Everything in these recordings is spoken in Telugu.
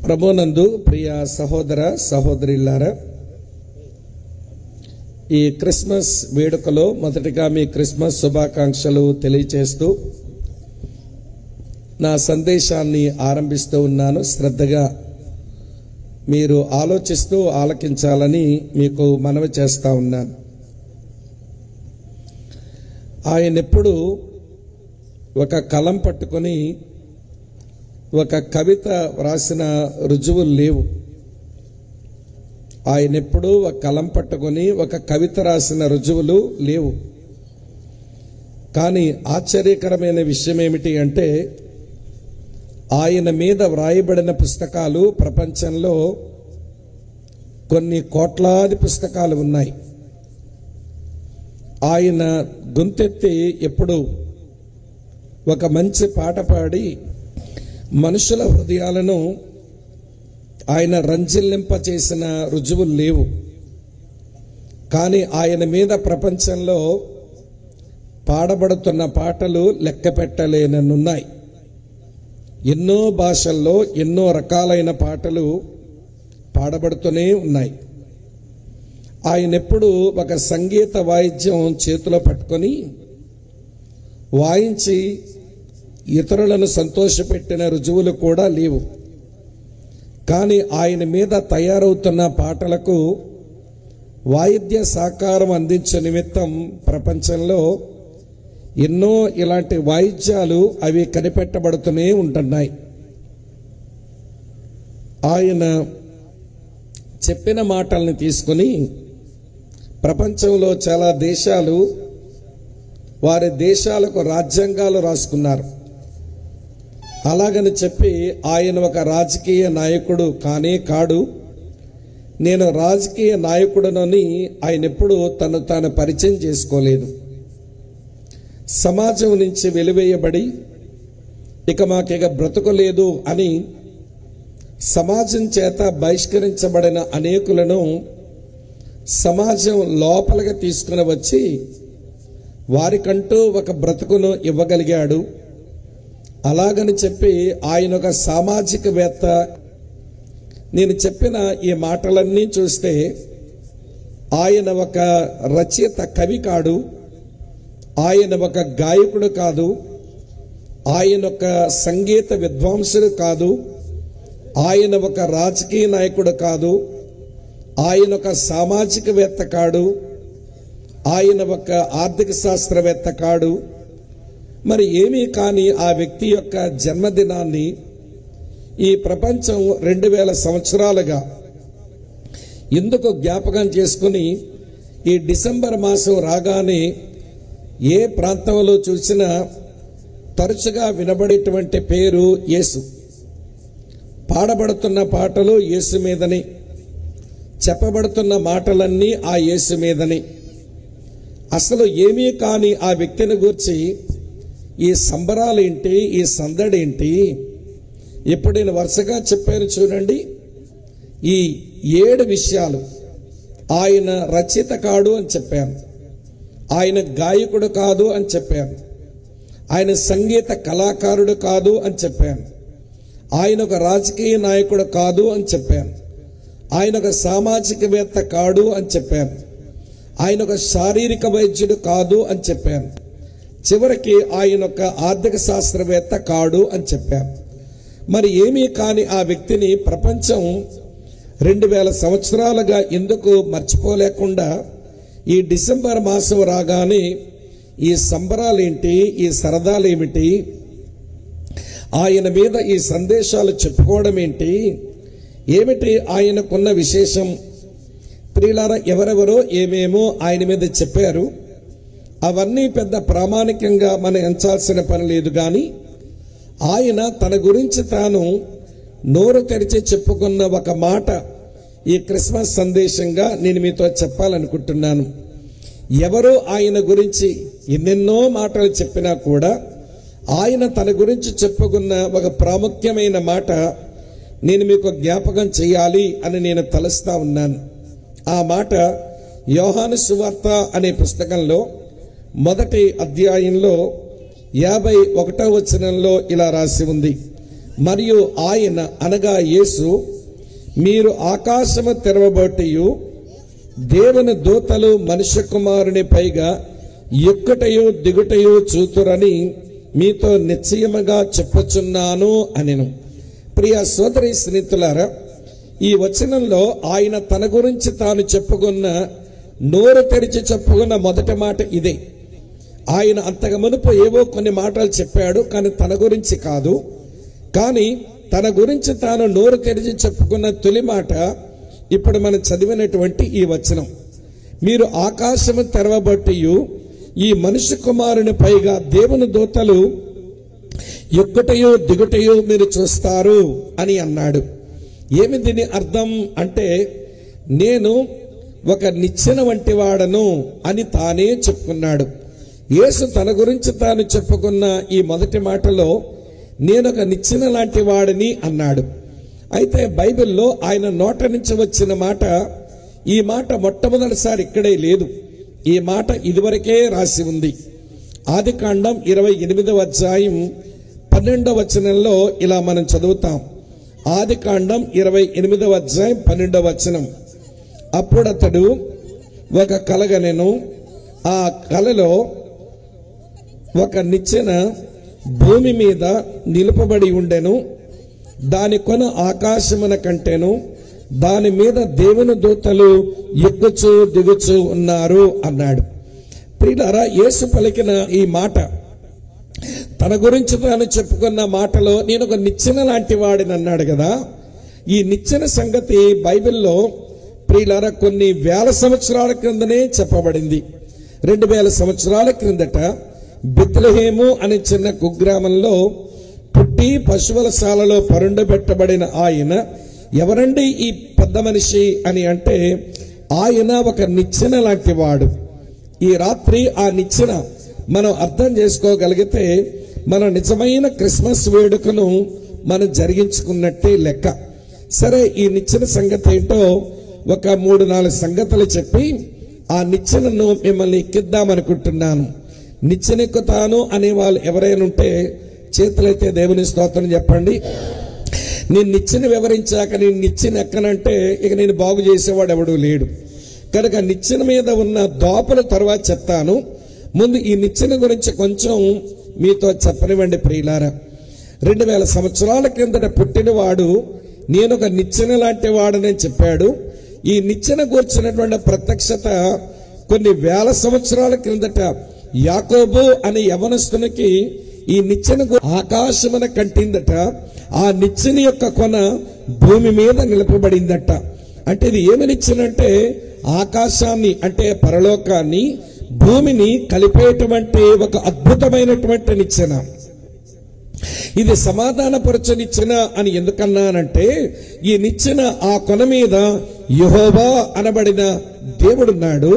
ప్రభునందు ప్రియ సహోదర సహోదరులారా, ఈ క్రిస్మస్ వేడుకలో మొదటిగా మీ క్రిస్మస్ శుభాకాంక్షలు తెలియజేస్తూ నా సందేశాన్ని ఆరంభిస్తూ ఉన్నాను. శ్రద్ధగా మీరు ఆలోచిస్తూ ఆలకించాలని మీకు మనవి చేస్తా ఉన్నాను. ఆయన ఎప్పుడు ఒక కలం పట్టుకొని ఒక కవిత వ్రాసిన రుజువులు లేవు. ఆయన ఎప్పుడూ ఒక కలం పట్టుకొని ఒక కవిత రాసిన రుజువులు లేవు. కానీ ఆశ్చర్యకరమైన విషయం ఏమిటి అంటే, ఆయన మీద వ్రాయబడిన పుస్తకాలు ప్రపంచంలో కొన్ని కోట్లాది పుస్తకాలు ఉన్నాయి. ఆయన గొంతెత్తి ఎప్పుడు ఒక మంచి పాట పాడి మనుషుల హృదయాలను ఆయన రంజిల్లింపచేసిన రుజువులు లేవు. కానీ ఆయన మీద ప్రపంచంలో పాడబడుతున్న పాటలు లెక్క పెట్టలేనన్నున్నాయి. ఎన్నో భాషల్లో ఎన్నో రకాలైన పాటలు పాడబడుతూనే ఉన్నాయి. ఆయన ఎప్పుడు ఒక సంగీత వాయిద్యం చేతిలో పట్టుకొని వాయించి ఇతరులను సంతోషపెట్టిన రుజువులు కూడా లేవు. కానీ ఆయన మీద తయారవుతున్న పాటలకు వాయిద్య సహకారం అందించే నిమిత్తం ప్రపంచంలో ఎన్నో ఇలాంటి వాయిద్యాలు అవి కనిపెట్టబడుతూనే ఉంటున్నాయి. ఆయన చెప్పిన మాటల్ని తీసుకుని ప్రపంచంలో చాలా దేశాలు వారి దేశాలకు రాజ్యాంగాలు రాసుకున్నారు. అలాగని చెప్పి ఆయన ఒక రాజకీయ నాయకుడు కానే కాడు. నేను రాజకీయ నాయకుడునని ఆయన ఎప్పుడు తను తాను పరిచయం చేసుకోలేదు. సమాజం నుంచి వెలివేయబడి ఇక మాకిక బ్రతుకులేదు అని సమాజం చేత బహిష్కరించబడిన అనేకులను సమాజం లోపలికి తీసుకుని వచ్చి వారికంటూ ఒక బ్రతుకును ఇవ్వగలిగాడు. అలాగని చెప్పి ఆయన ఒక సామాజికవేత్త. నేను చెప్పిన ఈ మాటలన్నీ చూస్తే ఆయన ఒక రచయిత కవి కాడు, ఆయన ఒక గాయకుడు కాదు, ఆయన ఒక సంగీత విద్వాంసుడు కాదు, ఆయన ఒక రాజకీయ నాయకుడు కాదు, ఆయన ఒక సామాజికవేత్త కాడు, ఆయన ఒక ఆర్థిక శాస్త్రవేత్త కాడు. మరి ఏమీ కాని ఆ వ్యక్తి యొక్క జన్మదినాన్ని ఈ ప్రపంచం 2000 సంవత్సరాలుగా ఎందుకు జ్ఞాపకం చేసుకుని ఈ డిసెంబర్ మాసం రాగానే ఏ ప్రాంతంలో చూసినా తరచుగా వినబడేటువంటి పేరు యేసు. పాడబడుతున్న పాటలు యేసు మీదని, చెప్పబడుతున్న మాటలన్నీ ఆ యేసు మీదని. అసలు ఏమీ కాని ఆ వ్యక్తిని గూర్చి ఈ సంబరాలేంటి, ఈ సందడేంటి? ఇప్పుడు నేను వరుసగా చెప్పాను చూడండి. ఈ 7 విషయాలు. ఆయన రచయిత కాడు అని చెప్పాను, ఆయన గాయకుడు కాదు అని చెప్పాను, ఆయన సంగీత కళాకారుడు కాదు అని చెప్పాను, ఆయన ఒక రాజకీయ నాయకుడు కాదు అని చెప్పాను, ఆయన ఒక సామాజికవేత్త కాడు అని చెప్పాను, ఆయన ఒక శారీరక వైద్యుడు కాదు అని చెప్పాను, చివరికి ఆయన ఒక ఆర్థిక శాస్త్రవేత్త కాడు అని చెప్పాను. మరి ఏమీ కాని ఆ వ్యక్తిని ప్రపంచం 2000 సంవత్సరాలుగా ఎందుకు మర్చిపోలేకుండా ఈ డిసెంబర్ మాసం రాగానే ఈ సంబరాలేంటి, ఈ సరదాలేమిటి, ఆయన మీద ఈ సందేశాలు చెప్పుకోవడం ఏంటి, ఏమిటి ఆయనకున్న విశేషం? ప్రియులారా, ఎవరెవరో ఏమేమో ఆయన మీద చెప్పారు. అవన్నీ పెద్ద ప్రామాణికంగా మనం ఎంచాల్సిన పని లేదు. కానీ ఆయన తన గురించి తాను నోరు తెరిచి చెప్పుకున్న ఒక మాట ఈ క్రిస్మస్ సందేశంగా నేను మీతో చెప్పాలనుకుంటున్నాను. ఎవరో ఆయన గురించి ఎన్నెన్నో మాటలు చెప్పినా కూడా ఆయన తన గురించి చెప్పుకున్న ఒక ప్రాముఖ్యమైన మాట నేను మీకు జ్ఞాపకం చేయాలి అని నేను తలుస్తా ఉన్నాను. ఆ మాట యోహాను సువార్త అనే పుస్తకంలో 1వ అధ్యాయంలో 51వ వచనంలో ఇలా రాసి ఉంది. మరియు ఆయన అనగా యేసు, మీరు ఆకాశము తెరవబోటియు దేవుని దూతలు మనుష్య కుమారుని పైగా ఎక్కుటయు దిగుటయు చూతురని మీతో నిశ్చయముగా చెప్పుచున్నాను అనెను. ప్రియ సోదరి స్నేహితులారా, ఈ వచనంలో ఆయన తన గురించి తాను చెప్పుకున్న, నోరు తెరిచి చెప్పుకున్న మొదటి మాట ఇదే. ఆయన అంతకు మునుపు ఏవో కొన్ని మాటలు చెప్పాడు, కానీ తన గురించి కాదు. కానీ తన గురించి తాను నోరు తెరిచి చెప్పుకున్న తొలి మాట ఇప్పుడు మనం చదివినటువంటి ఈ వచనం. మీరు ఆకాశము తెరవబట్టియు ఈ మనుష్య కుమారుని పైగా దేవుని దూతలు ఎక్కుటయో దిగుటయో మీరు చూస్తారు అని అన్నాడు. ఏమి దీని అర్థం అంటే, నేను ఒక నిచ్చెన వంటి వాడను అని తానే చెప్పుకున్నాడు. యేసు తన గురించి తాను చెప్పుకున్న ఈ మొదటి మాటలో నేను ఒక నిచ్చెన లాంటి వాడిని అన్నాడు. అయితే బైబిల్లో ఆయన నోట నుంచి వచ్చిన మాట, ఈ మాట మొట్టమొదటిసారి ఇక్కడే లేదు. ఈ మాట ఇదివరకే రాసి ఉంది. ఆదికాండం 28వ అధ్యాయం 12వ వచనంలో ఇలా మనం చదువుతాం. ఆదికాండం 28వ అధ్యాయం 12వ వచనం. అప్పుడతడు ఒక కలగనెను. ఆ కలలో ఒక నిచ్చెన భూమి మీద నిలుపబడి ఉండెను. దాని కొన ఆకాశమున కంటెను. దాని మీద దేవుని దూతలు ఎక్కుచూ దిగుచూ ఉన్నారు అన్నాడు. ప్రియులారా, యేసు పలికిన ఈ మాట, తన గురించి తాను చెప్పుకున్న మాటలో నేను ఒక నిచ్చెన లాంటి వాడిని అన్నాడు కదా. ఈ నిచ్చెన సంగతి బైబిల్లో ప్రియులారా కొన్ని వేల సంవత్సరాల క్రిందనే చెప్పబడింది. 2000 సంవత్సరాల క్రిందట బెత్లెహేము అనే చిన్న కుగ్రామంలో పుట్టి పశువుల శాలలో పరుండబెట్టబడిన ఆయన ఎవరండి ఈ పెద్ద మనిషి అని అంటే, ఆయన ఒక నిచ్చెన లాంటి వాడు. ఈ రాత్రి ఆ నిచ్చెన మనం అర్థం చేసుకోగలిగితే మన నిజమైన క్రిస్మస్ వేడుకను మనం జరిగించుకున్నట్టే లెక్క. సరే, ఈ నిచ్చెన సంగతి ఏంటో ఒక 3-4 సంగతులు చెప్పి ఆ నిచ్చెనను మిమ్మల్ని ఎక్కిద్దామనుకుంటున్నాను. నిచ్చెనెక్కుతాను అనే వాళ్ళు ఎవరైనా ఉంటే చేతులైతే దేవుని స్తోత్రం చెప్పండి. నేను నిచ్చెన వివరించాక నేను నిచ్చెన ఎక్కనంటే ఇక నేను బాగు చేసేవాడు ఎవడూ లేడు కనుక నిచ్చెన మీద ఉన్న దోపల తర్వాత చెప్తాను. ముందు ఈ నిచ్చెన గురించి కొంచెం మీతో చెప్పనివ్వండి ప్రియులారా. 2000 సంవత్సరాల కిందట పుట్టినవాడు నేను ఒక నిచ్చెన లాంటి వాడని చెప్పాడు. ఈ నిచ్చెన కూర్చున్నటువంటి ప్రత్యక్షత కొన్ని వేల సంవత్సరాల క్రిందట యాకోబు అనే యవనస్తునికి ఈ నిచ్చెన ఆకాశమున కంటిందట. ఆ నిచ్చెన యొక్క కొన భూమి మీద నిలపబడిందట. అంటే ఇది ఏమి నిచ్చెనంటే ఆకాశాన్ని అంటే పరలోకాన్ని భూమిని కలిపేటువంటి ఒక అద్భుతమైనటువంటి నిచ్చెన. ఇది సమాధానపరచు నిచ్చెన అని ఎందుకన్నానంటే ఈ నిచ్చెన ఆ కొన మీద యెహోవా అనబడిన దేవుడున్నాడు.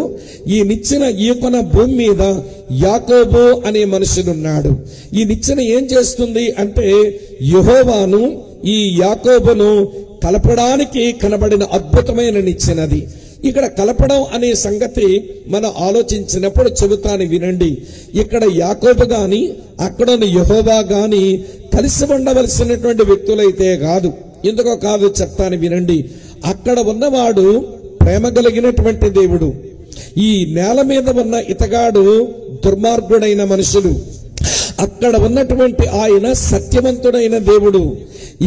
ఈ నిచ్చెన ఈ కొన భూమి మీద యాకోబు అనే మనుషుడున్నాడు. ఈ నిచ్చెన ఏం చేస్తుంది అంటే యెహోవాను ఈ యాకోబును కలపడానికి కనబడిన అద్భుతమైన నిచ్చెనది. ఇక్కడ కలపడం అనే సంగతి మనం ఆలోచించినప్పుడు చెబుతాను వినండి. ఇక్కడ యాకోబు గాని అక్కడ యెహోవా గాని కలిసి ఉండవలసినటువంటి వ్యక్తులైతే కాదు. ఎందుకో కాదు చెప్తాను వినండి. అక్కడ ఉన్నవాడు ప్రేమ కలిగినటువంటి దేవుడు. ఈ నేల మీద ఉన్న ఇతగాడు దుర్మార్గుడైన మనుషులు. అక్కడ ఉన్నటువంటి ఆయన సత్యవంతుడైన దేవుడు.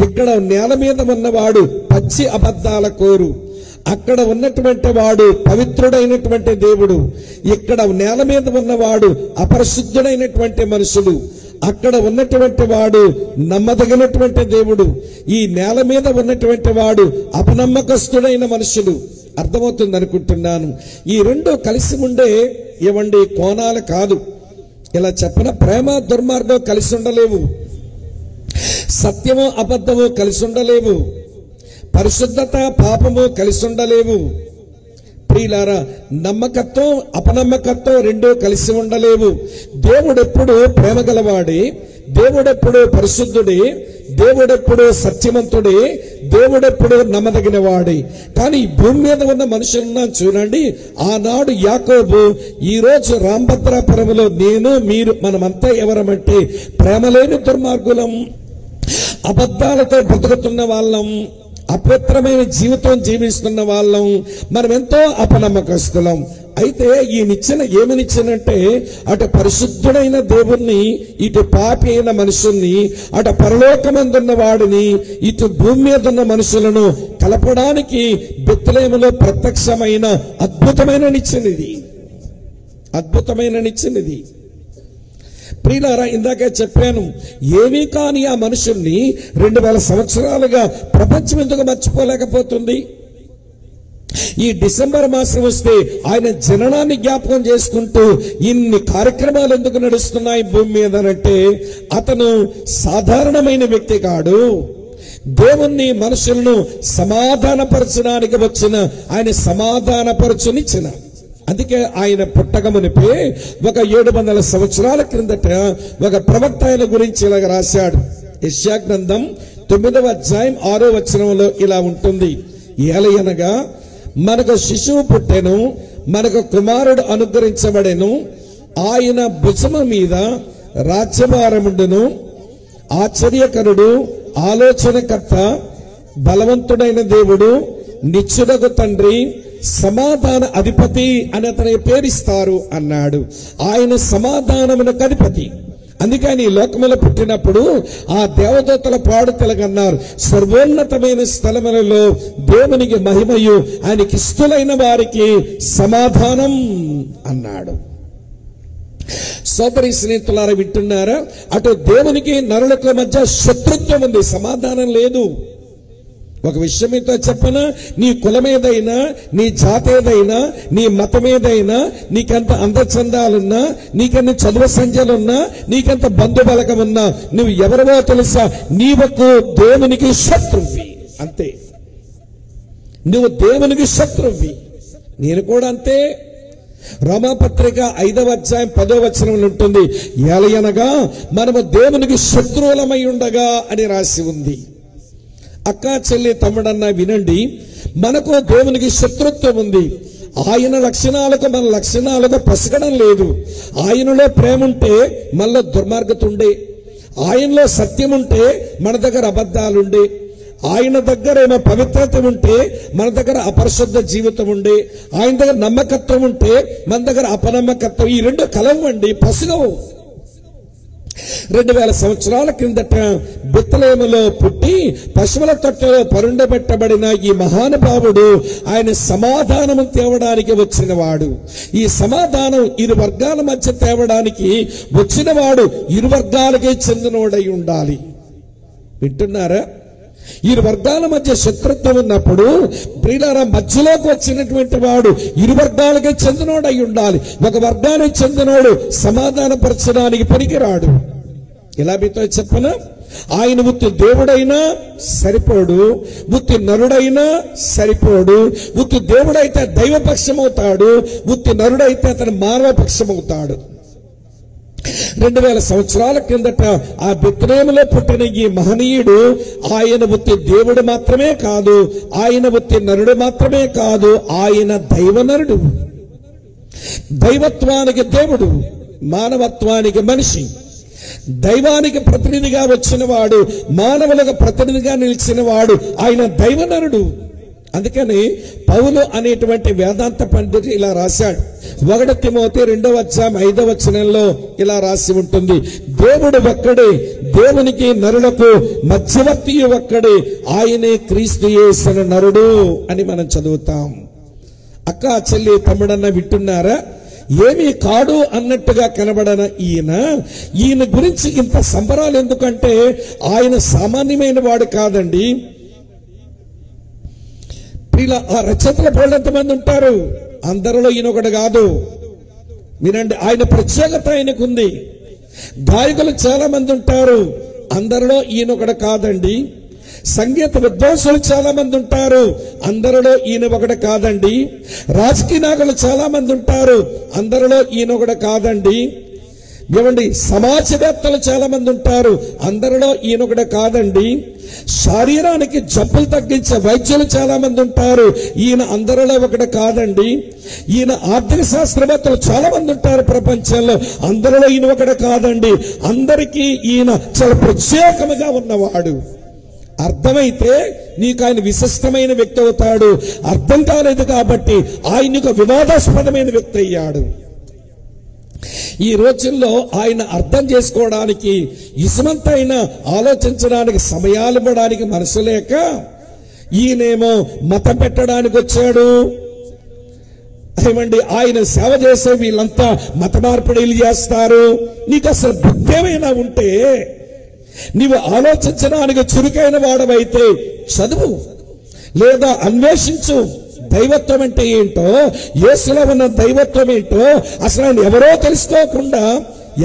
ఇక్కడ నేల మీద ఉన్నవాడు పచ్చి అబద్ధాల కోరు. అక్కడ ఉన్నటువంటి వాడు పవిత్రుడైనటువంటి దేవుడు. ఇక్కడ నేల మీద ఉన్నవాడు అపరిశుద్ధుడైనటువంటి మనుషులు. అక్కడ ఉన్నటువంటి వాడు నమ్మదగినటువంటి దేవుడు. ఈ నేల మీద ఉన్నటువంటి వాడు అపనమ్మకస్తుడైన మనుషులు. అర్థమవుతుంది అనుకుంటున్నాను. ఈ రెండు కలిసి ఉండే ఇవ్వండి కోణాలు కాదు. ఇలా చెప్పన ప్రేమ దుర్మార్గం కలిసి ఉండలేవు. సత్యము అబద్ధము కలిసి ఉండలేవు. పరిశుద్ధత పాపము కలిసి ఉండలేవు. ప్రియులారా, నమ్మకత్వం అపనమ్మకత్వం రెండూ కలిసి ఉండలేవు. దేవుడెప్పుడు ప్రేమ గలవాడే, దేవుడెప్పుడు పరిశుద్ధుడే, దేవుడెప్పుడు సత్యవంతుడే, దేవుడెప్పుడు నమ్మదగిన వాడే. కానీ భూమి మీద ఉన్న మనుషులున్నా చూడండి. ఆనాడు యాకోబు, ఈ రోజు రాంభద్రాపురంలో నేను మీరు మనమంతా ఎవరమంటే ప్రేమలేని దుర్మార్గులం, అబద్ధాలతో బ్రతుకుతున్న వాళ్ళం, అపవిత్రమైన జీవితం జీవిస్తున్న వాళ్ళం, మనం ఎంతో అపనమ్మకస్తులం. అయితే ఈ నిచ్చెన ఏమి నిచ్చెనంటే అటు పరిశుద్ధుడైన దేవుణ్ణి, ఇటు పాపి అయిన మనుషుల్ని, అటు పరలోకమందున్న వాడిని, ఇటు భూమి మీద ఉన్న మనుషులను కలపడానికి బెత్లెహేములో ప్రత్యక్షమైన అద్భుతమైన నిచ్చెనిది. అద్భుతమైన నిచ్చెనిది. ప్రియులారా, ఇందాకే చెప్పాను, ఏమీ కాని ఆ మనుషుల్ని 2000 సంవత్సరాలుగా ప్రపంచం ఎందుకు మర్చిపోలేకపోతుంది? ఈ డిసెంబర్ మాసం వస్తే ఆయన జననాన్ని జ్ఞాపకం చేసుకుంటూ ఇన్ని కార్యక్రమాలు ఎందుకు నడుస్తున్నాయి భూమి మీద అంటే అతను సాధారణమైన వ్యక్తి కాడు. దేవుణ్ణి మనుషులను సమాధానపరచడానికి వచ్చిన ఆయన సమాధానపరచునిచ్చిన. అందుకే ఆయన పుట్టకమునిపే ఒక 700 సంవత్సరాల క్రిందట ఒక ప్రవక్త ఆయన గురించి ఇలాగ రాశాడు. యెషయా గ్రంథం 9వ అధ్యాయం 6వ వచనంలో ఇలా ఉంటుంది. ఏలయనగా మనకు శిశువు పుట్టెను, మనకు కుమారుడు అనుగ్రహించబడెను, ఆయన భుజము మీద రాజ్యభారముండును, ఆశ్చర్యకరుడు, ఆలోచనకర్త, బలవంతుడైన దేవుడు, నిత్యుడగు తండ్రి, సమాధాన అధిపతి అని అతని పేరిస్తారు అన్నాడు. ఆయన సమాధానమునకు అధిపతి. అందుకని ఈ లోకములో పుట్టినప్పుడు ఆ దేవదూతల పాడుతలగన్నారు, సర్వోన్నతమైన స్థలములలో దేవునికి మహిమయు, ఆయనకి ఇష్టలైన వారికి సమాధానం అన్నాడు. సోదరి స్నేహితులారా, వింటున్నారా? అటు దేవునికి నరులకు మధ్య శత్రుత్వం ఉంది, సమాధానం లేదు. ఒక విషయం మీతో చెప్పనా, నీ కులమేదైనా, నీ జాతేదైనా, నీ మతమేదైనా, నీకెంత అందచందాలున్నా, నీకెన్ని చదువు సంఖ్యలున్నా, నీకెంత బంధుబలకం ఉన్నా, నువ్వు ఎవరివో తెలుసా? నీవకు దేవునికి శత్రువి, అంతే. నువ్వు దేవునికి శత్రువి. నేను కూడా అంతే. రోమాపత్రిక 5వ అధ్యాయం 10వ వచనంలో ఉంటుంది, ఏలయనగా మనము దేవునికి శత్రువులమై ఉండగా అని రాసి ఉంది. అక్క చెల్లి తమ్ముడన్నా వినండి, మనకు దేవునికి శత్రుత్వం ఉంది. ఆయన లక్షణాలకు మన లక్షణాలకు పసగడం లేదు. ఆయనలో ప్రేమ ఉంటే మనలో దుర్మార్గత ఉండే, ఆయనలో సత్యం ఉంటే మన దగ్గర అబద్ధాలుండే, ఆయన దగ్గర ఏమో పవిత్రత ఉంటే మన దగ్గర అపరిశుద్ధ జీవితం ఉండే, ఆయన దగ్గర నమ్మకత్వం ఉంటే మన దగ్గర అపనమ్మకత్వం. ఈ రెండు కలవండి, పసుగవు. 2000 సంవత్సరాల క్రిందట బెత్లెహేములో పుట్టి పశువుల తొట్టెలో పరుండబెట్టబడిన ఈ మహానుభావుడు ఆయన సమాధానం తేవడానికి వచ్చినవాడు. ఈ సమాధానం ఇరు వర్గాల మధ్య తేవడానికి వచ్చినవాడు ఇరు వర్గాలకే చెందినోడై ఉండాలి. వింటున్నారా? ఇరు వర్గాల మధ్య శత్రుత్వం ఉన్నప్పుడు ప్రియులారా, మధ్యలోకి వచ్చినటువంటి వాడు ఇరు వర్గాలకే చెందినోడై ఉండాలి. ఒక వర్గానికి చెందినోడు సమాధానపరచడానికి పనికిరాడు. ఇలా మీతో చెప్పనా, ఆయన ఉత్తి దేవుడైనా సరిపోడు, ఉత్తి నరుడైనా సరిపోడు. ఉత్తి దేవుడైతే దైవపక్షం అవుతాడు, ఉత్తి నరుడైతే అతను మానవ పక్షం అవుతాడు. 2000 సంవత్సరాల కిందట ఆ బెత్లెహేములో పుట్టిన ఈ మహనీయుడు ఆయన ఉత్తి దేవుడు మాత్రమే కాదు, ఆయన ఉత్తి నరుడు మాత్రమే కాదు, ఆయన దైవనరుడు. దైవత్వానికి దేవుడు, మానవత్వానికి మనిషి. దైవానికి ప్రతినిధిగా వచ్చిన వాడు, మానవులకు ప్రతినిధిగా నిలిచిన వాడు ఆయన దైవనరుడు. అందుకని పౌలు అనేటువంటి వేదాంత పండితుడు ఇలా రాశాడు. 1 తిమోతి 2వ అధ్యాయం 5వ వచనంలో ఇలా రాసి ఉంటుంది, దేవుడు ఒక్కడే, దేవునికి నరులకు మధ్యవర్తి ఒక్కడే, ఆయనే క్రీస్తు యేసు నరుడు అని మనం చదువుతాం. అక్క చెల్లి తమ్ముడన్న వింటున్నారా? ఏమీ కాడు అన్నట్టుగా కనబడన ఈయన గురించి ఇంత సంబరాలు ఎందుకంటే ఆయన సామాన్యమైన వాడు కాదండి. ఇలా ఆ రచయితల వాళ్ళు ఎంతమంది ఉంటారు? అందరిలో ఈయన ఒకడు కాదు. వినండి, ఆయన ప్రత్యేకత ఆయనకుంది. గాయకులు చాలా మంది ఉంటారు, అందరిలో ఈయన ఒకడు కాదండి. సంగీత విద్వాంసులు చాలా మంది ఉంటారు, అందరిలో ఈయన ఒకడు కాదండి. రాజకీయ నాయకులు చాలా మంది ఉంటారు, అందరిలో ఈయన ఒకడు కాదండి. ఏమండి, సమాజవేత్తలు చాలా మంది ఉంటారు, అందరిలో ఈయన ఒకడు కాదండి. శరీరానికి జబ్బులు తగ్గించే వైద్యులు చాలా మంది ఉంటారు, ఈయన అందరిలో ఒకటి కాదండి. ఈయన ఆర్థిక శాస్త్రవేత్తలు చాలా మంది ఉంటారు ప్రపంచంలో, అందరిలో ఈయన ఒకటి కాదండి. అందరికీ ఈయన చాలా ప్రత్యేకముగా ఉన్నవాడు. అర్థమైతే నీకు ఆయన విశిష్టమైన వ్యక్తి అవుతాడు. అర్థం కాలేదు కాబట్టి ఆయనకు వివాదాస్పదమైన వ్యక్తి అయ్యాడు. ఈ రోజుల్లో ఆయన అర్థం చేసుకోవడానికి, ఇసుమంతైనా ఆలోచించడానికి, సమయాలు ఇవ్వడానికి మనసు లేక ఈయనేమో మతం పెట్టడానికి వచ్చాడు. ఏమండి, ఆయన సేవ చేసే వీళ్ళంతా మత మార్పిడిలు చేస్తారు. నీకు అసలు బుద్ధి ఏమైనా ఉంటే, నీవు ఆలోచించడానికి చురుకైన వాడవైతే చదువు, లేదా అన్వేషించు. దైవత్వం అంటే ఏంటో, యేసులో ఉన్న దైవత్వం ఏంటో అసలు ఆయన ఎవరో తెలుసుకోకుండా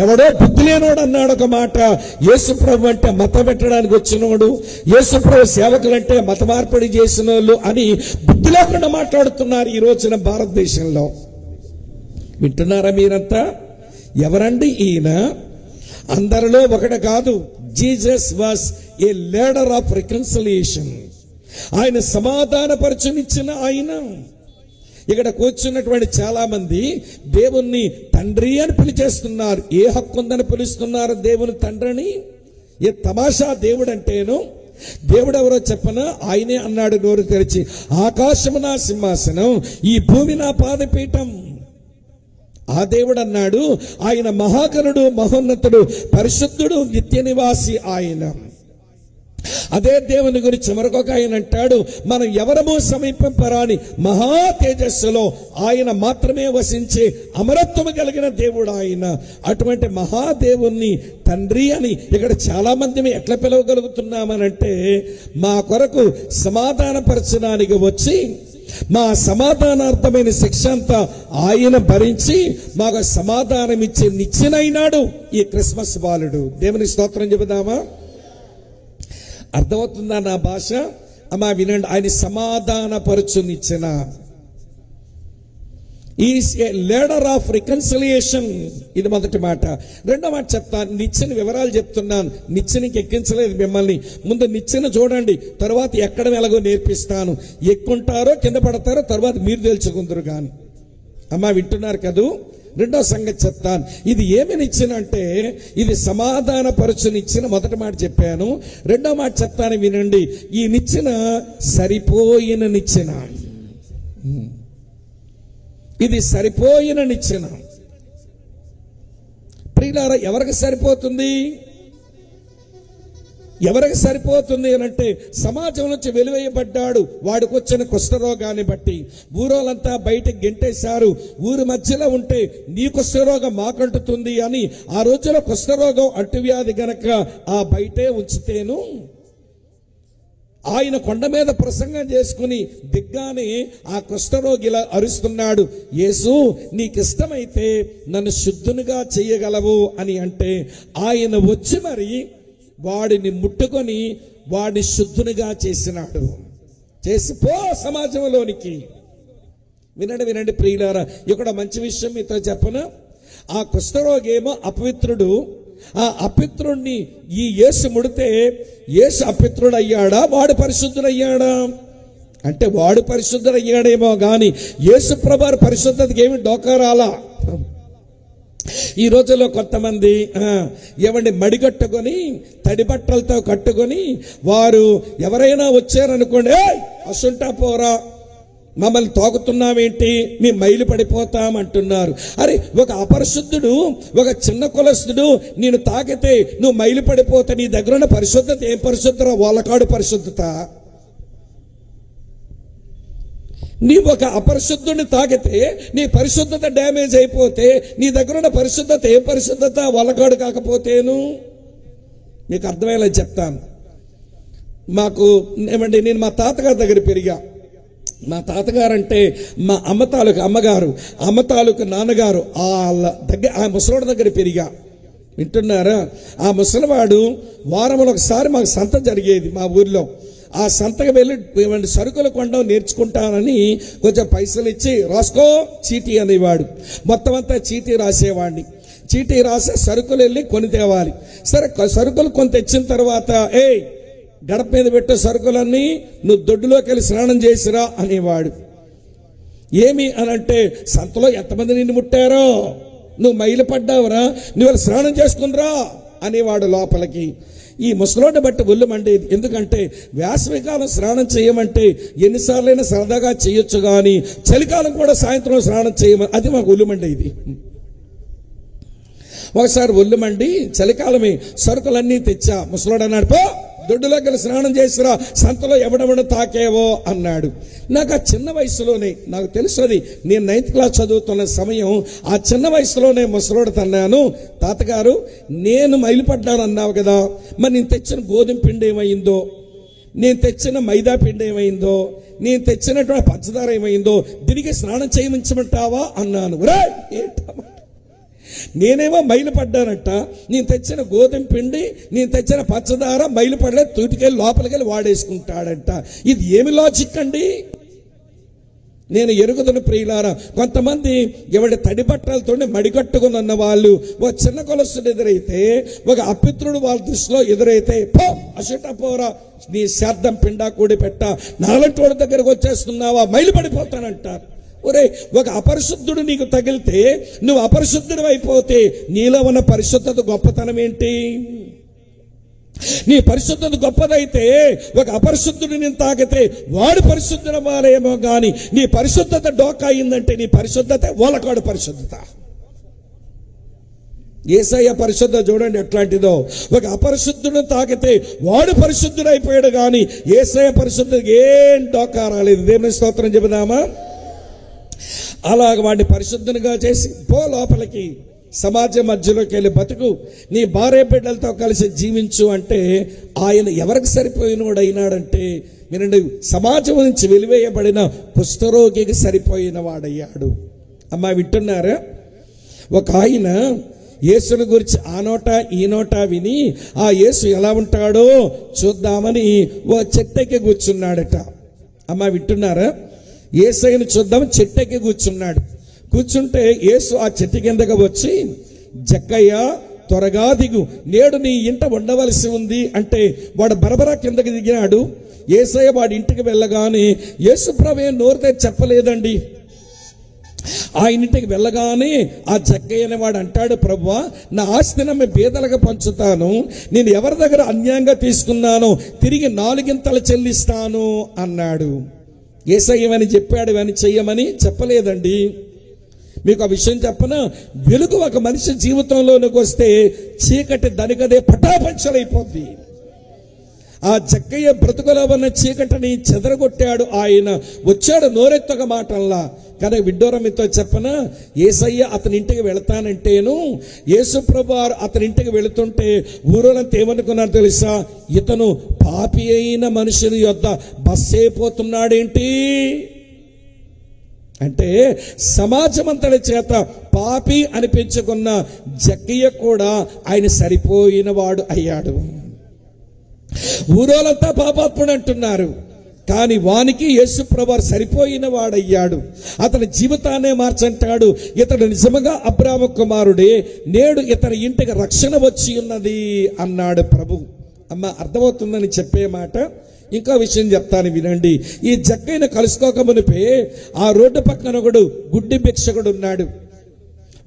ఎవడో బుద్ధి లేనోడు అన్నాడు ఒక మాట. యేసుప్రభు అంటే మతం పెట్టడానికి వచ్చినోడు, యేసుప్రభు సేవకులంటే మత మార్పిడి చేసిన వాళ్ళు అని బుద్ధి లేకుండా మాట్లాడుతున్నారు ఈ రోజున భారతదేశంలో. వింటున్నారా మీరంతా? ఎవరండి ఈయన? అందరిలో ఒకటి కాదు. Jesus was a leader of reconciliation. ఆయన సమాధానపరచునిచ్చిన ఆయన. ఇక్కడ కూర్చున్నటువంటి చాలా మంది దేవుణ్ణి తండ్రి అని పిలిచేస్తున్నారు. ఏ హక్కు ఉందని పిలుస్తున్నారు దేవుని తండ్రిని? ఏ తమాషా దేవుడు అంటేను దేవుడు ఎవరో చెప్పనా? ఆయనే అన్నాడు నోరు తెరిచి, ఆకాశము నా సింహాసనం, ఈ భూమి నా పాదపీఠం. ఆ దేవుడు అన్నాడు, ఆయన మహాగణుడు, మహోన్నతుడు, పరిశుద్ధుడు, నిత్య నివాసి ఆయన. అదే దేవుని గురించి మరొక ఆయన అంటాడు, మనం ఎవరమూ సమీపింపరాని మహా తేజస్సులో ఆయన మాత్రమే వసించే అమరత్వము కలిగిన దేవుడు ఆయన. అటువంటి మహాదేవుణ్ణి తండ్రి అని ఇక్కడ చాలా మంది ఎట్లా పిలవగలుగుతున్నామనంటే, మా కొరకు సమాధానపరచడానికి వచ్చి మా సమాధానార్థమైన శిక్ష అంతా ఆయన భరించి మాకు సమాధానం ఇచ్చే నిచ్చెనైనాడు ఈ క్రిస్మస్ బాలుడు. దేవుని స్తోత్రం చెబుదామా? అర్థమవుతుందా నా భాష? అమ్మా వినండి, ఆయన సమాధానపరచు నిచ్చెన. Is a leader of reconciliation. ఇది మొదటి మాట. రెండో మాట చెప్తాను, నిచ్చెన వివరాలు చెప్తున్నాను. నిచ్చెనకి ఎక్కించలేదు మిమ్మల్ని, ముందు నిచ్చెన చూడండి, తర్వాత ఎక్కడం ఎలాగో నేర్పిస్తాను. ఎక్కుంటారో కింద పడతారో తర్వాత మీరు తెలుసుకుందరు కానీ. అమ్మా వింటున్నారు కదూ? రెండో సంగతి చెప్తాను. ఇది ఏమి నిచ్చెన అంటే, ఇది సమాధానపరచు నిచ్చెన. మొదటి మాట చెప్పాను. రెండో మాట చెప్తాను వినండి, ఈ నిచ్చెన సరిపోయిన నిచ్చెన. ఇది సరిపోయిన నిచ్చెన. ప్రియులారా, ఎవరికి సరిపోతుంది? ఎవరికి సరిపోతుంది అనంటే, సమాజం నుంచి వెలివేయబడ్డాడు, వాడికి వచ్చిన కుష్ఠరోగాన్ని బట్టి ఊరోళ్ళంతా బయటకు గెంటేశారు. ఊరి మధ్యలో ఉంటే నీ కుష్ఠరోగం మాకంటుతుంది అని ఆ రోజులో కుష్ఠరోగం అంటువ్యాధి గనక ఆ బయటే ఉంచితేను, ఆయన కొండ మీద ప్రసంగం చేసుకుని దిగ్గానే ఆ కుష్ఠరోగిలా అరుస్తున్నాడు, యేసు నీకిష్టమైతే నన్ను శుద్ధునిగా చెయ్యగలవు అని అంటే, ఆయన వచ్చి మరి వాడిని ముట్టుకొని వాడిని శుద్ధునిగా చేసినాడు. చేసి పో సమాజంలోనికి. వినండి ప్రియులారా, ఇక్కడ మంచి విషయం మీతో చెప్పను. ఆ కుష్ఠరోగేమో అపవిత్రుడు. ఆ అపవిత్రుడిని ఈ యేసు ముడితే యేసు అపవిత్రుడు అయ్యాడా, వాడు పరిశుద్ధుడయ్యాడా? అంటే వాడు పరిశుద్ధుడయ్యాడేమో గాని యేసు ప్రభువారి పరిశుద్ధతకి ఏమి డోకారాలా. ఈ రోజుల్లో కొంతమంది ఏమండి మడిగట్టుకొని తడి బట్టలతో కట్టుకొని వారు ఎవరైనా వచ్చారనుకోండి, అసుంటా పోరా, మమ్మల్ని తోగుతున్నావేంటి, మేము మైలు పడిపోతామంటున్నారు. అరే, ఒక అపరిశుద్ధుడు, ఒక చిన్న కులస్తుడు నేను తాకితే నువ్వు మైలు పడిపోతే నీ దగ్గర ఉన్న పరిశుద్ధత ఏం పరిశుద్ధత? వాళ్ళకాడు పరిశుద్ధత. నీవు ఒక అపరిశుద్ధుడిని తాకితే నీ పరిశుద్ధత డ్యామేజ్ అయిపోతే నీ దగ్గర ఉన్న పరిశుద్ధత ఏం పరిశుద్ధత? వాళ్ళకాడు కాకపోతేను. మీకు అర్థమయ్యేలా చెప్తాను. మాకు ఏమండి, నేను మా తాతగారి దగ్గర పెరిగా. మా తాతగారు అంటే మా అమ్మ తాలూకు అమ్మగారు, అమ్మ తాలూకు నాన్నగారు వాళ్ళ దగ్గర, ఆ ముసలోడి దగ్గర పెరిగా. వింటున్నారా? ఆ ముసలివాడు వారంలో ఒకసారి మాకు సంత జరిగేది మా ఊర్లో. ఆ సంతకు వెళ్ళి సరుకులు కొనడం నేర్చుకుంటానని కొంచెం పైసలు ఇచ్చి రాసుకో చీటీ అనేవాడు. మొత్తం అంతా చీటీ రాసేవాడిని. చీటీ రాసే సరుకులు వెళ్ళి కొని తేవాలి. సరే, సరుకులు కొని తెచ్చిన తర్వాత గడప మీద పెట్టే సరుకులన్నీ నువ్వు దొడ్డులోకి వెళ్ళి స్నానం చేసిరా అనేవాడు. ఏమి అనంటే, సంతలో ఎంతమంది నిన్ను ముట్టారో, నువ్వు మైలు పడ్డావురా, నువ్వు స్నానం చేసుకునిరా అనేవాడు లోపలికి. ఈ ముసలోడిని బట్టి ఒళ్ళు మండేది. ఎందుకంటే వేసవికాలం స్నానం చేయమంటే ఎన్నిసార్లైనా సరదాగా చేయొచ్చు కానీ చలికాలం కూడా సాయంత్రం స్నానం చేయమని, అది మాకు ఒళ్ళు మండేది. ఒకసారి ఒళ్ళు మండి చలికాలమే సరుకులన్నీ తెచ్చా. ముసలోడు అన్నాడు, పో దొడ్డులోకి వెళ్ళి స్నానం చేసిరా, సంతలో ఎవడెవడ తాకేవో అన్నాడు. నాకు ఆ చిన్న వయసులోనే నాకు తెలుసు, అది నేను 9th క్లాస్ చదువుతున్న సమయం. ఆ చిన్న వయసులోనే ముసలోడు తన్నాను, తాతగారు నేను మైలుపడ్డాను అన్నావు కదా, మరి నేను తెచ్చిన గోధుమ పిండి ఏమైందో, నేను తెచ్చిన మైదా పిండి ఏమైందో, నేను తెచ్చినటువంటి పంచదార ఏమైందో, దీనికి స్నానం చేయమంచమంటావా అన్నాను. ఏంటమ్మా, నేనేమో మైలు పడ్డానంట, నేను తెచ్చిన గోధుమ పిండి, నేను తెచ్చిన పంచదార మైలు పడలేదు, తూటికెళ్ళి లోపలికెళ్ళి వాడేసుకుంటాడంట. ఇది ఏమి లాజిక్ అండి? నేను ఎరుగుదను ప్రియులారా. కొంతమంది ఎవడి తడి బట్టలతో మడికట్టుకుని ఉన్న వాళ్ళు ఒక చిన్న కొలస్తుడు ఎదురైతే, ఒక అపిత్రుడు వాళ్ళ దృష్టిలో ఎదురైతే, పో అసట పోరా, నీ శార్థం పిండా కూడి పెట్ట, నాలంటి వాడి దగ్గరకు వచ్చేస్తున్నావా, మైలు పడిపోతానంటారు. ఒరే, ఒక అపరిశుద్ధుడు నీకు తగిలితే నువ్వు అపరిశుద్ధుడు అయిపోతే నీలో ఉన్న పరిశుద్ధత గొప్పతనం ఏంటి? నీ పరిశుద్ధత గొప్పదైతే ఒక అపరిశుద్ధుడు నేను తాకితే వాడు పరిశుద్ధుల వారేమో కానీ నీ పరిశుద్ధత డోకా అయిందంటే నీ పరిశుద్ధత ఓలకాడు పరిశుద్ధత. యేసయ్య పరిశుద్ధత చూడండి ఎట్లాంటిదో. ఒక అపరిశుద్ధుడు తాకితే వాడు పరిశుద్ధుడైపోయాడు కానీ యేసయ్య పరిశుద్ధతకి ఏం డోకా రాలేదు. దేవుని స్తోత్రం చెబుదామా? అలాగ వాడిని పరిశుద్ధునిగా చేసి పో లోపలికి, సమాజం మధ్యలోకి వెళ్ళి బతుకు, నీ భార్య బిడ్డలతో కలిసి జీవించు అంటే ఆయన ఎవరికి సరిపోయినోడు అయినాడంటే మీరండి సమాజం నుంచి వెలివేయబడిన కుష్ఠరోగికి సరిపోయిన వాడయ్యాడు. అమ్మా వింటున్నారా? ఒక ఆయన యేసుని గురించి ఆ నోట ఈ నోట విని ఆ యేసు ఎలా ఉంటాడో చూద్దామని ఓ చెట్టెక్కి కూర్చున్నాడట. అమ్మా వింటున్నారా? యేసయ్యను చూద్దాం చెట్టెక్కి కూర్చున్నాడు. కూర్చుంటే యేసు ఆ చెట్టు కిందకు వచ్చి, జక్కయ్య త్వరగా దిగు, నేడు నీ ఇంట ఉండవలసి ఉంది అంటే వాడు బరబరా కిందకి దిగినాడు. యేసయ్య వాడి ఇంటికి వెళ్ళగానే యేసు ప్రభువే నోరు తెరిచి చెప్పలేదండి. ఆయన ఇంటికి వెళ్ళగానే ఆ జక్కయ్య అనేవాడు అంటాడు, ప్రభువా నా ఆస్తిని మీ పేదలకు పంచుతాను, నేను ఎవరి దగ్గర అన్యాయంగా తీసుకున్నానో తిరిగి 4 చెల్లిస్తాను అన్నాడు. యేసయ్య అని చెప్పాడు, అని చెయ్యమని చెప్పలేదండి. మీకు ఆ విషయం చెప్పనా? వెలుగు ఒక మనిషి జీవితంలోనికి వస్తే చీకటి దానికదే పటాపంచలైపోద్ది. ఆ జక్కయ్య బ్రతుకులో ఉన్న చీకటిని చెదరగొట్టాడు. ఆయన వచ్చాడు నోరెత్తొక మాటల్లా. కానీ విడ్డూరమితో చెప్పనా, యేసయ్య అతని ఇంటికి వెళతానంటేను యేసు ప్రభువారు అతని ఇంటికి వెళుతుంటే ఊరోళ్ళంతా ఏమనుకున్నారు తెలుసా? ఇతను పాపి అయిన మనుషుని యొద్ద బస్ అయిపోతున్నాడేంటి అంటే సమాజం అంతటి చేత పాపి అనిపించుకున్న జక్కయ్య కూడా ఆయన సరిపోయిన వాడు అయ్యాడు. ఊరోళ్ళంతా పాపాత్ముడు అంటున్నారు, కానీ వానికి యేసు ప్రభువారు సరిపోయిన వాడయ్యాడు. అతని జీవితాన్నే మార్చంటాడు. ఇతడు నిజముగా అబ్రాహాము కుమారుడే, నేడు ఇతని ఇంటికి రక్షణ వచ్చి ఉన్నది అన్నాడు ప్రభు. అమ్మ అర్థమవుతుందని చెప్పే మాట. ఇంకా విషయం చెప్తాను వినండి. ఈ జక్కయ్యను కలుసుకోక మునిపే ఆ రోడ్డు పక్కన ఒకడు గుడ్డి భిక్షకుడు ఉన్నాడు.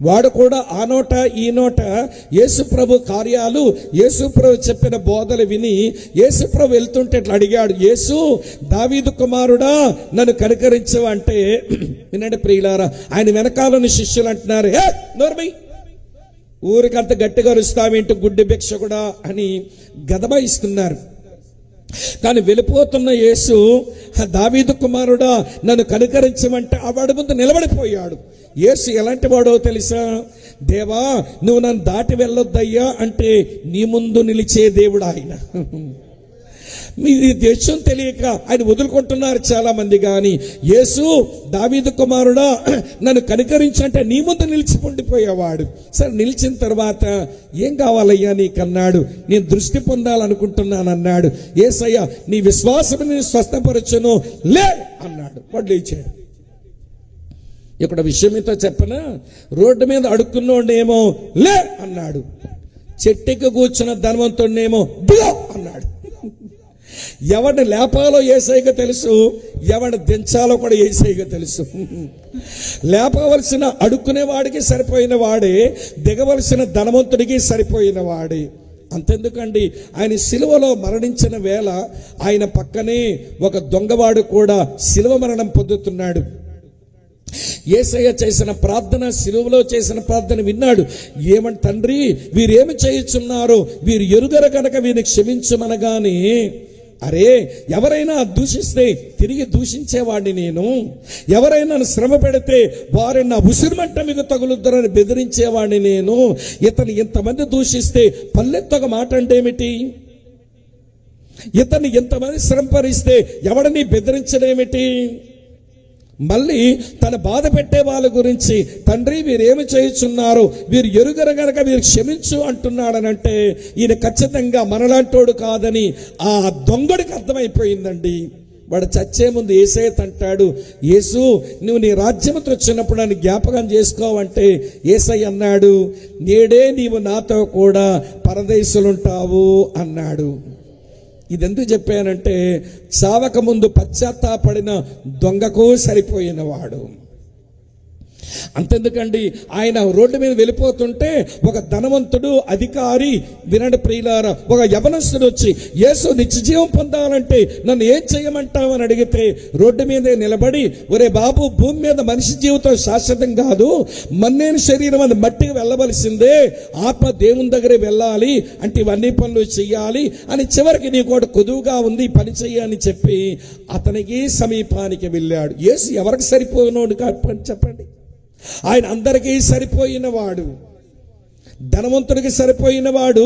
వాడు కూడా ఆ నోట ఈ నోట యేసు ప్రభు కార్యాలు, యేసు ప్రభు చెప్పిన బోధలు విని యేసు ప్రభు వెళ్తుంటే ఇట్లా అడిగాడు, యేసు దావీదు కుమారుడా నన్ను కనికరించవు అంటే వినండి ప్రియులారా, ఆయన వెనకాలని శిష్యులు అంటున్నారు, ఏ నోర్మై, ఊరికంత గట్టిగా అరుస్తావేంటి గుడ్డి భిక్షకుడా అని గదమాయిస్తున్నారు. కానీ వెళ్ళిపోతున్న యేసు, దావీదు కుమారుడా నన్ను కనికరించమంటే ఆ వాడి ముందు నిలబడిపోయాడు. యేసు ఎలాంటి వాడో తెలుసా? దేవా నువ్వు నన్ను దాటి వెళ్ళొద్దయ్యా అంటే నీ ముందు నిలిచే దేవుడు ఆయన. మీ దేశం తెలియక ఆయన వదులుకుంటున్నారు చాలా మంది. కానీ యేసు దావీదు కుమారుడా నన్ను కనికరించంటే నీ ముందు నిలిచి ఉండిపోయేవాడు. సరే నిలిచిన తర్వాత ఏం కావాలయ్యా నీకన్నాడు. నేను దృష్టి పొందాలనుకుంటున్నాను అన్నాడు. యేసయ్య నీ విశ్వాసం నేను స్వస్థపరచును లే అన్నాడు. వాడు లేచాడు. ఇక్కడ విషయం ఏంటో చెప్పనా? రోడ్డు మీద అడుక్కున్నోడేమో లే అన్నాడు, చెట్టుకి కూర్చున్న ధనవంతుడినేమో దిగో అన్నాడు. ఎవరిని లేపాలో యేసయ్యకు తెలుసు, ఎవరిని దించాలో కూడా యేసయ్యకు తెలుసు. లేపవలసిన అడుక్కునే వాడికి సరిపోయిన వాడే, దిగవలసిన ధనవంతుడికి సరిపోయిన వాడే. అంతెందుకండి, ఆయన సిలువలో మరణించిన వేళ ఆయన పక్కనే ఒక దొంగవాడు కూడా సిలువ మరణం పొందుతున్నాడు. యేసయ్య చేసిన ప్రార్థన, సిలువలో చేసిన ప్రార్థన విన్నాడు. ఏమంటే తండ్రి వీరేమి చేయుచున్నారో వీరు ఎరుగరు కనుక వీరిని క్షమించమనగానే, అరే ఎవరైనా దూషిస్తే తిరిగి దూషించేవాడిని నేను, ఎవరైనా శ్రమ పెడితే వారిని నా ఉసిరిమంట మీకు తగులుద్దరని బెదిరించేవాడిని నేను. ఇతను ఇంతమంది దూషిస్తే పల్లెత్తొక మాట అంటే ఏమిటి? ఇతన్ని ఇంతమంది శ్రమ పరిస్తే ఎవడని బెదిరించడేమిటి? మళ్ళీ తన బాధ పెట్టే వాళ్ళ గురించి, తండ్రి వీరేమి చేయుచున్నారు వీరు ఎరుగరు గనక వీరు క్షమించు అంటున్నాడనంటే ఈయన ఖచ్చితంగా మనలాంటోడు కాదని ఆ దొంగడికి అర్థమైపోయిందండి. వాడు చచ్చే ముందు యేసయ్య అంటాడు, యేసు నువ్వు నీ రాజ్యముతో వచ్చినప్పుడు నన్ను జ్ఞాపకం చేసుకోవంటే యేసయ్య అన్నాడు, నేడే నీవు నాతో కూడా పరదేశులుంటావు అన్నాడు. ఇదెందుకు చెప్పానంటే చావక ముందు పశ్చాత్తాపడిన దొంగకు సరిపోయిన వాడు. అంతెందుకండి, ఆయన రోడ్డు మీద వెళ్ళిపోతుంటే ఒక ధనవంతుడు అధికారి, వినండి ప్రియులారా, ఒక యవనస్తుడు వచ్చి యేసు నిత్యజీవం పొందాలంటే నన్ను ఏం చేయమంటావు అని అడిగితే రోడ్డు మీదే నిలబడి, ఒరే బాబు, భూమి మీద మనిషి జీవితం శాశ్వతం కాదు, మన్నేని శరీరం అది మట్టికి వెళ్ళవలసిందే, ఆత్మ దేవుని దగ్గరే వెళ్ళాలి అంటే ఇవన్నీ పనులు చెయ్యాలి అని, చివరికి నీ కూడా కొదువుగా ఉంది పని చెయ్యని చెప్పి అతనికి సమీపానికి వెళ్ళాడు. యేసు ఎవరికి సరిపోయినోడు చెప్పండి? ఆయన అందరికీ సరిపోయిన వాడు, ధనవంతుడికి సరిపోయిన వాడు,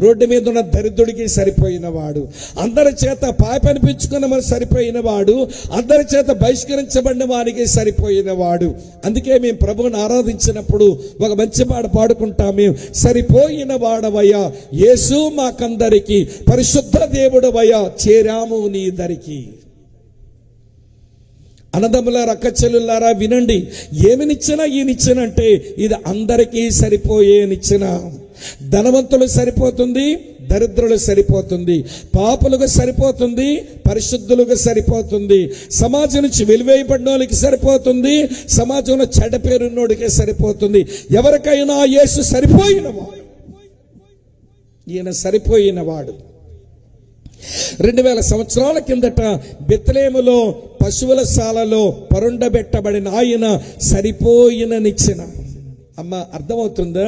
రోడ్డు మీద ఉన్న దరిద్రుడికి సరిపోయిన వాడు, అందరి చేత పాపనిపించుకున్న సరిపోయిన వాడు, అందరి చేత బహిష్కరించబడిన వారికి సరిపోయిన వాడు. అందుకే మేము ప్రభువుని ఆరాధించినప్పుడు ఒక మంచి పాట పాడుకుంటాం, మేము సరిపోయిన వాడవయ్యా యేసు మాకందరికి, పరిశుద్ధ దేవుడవయ్యా చేరాము నీ దరికి. అన్నదమ్ములారా, అక్కచెల్లులారా, వినండి, ఏమినిచ్చినా ఈయనిచ్చినంటే ఇది అందరికీ సరిపోయే నిచ్చిన. ధనవంతులు సరిపోతుంది, దరిద్రులు సరిపోతుంది, పాపులకు సరిపోతుంది, పరిశుద్ధులకు సరిపోతుంది, సమాజం నుంచి వెలివేయబడిన వాళ్ళకి సరిపోతుంది, సమాజంలో చెడ్డ పేరున్నోడికి సరిపోతుంది. ఎవరికైనా యేసు సరిపోయినవాడు, ఈయన సరిపోయినవాడు. 2000 సంవత్సరాల కిందట బెత్లెహేములో పశువుల శాలలో పరుండబెట్టబడిన ఆయన సరిపోయిన నిచ్చెన. అమ్మ, అర్థమవుతుందా?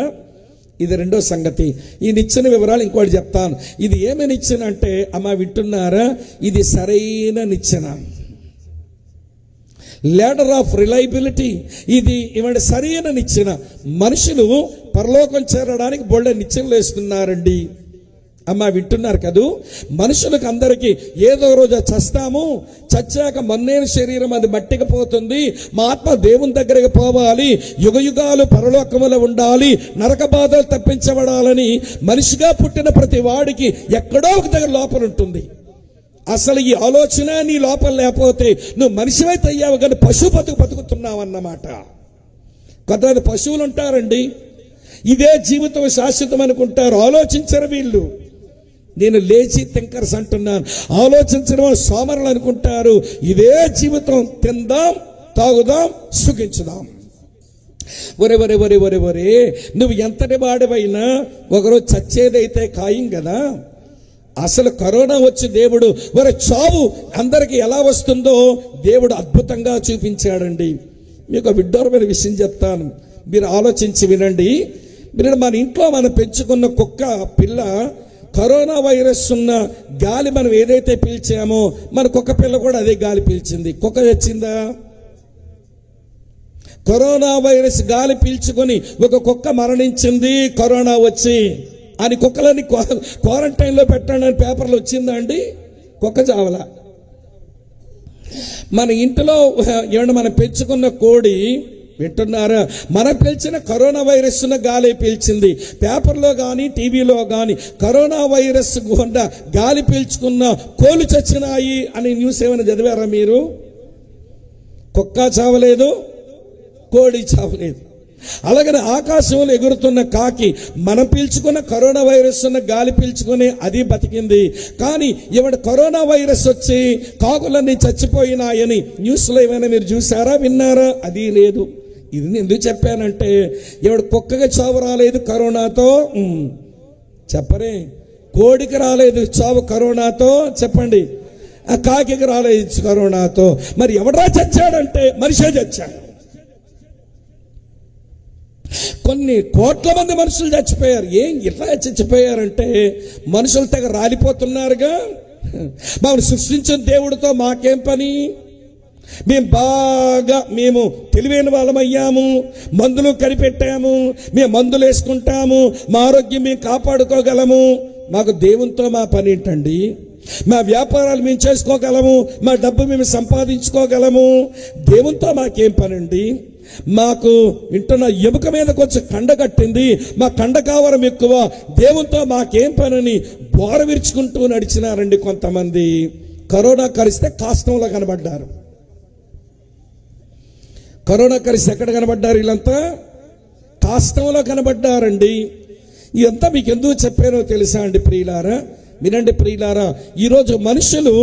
ఇది రెండో సంగతి. ఈ నిచ్చెన వివరాలు ఇంకోటి చెప్తాను. ఇది ఏమి నిచ్చెన అంటే, అమ్మ వింటున్నారా, ఇది సరైన నిచ్చెన, లేడర్ ఆఫ్ రిలయబిలిటీ. ఇది ఇవాళ సరైన నిచ్చెన. మనుషులు పరలోకం చేరడానికి బోల్డ నిచ్చెనలు వేస్తున్నారండి. అమ్మ వింటున్నారు కదూ? మనుషులకు అందరికీ ఏదో రోజు చస్తాము, చచ్చాక మన్నేని శరీరం అది మట్టికి పోతుంది, మా ఆత్మ దేవుని దగ్గరికి పోవాలి, యుగ యుగాలు పరలోకములో ఉండాలి, నరక బాధలు తప్పించబడాలని మనిషిగా పుట్టిన ప్రతి వాడికి ఎక్కడో ఒక దగ్గర లోపల ఉంటుంది. అసలు ఈ ఆలోచన నీ లోపల లేకపోతే నువ్వు మనిషివైతే అయ్యావు కానీ పశువు బతుకుతున్నావు అన్నమాట. కొంతమంది పశువులు ఉంటారండి, ఇదే జీవితం శాశ్వతం అనుకుంటారు, ఆలోచించరు వీళ్ళు. నేను లేచి థింకర్స్ అంటున్నాను, ఆలోచించడం సోమరులు అనుకుంటారు. ఇదే జీవితం, తిందాం, తాగుదాం, సుఖించుదాం. ఒరే ఒరే ఒరే ఒరే ఒరే, నువ్వు ఎంతటి వాడివైనా ఒకరోజు చచ్చేదైతే ఖాయం కదా. అసలు కరోనా వచ్చి దేవుడు ఒరే చావు అందరికి ఎలా వస్తుందో దేవుడు అద్భుతంగా చూపించాడండి. మీకు విడ్డూరమైన విషయం చెప్తాను, మీరు ఆలోచించి వినండి. మీరు మన ఇంట్లో మనం పెంచుకున్న కుక్క పిల్ల కరోనా వైరస్ ఉన్న గాలి మనం ఏదైతే పీల్చామో మన కుక్క పిల్ల కూడా అదే గాలి పీల్చింది. కుక్క చచ్చిందా? కరోనా వైరస్ గాలి పీల్చుకొని ఒక కుక్క మరణించింది కరోనా వచ్చి అని. కుక్కలని క్వారంటైన్లో పెట్టండి అని పేపర్లు వచ్చిందా అండి? కుక్క చావలా. మన ఇంట్లో ఏమన్నా మనం పెంచుకున్న కోడి, వింటున్నారా, మనం పీల్చిన కరోనా వైరస్ ఉన్న గాలి పీల్చింది. పేపర్లో కానీ టీవీలో కానీ కరోనా వైరస్ గుండా గాలి పీల్చుకున్న కోళ్ళు చచ్చినాయి అని న్యూస్ ఏమైనా చదివారా మీరు? కుక్క చావలేదు, కోడి చావలేదు. అలాగనే ఆకాశంలో ఎగురుతున్న కాకి మనం పీల్చుకున్న కరోనా వైరస్ ఉన్న గాలి పీల్చుకుని అది బతికింది. కానీ ఇవాళ కరోనా వైరస్ వచ్చి కాకులన్నీ చచ్చిపోయినాయని న్యూస్లో ఏమైనా మీరు చూసారా, విన్నారా? అది లేదు. ఇది ఎందుకు చెప్పానంటే, ఇవాళ కుక్కగా చావు రాలేదు కరోనాతో చెప్పరే, కోడికి రాలేదు చావు కరోనాతో చెప్పండి, ఆ కాకికి రాలేదు కరోనాతో. మరి ఎవడరా చచ్చాడంటే మనిషే చచ్చాడు. కొన్ని కోట్ల మంది మనుషులు చచ్చిపోయారు. ఏం ఇట్లా చచ్చిపోయారంటే మనుషులు తెగ రాలిపోతున్నారుగా. మమ్మల్ని సృష్టించిన దేవుడితో మాకేం పని? మేము తెలివైన వాళ్ళమయ్యాము, మందులు కనిపెట్టాము, మేము మందులు వేసుకుంటాము, మా ఆరోగ్యం మేము కాపాడుకోగలము. మాకు దేవునితో మా పని ఏంటండి? మా వ్యాపారాలు మేము చేసుకోగలము, మా డబ్బు మేము సంపాదించుకోగలము, దేవునితో మాకేం పనండి? మాకు వింటున్న ఎముక మీద కొంచెం కండ కట్టింది, మా కండ కావరం ఎక్కువ, దేవునితో మాకేం పనని బోర విరుచుకుంటూ నడిచినారండి కొంతమంది. కరోనా కలిస్తే కాష్టంలో కనబడ్డారు. కరోనా కలిసి ఎక్కడ కనబడ్డారు? వీళ్ళంతా కాష్టంలో కనబడ్డారండి. ఇదంతా మీకు ఎందుకు చెప్పానో తెలుసా అండి ప్రియులారా? వినండి ప్రియులారా, ఈరోజు మనుషులు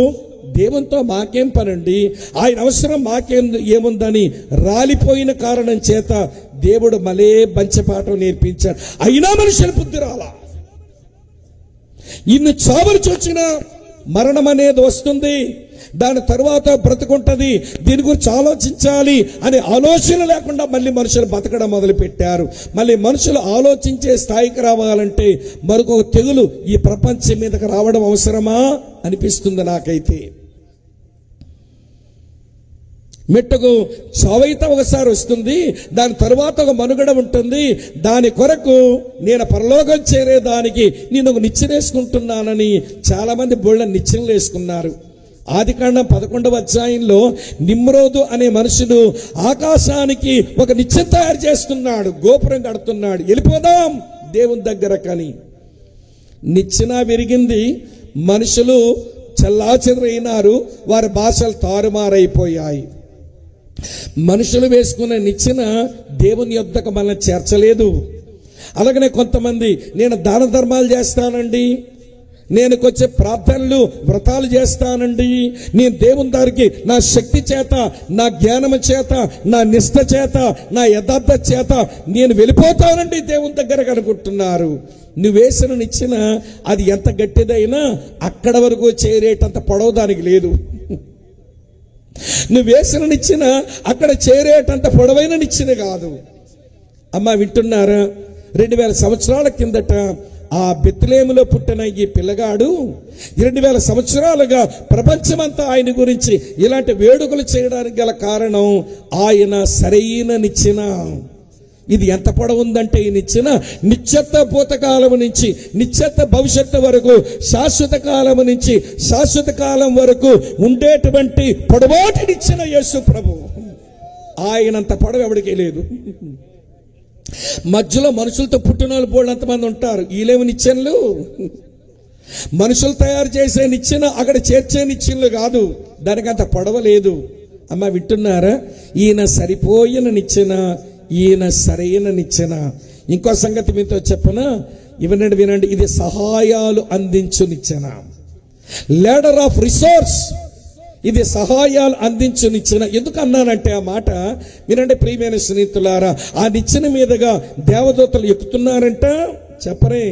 దేవునితో మాకేం పనండి, ఆయన అవసరం ఏముందని రాలిపోయిన కారణం చేత దేవుడు మళ్ళీ పంచపాఠం నేర్పించాడు. అయినా మనుషుల బుద్ధి రాలా. ఇన్ని చావులు చూచిన మరణం అనేది వస్తుంది, దాని తరువాత బ్రతుకుంటది, దీని గురించి ఆలోచించాలి అనే ఆలోచన లేకుండా మళ్ళీ మనుషులు బతకడం మొదలు పెట్టారు. మళ్ళీ మనుషులు ఆలోచించే స్థాయికి రావాలంటే మరొక తెగులు ఈ ప్రపంచం మీదకి రావడం అవసరమా అనిపిస్తుంది నాకైతే. మెట్టుకు చావైతే ఒకసారి వస్తుంది, దాని తరువాత ఒక మనుగడ ఉంటుంది. దాని కొరకు నేను పరలోకం చేరేదానికి నేను ఒక నిచ్చెన వేసుకుంటున్నానని చాలా మంది బోళ్ళ నిచ్చెనలు వేసుకున్నారు. ఆదికాండం 11వ అధ్యాయంలో నిమ్రోదు అనే మనుషుడు ఆకాశానికి ఒక నిచ్చెన తయారు చేస్తున్నాడు, గోపురం కడుతున్నాడు. వెళ్ళిపోదాం దేవుని దగ్గర. కానీ నిచ్చెన విరిగింది, మనుషులు చెల్లాచెదరైనారు, వారి భాషలు తారుమారైపోయాయి. మనుషులు వేసుకున్న నిచ్చెన దేవుని యొద్దకు మనల్ని చేర్చలేదు. అలాగనే కొంతమంది నేను దాన ధర్మాలు చేస్తానండి, నేను కొంచెం ప్రార్థనలు వ్రతాలు చేస్తానండి, నేను దేవుని దారికి నా శక్తి చేత, నా జ్ఞానము చేత, నా నిష్ఠ చేత, నా యథార్థ చేత నేను వెళ్ళిపోతానండి దేవుని దగ్గరకు అనుకుంటున్నారు. నువ్వు వేసిన నిచ్చెన అది ఎంత గట్టిదైనా అక్కడ వరకు చేరేటంత పొడవు దానికి లేదు. నువ్వు వేసిన నిచ్చెన అక్కడ చేరేటంత పొడవైన నిచ్చెన కాదు. అమ్మ వింటున్నారా? 2000 సంవత్సరాల కిందట ఆ బెత్లెహేములో పుట్టిన ఈ పిల్లగాడు 2000 సంవత్సరాలుగా ప్రపంచమంతా ఆయన గురించి ఇలాంటి వేడుకలు చేయడానికి గల కారణం ఆయన సరైన నిచ్చెన. ఇది ఎంత పొడవు ఉందంటే ఈ నిచ్చెన నిత్యత్వ భూతకాలం నుంచి నిత్యత్వ భవిష్యత్తు వరకు, శాశ్వత కాలం నుంచి శాశ్వత కాలం వరకు ఉండేటువంటి పొడవాటి నిచ్చెన యేసు ప్రభు. ఆయనంత పొడవు ఎవడికే లేదు. మధ్యలో మనుషులతో పుట్టిన వాళ్ళు బోళ్ళంతమంది ఉంటారు. వీళ్ళేమి నిచ్చెనలు, మనుషులు తయారు చేసే నిచ్చెన, అక్కడ చేర్చే నిచ్చెనలు కాదు, దానికి అంత పొడవ లేదు. అమ్మ వింటున్నారా? ఈయన సరిపోయిన నిచ్చెన, ఈయన సరైన నిచ్చెన. ఇంకో సంగతి మీతో చెప్పనా? వినండి, ఇది సహాయాలు అందించు నిచ్చెన, లేడర్ ఆఫ్ రిసోర్స్. ఇది సహాయాలు అందించు నిచ్చెన. ఎందుకు అన్నానంటే ఆ మాట వినండి ప్రియమైన స్నేహితులారా. ఆ నిచ్చెన మీదుగా దేవదూతలు ఎక్కుతున్నారంట, చెప్పరే.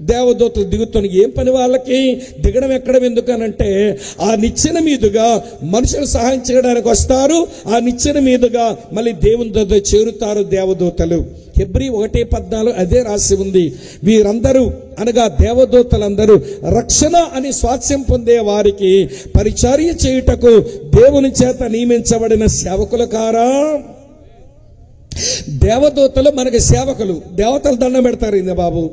దేవదూతలు దిగుతున్న ఏం పని వాళ్ళకి? దిగడం ఎక్కడం ఎందుకనంటే ఆ నిచ్చెన మీదుగా మనుషులు సహాయం చేయడానికి వస్తారు, ఆ నిచ్చెన మీదుగా మళ్ళీ దేవుని దగ్గర చేరుతారు దేవదూతలు. హెబ్రీ 1:14 అదే రాసి ఉంది. వీరందరూ అనగా దేవదూతలందరూ రక్షణ అని స్వాస్యం పొందే వారికి పరిచర్య చేయుటకు దేవుని చేత నియమించబడిన సేవకులు కారా? దేవదూతలు మనకి సేవకులు. దేవతలు దండం పెడతారు ఇంద బాబు.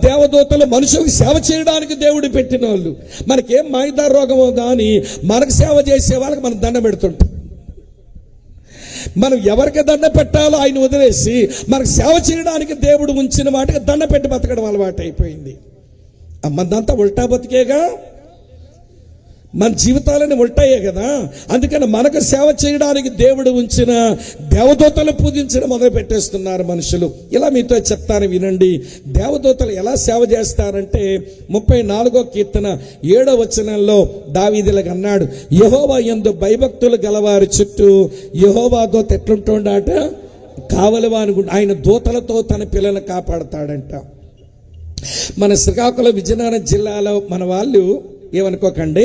దేవదూతలు మనుషులకు సేవ చేయడానికి దేవుడు పెట్టిన వాళ్ళు. మనకేం మాయిదారు రోగమో కానీ మనకు సేవ చేసే వాళ్ళకి మనం దండం పెడుతుంటాం. మనం ఎవరికి దండ పెట్టాలో ఆయన వదిలేసి మనకు సేవ చేయడానికి దేవుడు ఉంచిన వాటికి దండ పెట్టి బతకడం అలవాటు అయిపోయింది. మనదంతా ఉల్టా బతికేగా, మన జీవితాలని ఉల్టాయే కదా. అందుకని మనకు సేవ చేయడానికి దేవుడు ఉంచిన దేవదూతలు పూజించడం మొదలు పెట్టేస్తున్నారు మనుషులు. ఇలా మీతో చెప్తాను వినండి. దేవదూతలు ఎలా సేవ చేస్తారంటే 34వ కీర్తన 7వ వచనంలో దావీదులకు అన్నాడు, యెహోవా యందు భయభక్తులు గలవారి చుట్టూ యెహోవా దూత ఎట్లుంటుండాట, కావలివానుకుంటా. ఆయన దూతలతో తన పిల్లలను కాపాడతాడంట. మన శ్రీకాకుళం విజయనగరం జిల్లాలో మన వాళ్ళు ఏమనుకోకండి,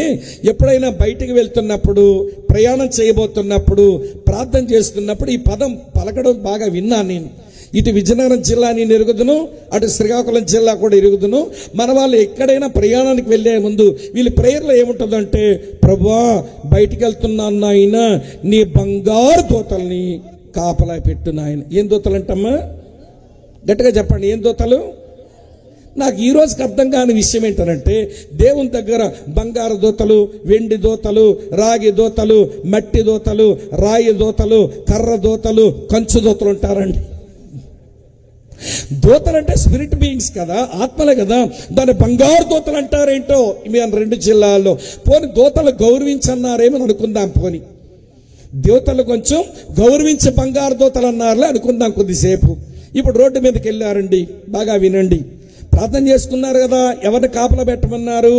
ఎప్పుడైనా బయటికి వెళ్తున్నప్పుడు, ప్రయాణం చేయబోతున్నప్పుడు, ప్రార్థన చేస్తున్నప్పుడు ఈ పదం పలకడం బాగా విన్నాను నేను. ఇటు విజయనగరం జిల్లా నేను ఎరుగుదును, అటు శ్రీకాకుళం జిల్లా కూడా ఎరుగుదును. మన వాళ్ళు ఎక్కడైనా ప్రయాణానికి వెళ్లే ముందు వీళ్ళ ప్రేయర్లో ఏముంటుందంటే, ప్రభువా బయటికి వెళ్తున్నాను నాయన, నీ బంగారు దూతల్ని కాపలా పెట్టు నాయన. ఏం దూతలు అంటమ్మా? గట్టిగా చెప్పండి, ఏం దూతలు? నాకు ఈ రోజుకి అర్థం కాని విషయం ఏంటంటే, దేవుని దగ్గర బంగారు దూతలు, వెండి దూతలు, రాగి దూతలు, మట్టి దూతలు, రాయి దూతలు, కర్ర దూతలు, కంచు దూతలు ఉంటారండి. దూతలంటే స్పిరిట్ బీయింగ్స్ కదా, ఆత్మలే కదా. దాన్ని బంగారు దూతలు అంటారేంటో మీ 2 జిల్లాల్లో. పోని దూతలు గౌరవించన్నారేమో అనుకుందాం. పోని దూతలు కొంచెం గౌరవించి బంగారు దూతలు అన్నారులే అనుకుందాం కొద్దిసేపు. ఇప్పుడు రోడ్డు మీదకి వెళ్ళారండి, బాగా వినండి. ప్రార్థన చేసుకున్నారు కదా, ఎవరిని కాపలా పెట్టమన్నారు?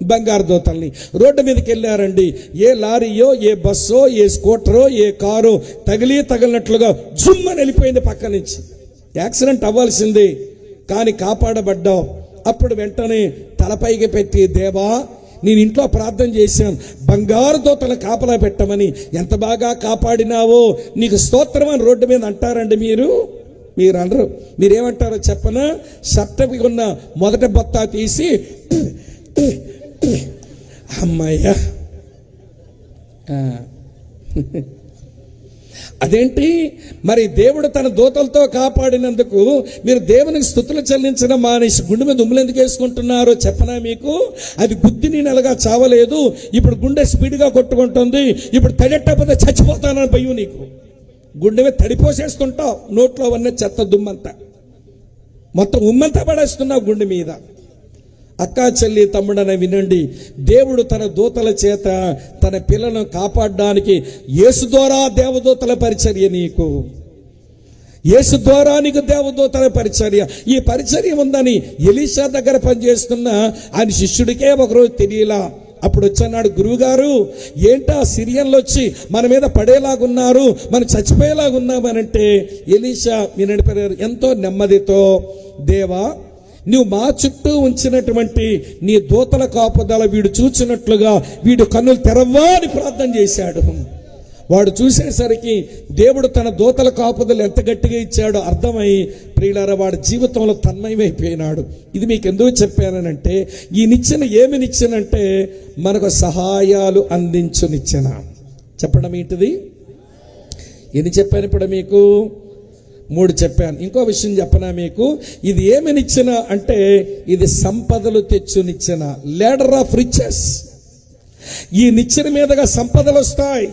బంగారు దూతల్ని. రోడ్డు మీదకి వెళ్ళారండి, ఏ లారీయో ఏ బస్సో ఏ స్కూటరో ఏ కారో తగిలినట్లుగా జుమ్మని వెళ్ళిపోయింది పక్క నుంచి. యాక్సిడెంట్ అవ్వాల్సిందే, కానీ కాపాడబడ్డావు. అప్పుడు వెంటనే తలపైకి పెట్టి, దేవా నేను ఇంట్లో ప్రార్థన చేశాను, బంగారు దూతలు కాపలా పెట్టమని, ఎంత బాగా కాపాడినావో నీకు స్తోత్రం అని రోడ్డు మీద అంటారండి మీరు అనరు. మీరేమంటారో చెప్పనా? షర్టకి ఉన్న మొదటి బొత్తా తీసి అమ్మయ్యా, అదేంటి మరి దేవుడు తన దూతలతో కాపాడినందుకు మీరు దేవునికి స్తుతులు చెల్లించడం మానేసి గుండె మీద ఉమ్ములు ఎందుకు వేసుకుంటున్నారో చెప్పనా మీకు? అది గుద్ది నేను అలాగా చావలేదు, ఇప్పుడు గుండె స్పీడ్గా కొట్టుకుంటుంది, ఇప్పుడు తడెట్టకపోతే చచ్చిపోతానని భయం నీకు. గుండె మీద తడిపోసేస్తుంటావు, నోట్లో ఉన్న చెత్త దుమ్మంతా మొత్తం ఉమ్మంతా పడేస్తున్నావు గుండె మీద. అక్కా చెల్లి తమ్ముడన వినండి, దేవుడు తన దూతల చేత తన పిల్లలను కాపాడడానికి యేసు ద్వారా దేవదూతల పరిచర్య నీకు, యేసు ద్వారా నీకు దేవదూతల పరిచర్య. ఈ పరిచర్య ఉందని ఎలీషా దగ్గర పనిచేస్తున్న ఆయన శిష్యుడికే ఒకరోజు తెలియలా. అప్పుడు వచ్చన్నాడు, గురువుగారు ఏంటా సిరియన్లు వచ్చి మన మీద పడేలాగున్నారు, మనం చచ్చిపోయేలాగున్నామనంటే ఎలీషా వినడిపోయారు ఎంతో నెమ్మదితో, దేవా నువ్వు మా చుట్టూ ఉంచినటువంటి నీ దూతల కాపుదల వీడు చూచినట్లుగా వీడు కన్నులు తెరవ్వా అని ప్రార్థన చేశాడు. వాడు చూసేసరికి దేవుడు తన దూతల కాపుదలు ఎంత గట్టిగా ఇచ్చాడో అర్థమై ప్రియులారా వాడి జీవితంలో తన్మయమైపోయినాడు. ఇది మీకు ఎందుకు చెప్పానంటే, ఈ నిచ్చెన ఏమి నిచ్చెనంటే మనకు సహాయాలు అందించు నిచ్చెన. చెప్పడం ఏంటిది? ఎన్ని చెప్పాను ఇప్పుడు మీకు? 3 చెప్పాను. ఇంకో విషయం చెప్పనా మీకు? ఇది ఏమి నిచ్చెన అంటే ఇది సంపదలు తెచ్చు నిచ్చెన, లేడర్ ఆఫ్ రిచెస్. ఈ నిచ్చెన మీదగా సంపదలు వస్తాయి.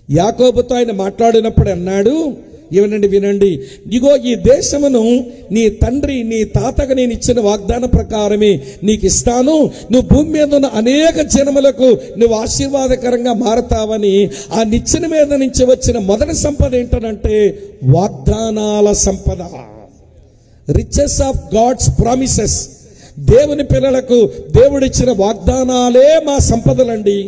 యాకోబుతో ఆయన మాట్లాడినప్పుడు అన్నాడు, ఏమనండి వినండి, ఇగో ఈ దేశమును నీ తండ్రి నీ తాతగా నేను ఇచ్చిన వాగ్దాన ప్రకారమే నీకు ఇస్తాను, నువ్వు భూమి మీద ఉన్న అనేక జనములకు నువ్వు ఆశీర్వాదకరంగా మారతావని. ఆ నిచ్చెన మీద నుంచి వచ్చిన మొదటి సంపద ఏంటంటే వాగ్దానాల సంపద, రిచెస్ ఆఫ్ గాడ్స్ ప్రామిసెస్. దేవుని పిల్లలకు దేవుడిచ్చిన వాగ్దానాలే మా సంపదలండి.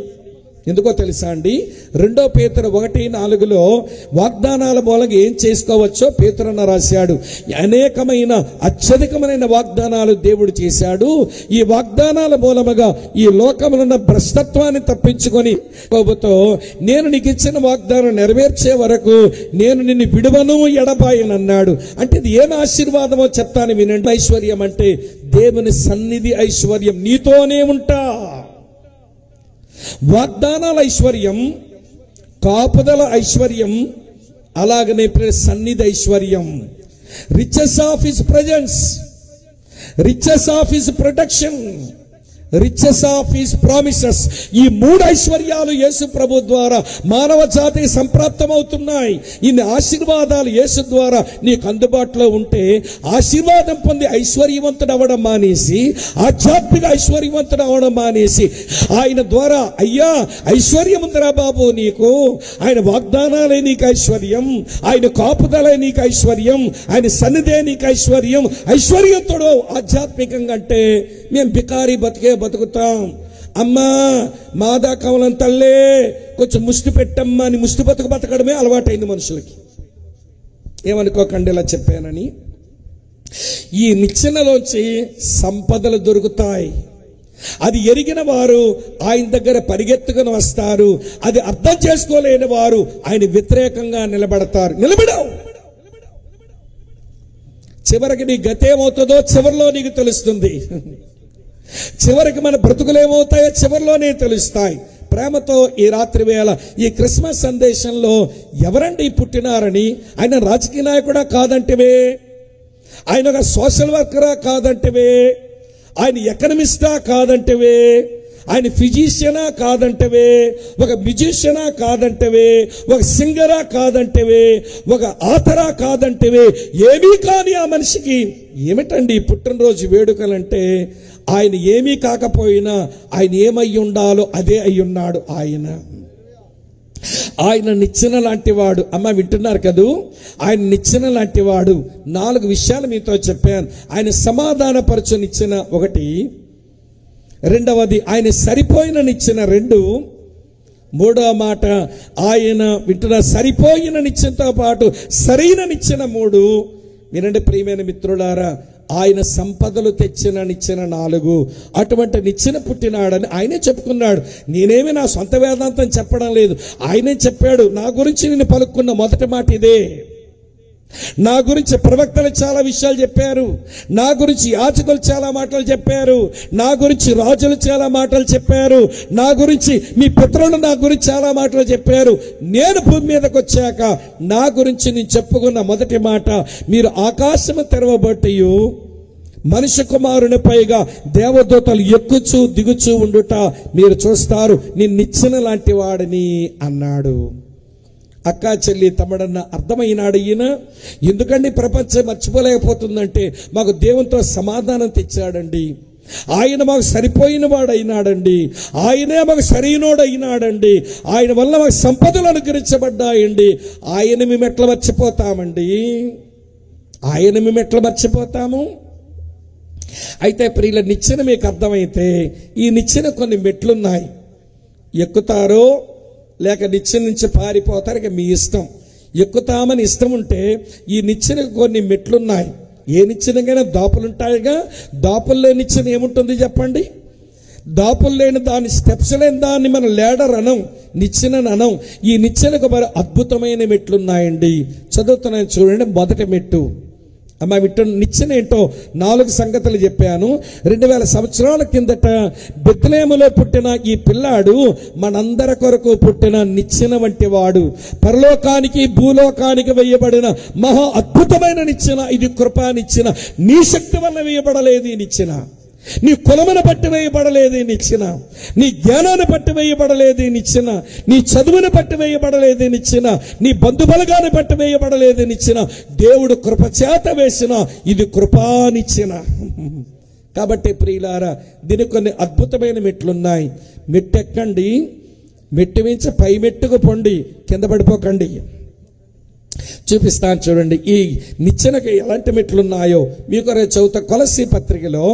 ఎందుకో తెలుసా అండి? 2 పేతురు 1:4 వాగ్దానాల మూలంగా ఏం చేసుకోవచ్చో పేతురన్న రాశాడు. అనేకమైన అత్యధికమైన వాగ్దానాలు దేవుడు చేశాడు. ఈ వాగ్దానాల మూలముగా ఈ లోకములో ఉన్న భ్రష్టత్వాన్ని తప్పించుకొని కోబతో నేను నీకు ఇచ్చిన వాగ్దానం నెరవేర్చే వరకు నేను నిన్ను విడువను ఎడబాయనన్నాడు. అంటే ఇది ఏం ఆశీర్వాదమో చెప్తాను వినండి. ఐశ్వర్యం అంటే దేవుని సన్నిధి ఐశ్వర్యం, నీతోనే ఉంటా. వాగ్దానాల ఐశ్వర్యం, కాపుదల ఐశ్వర్యం, అలాగనే సన్నిధి ఐశ్వర్యం. Riches of his presence, riches of his protection, riches of his promises. ఈ 3 ఐశ్వర్యాలు యేసు ప్రభు ద్వారా మానవ జాతికి సంప్రాప్తమవుతున్నాయి. ఇన్ని ఆశీర్వాదాలు యేసు ద్వారా నీకు అందుబాటులో ఉంటే ఆశీర్వాదం పొంది ఐశ్వర్యవంతుడు అవ్వడం మానేసి, ఆధ్యాత్మిక ఐశ్వర్యవంతుడు అవ్వడం మానేసి, ఆయన ద్వారా అయ్యా ఐశ్వర్యం ఉందిరా బాబు నీకు, ఆయన వాగ్దానాలే నీకు ఐశ్వర్యం, ఆయన కాపుదలే నీకు ఐశ్వర్యం, ఆయన సన్నిధే నీకు ఐశ్వర్యం. ఐశ్వర్యతుడు ఆధ్యాత్మికంగా అంటే మేము బికారి బతుకుతాం. అమ్మా మాదా కవలం తల్లే కొంచెం ముష్టి పెట్టమ్మా అని ముష్టి బతకడమే అలవాటైంది మనుషులకి. ఏమనుకోకండి ఇలా చెప్పానని. ఈ నిచ్చెనలోంచి సంపదలు దొరుకుతాయి. అది ఎరిగిన వారు ఆయన దగ్గర పరిగెత్తుకుని వస్తారు. అది అర్థం చేసుకోలేని వారు ఆయన వ్యతిరేకంగా నిలబడతారు. నిలబడవు. చివరికి నీ గతేమవుతుందో చివరిలో నీకు తెలుస్తుంది. చివరికి మన బ్రతుకులేమవుతాయో చివరిలోనే తెలుస్తాయి. ప్రేమతో ఈ రాత్రి వేళ ఈ క్రిస్మస్ సందేశంలో ఎవరండి పుట్టినారని, ఆయన రాజకీయ నాయకుడా కాదంటివే, ఆయన ఒక సోషల్ వర్కరా కాదంటివే, ఆయన ఎకనమిస్టా కాదంటివే, ఆయన ఫిజిషియనా కాదంటవే, ఒక మ్యూజిషియనా కాదంటవే, ఒక సింగరా కాదంటవే, ఒక ఆథరా కాదంటవే, ఏమీ కాని ఆ మనిషికి ఏమిటండి పుట్టినరోజు వేడుకలంటే ఆయన ఏమీ కాకపోయినా ఆయన ఏమై ఉండాలో అదే అయ్యున్నాడు. ఆయన నిచ్చెన లాంటివాడు. అమ్మ వింటున్నారు కదూ? ఆయన నిచ్చెన లాంటివాడు. 4 విషయాలు మీతో చెప్పాను. ఆయన సమాధానపరచు నిచ్చెన. ఒకటి, రెండవది ఆయన సరిపోయిననిచ్చిన 2. మూడవ మాట ఆయన వింటున్న సరిపోయిననిచ్చినతో పాటు సరైననిచ్చిన 3. వినండి ప్రియమైన మిత్రులారా, ఆయన సంపదలు తెచ్చిననిచ్చిన 4. అటువంటి నిచ్చెన పుట్టినాడని ఆయనే చెప్పుకున్నాడు. నేనేమి నా సొంత వేదాంతం చెప్పడం లేదు, ఆయనే చెప్పాడు. నా గురించి నేను పలుకున్న మొదటి మాట ఇదే. నా గురించి ప్రవక్తలు చాలా విషయాలు చెప్పారు, నా గురించి యాజకులు చాలా మాటలు చెప్పారు, నా గురించి రాజులు చాలా మాటలు చెప్పారు, నా గురించి మీ పితరులు నా గురించి చాలా మాటలు చెప్పారు. నేను భూమి మీదకి వచ్చాక నా గురించి నేను చెప్పుకున్న మొదటి మాట, మీరు ఆకాశము తెరవబట్టియు మనుష్య కుమారుని పైగా దేవదూతలు ఎక్కుచూ దిగుచూ ఉండుట మీరు చూస్తారు, నేను నిచ్చెన లాంటి వాడిని అన్నాడు. అక్క చెల్లి తమ్ముడన్న అర్థమైనాడు ఈయన. ఎందుకండి ప్రపంచం మర్చిపోలేకపోతుందంటే మాకు దేవునితో సమాధానం తెచ్చాడండి, ఆయన మాకు సరిపోయిన వాడు అయినాడండి, ఆయనే మాకు సరైనోడు అయినాడండి, ఆయన వల్ల మాకు సంపదలు అనుగ్రహించబడ్డాయండి. ఆయన మేము ఎట్లా మర్చిపోతామండి? ఆయన మేము ఎట్లా మర్చిపోతాము? అయితే ప్రియుల నిచ్చెన మీకు అర్థమైతే, ఈ నిచ్చెన కొన్ని మెట్లున్నాయి. ఎక్కుతారో లేక నిచ్చెన నుంచి పారిపోతారు, ఇక మీ ఇష్టం. ఎక్కుతామని ఇష్టం ఉంటే ఈ నిచ్చెనకు కొన్ని మెట్లున్నాయి. ఏ నిచ్చెనకైనా దాపులుంటాయిగా. దాపులు లేని నిచ్చెన ఏముంటుంది చెప్పండి? దాపులు లేని దాని స్టెప్స్ లేని దాన్ని మనం లేడర్ అనం, నిచ్చెన అనం. ఈ నిచ్చెనకు మరి అద్భుతమైన మెట్లున్నాయండి. చదువుతున్నాను చూడండి. మొదటి మెట్టు అమ్మ నిచ్చెన ఏంటో 4 సంగతులు చెప్పాను. 2000 సంవత్సరాల కిందట బెత్లెహేములో పుట్టిన ఈ పిల్లాడు మనందరి కొరకు పుట్టిన నిచ్చెన వంటి వాడు. పరలోకానికి భూలోకానికి వేయబడిన మహా అద్భుతమైన నిచ్చెన. ఇది కృపా నిచ్చెన. నీ శక్తి వల్ల వేయబడలేదు ఈ నిచ్చెన, నీ కులమును బట్టి వేయబడలేదు ఈ నిచ్చెన, నీ జ్ఞానాన్ని బట్టి వేయబడలేదు ఈ నిచ్చెన, నీ చదువును బట్టి వేయబడలేదు ఈ నిచ్చెన, నీ బంధుబలగాన్ని బట్టి వేయబడలేదు ఈ నిచ్చెన. దేవుడు కృపచేత వేసిన ఇది కృపానిచ్చెన. కాబట్టి ప్రియులారా, దీనికి కొన్ని అద్భుతమైన మెట్లున్నాయి. మెట్టెక్కండి, మెట్టు మించి పై మెట్టుకు పొండి, కింద పడిపోకండి. చూపిస్తాను చూడండి ఈ నిచ్చెనకి ఎలాంటి మెట్లున్నాయో. మీకు చదువుతా. కొలస్సీ పత్రికలో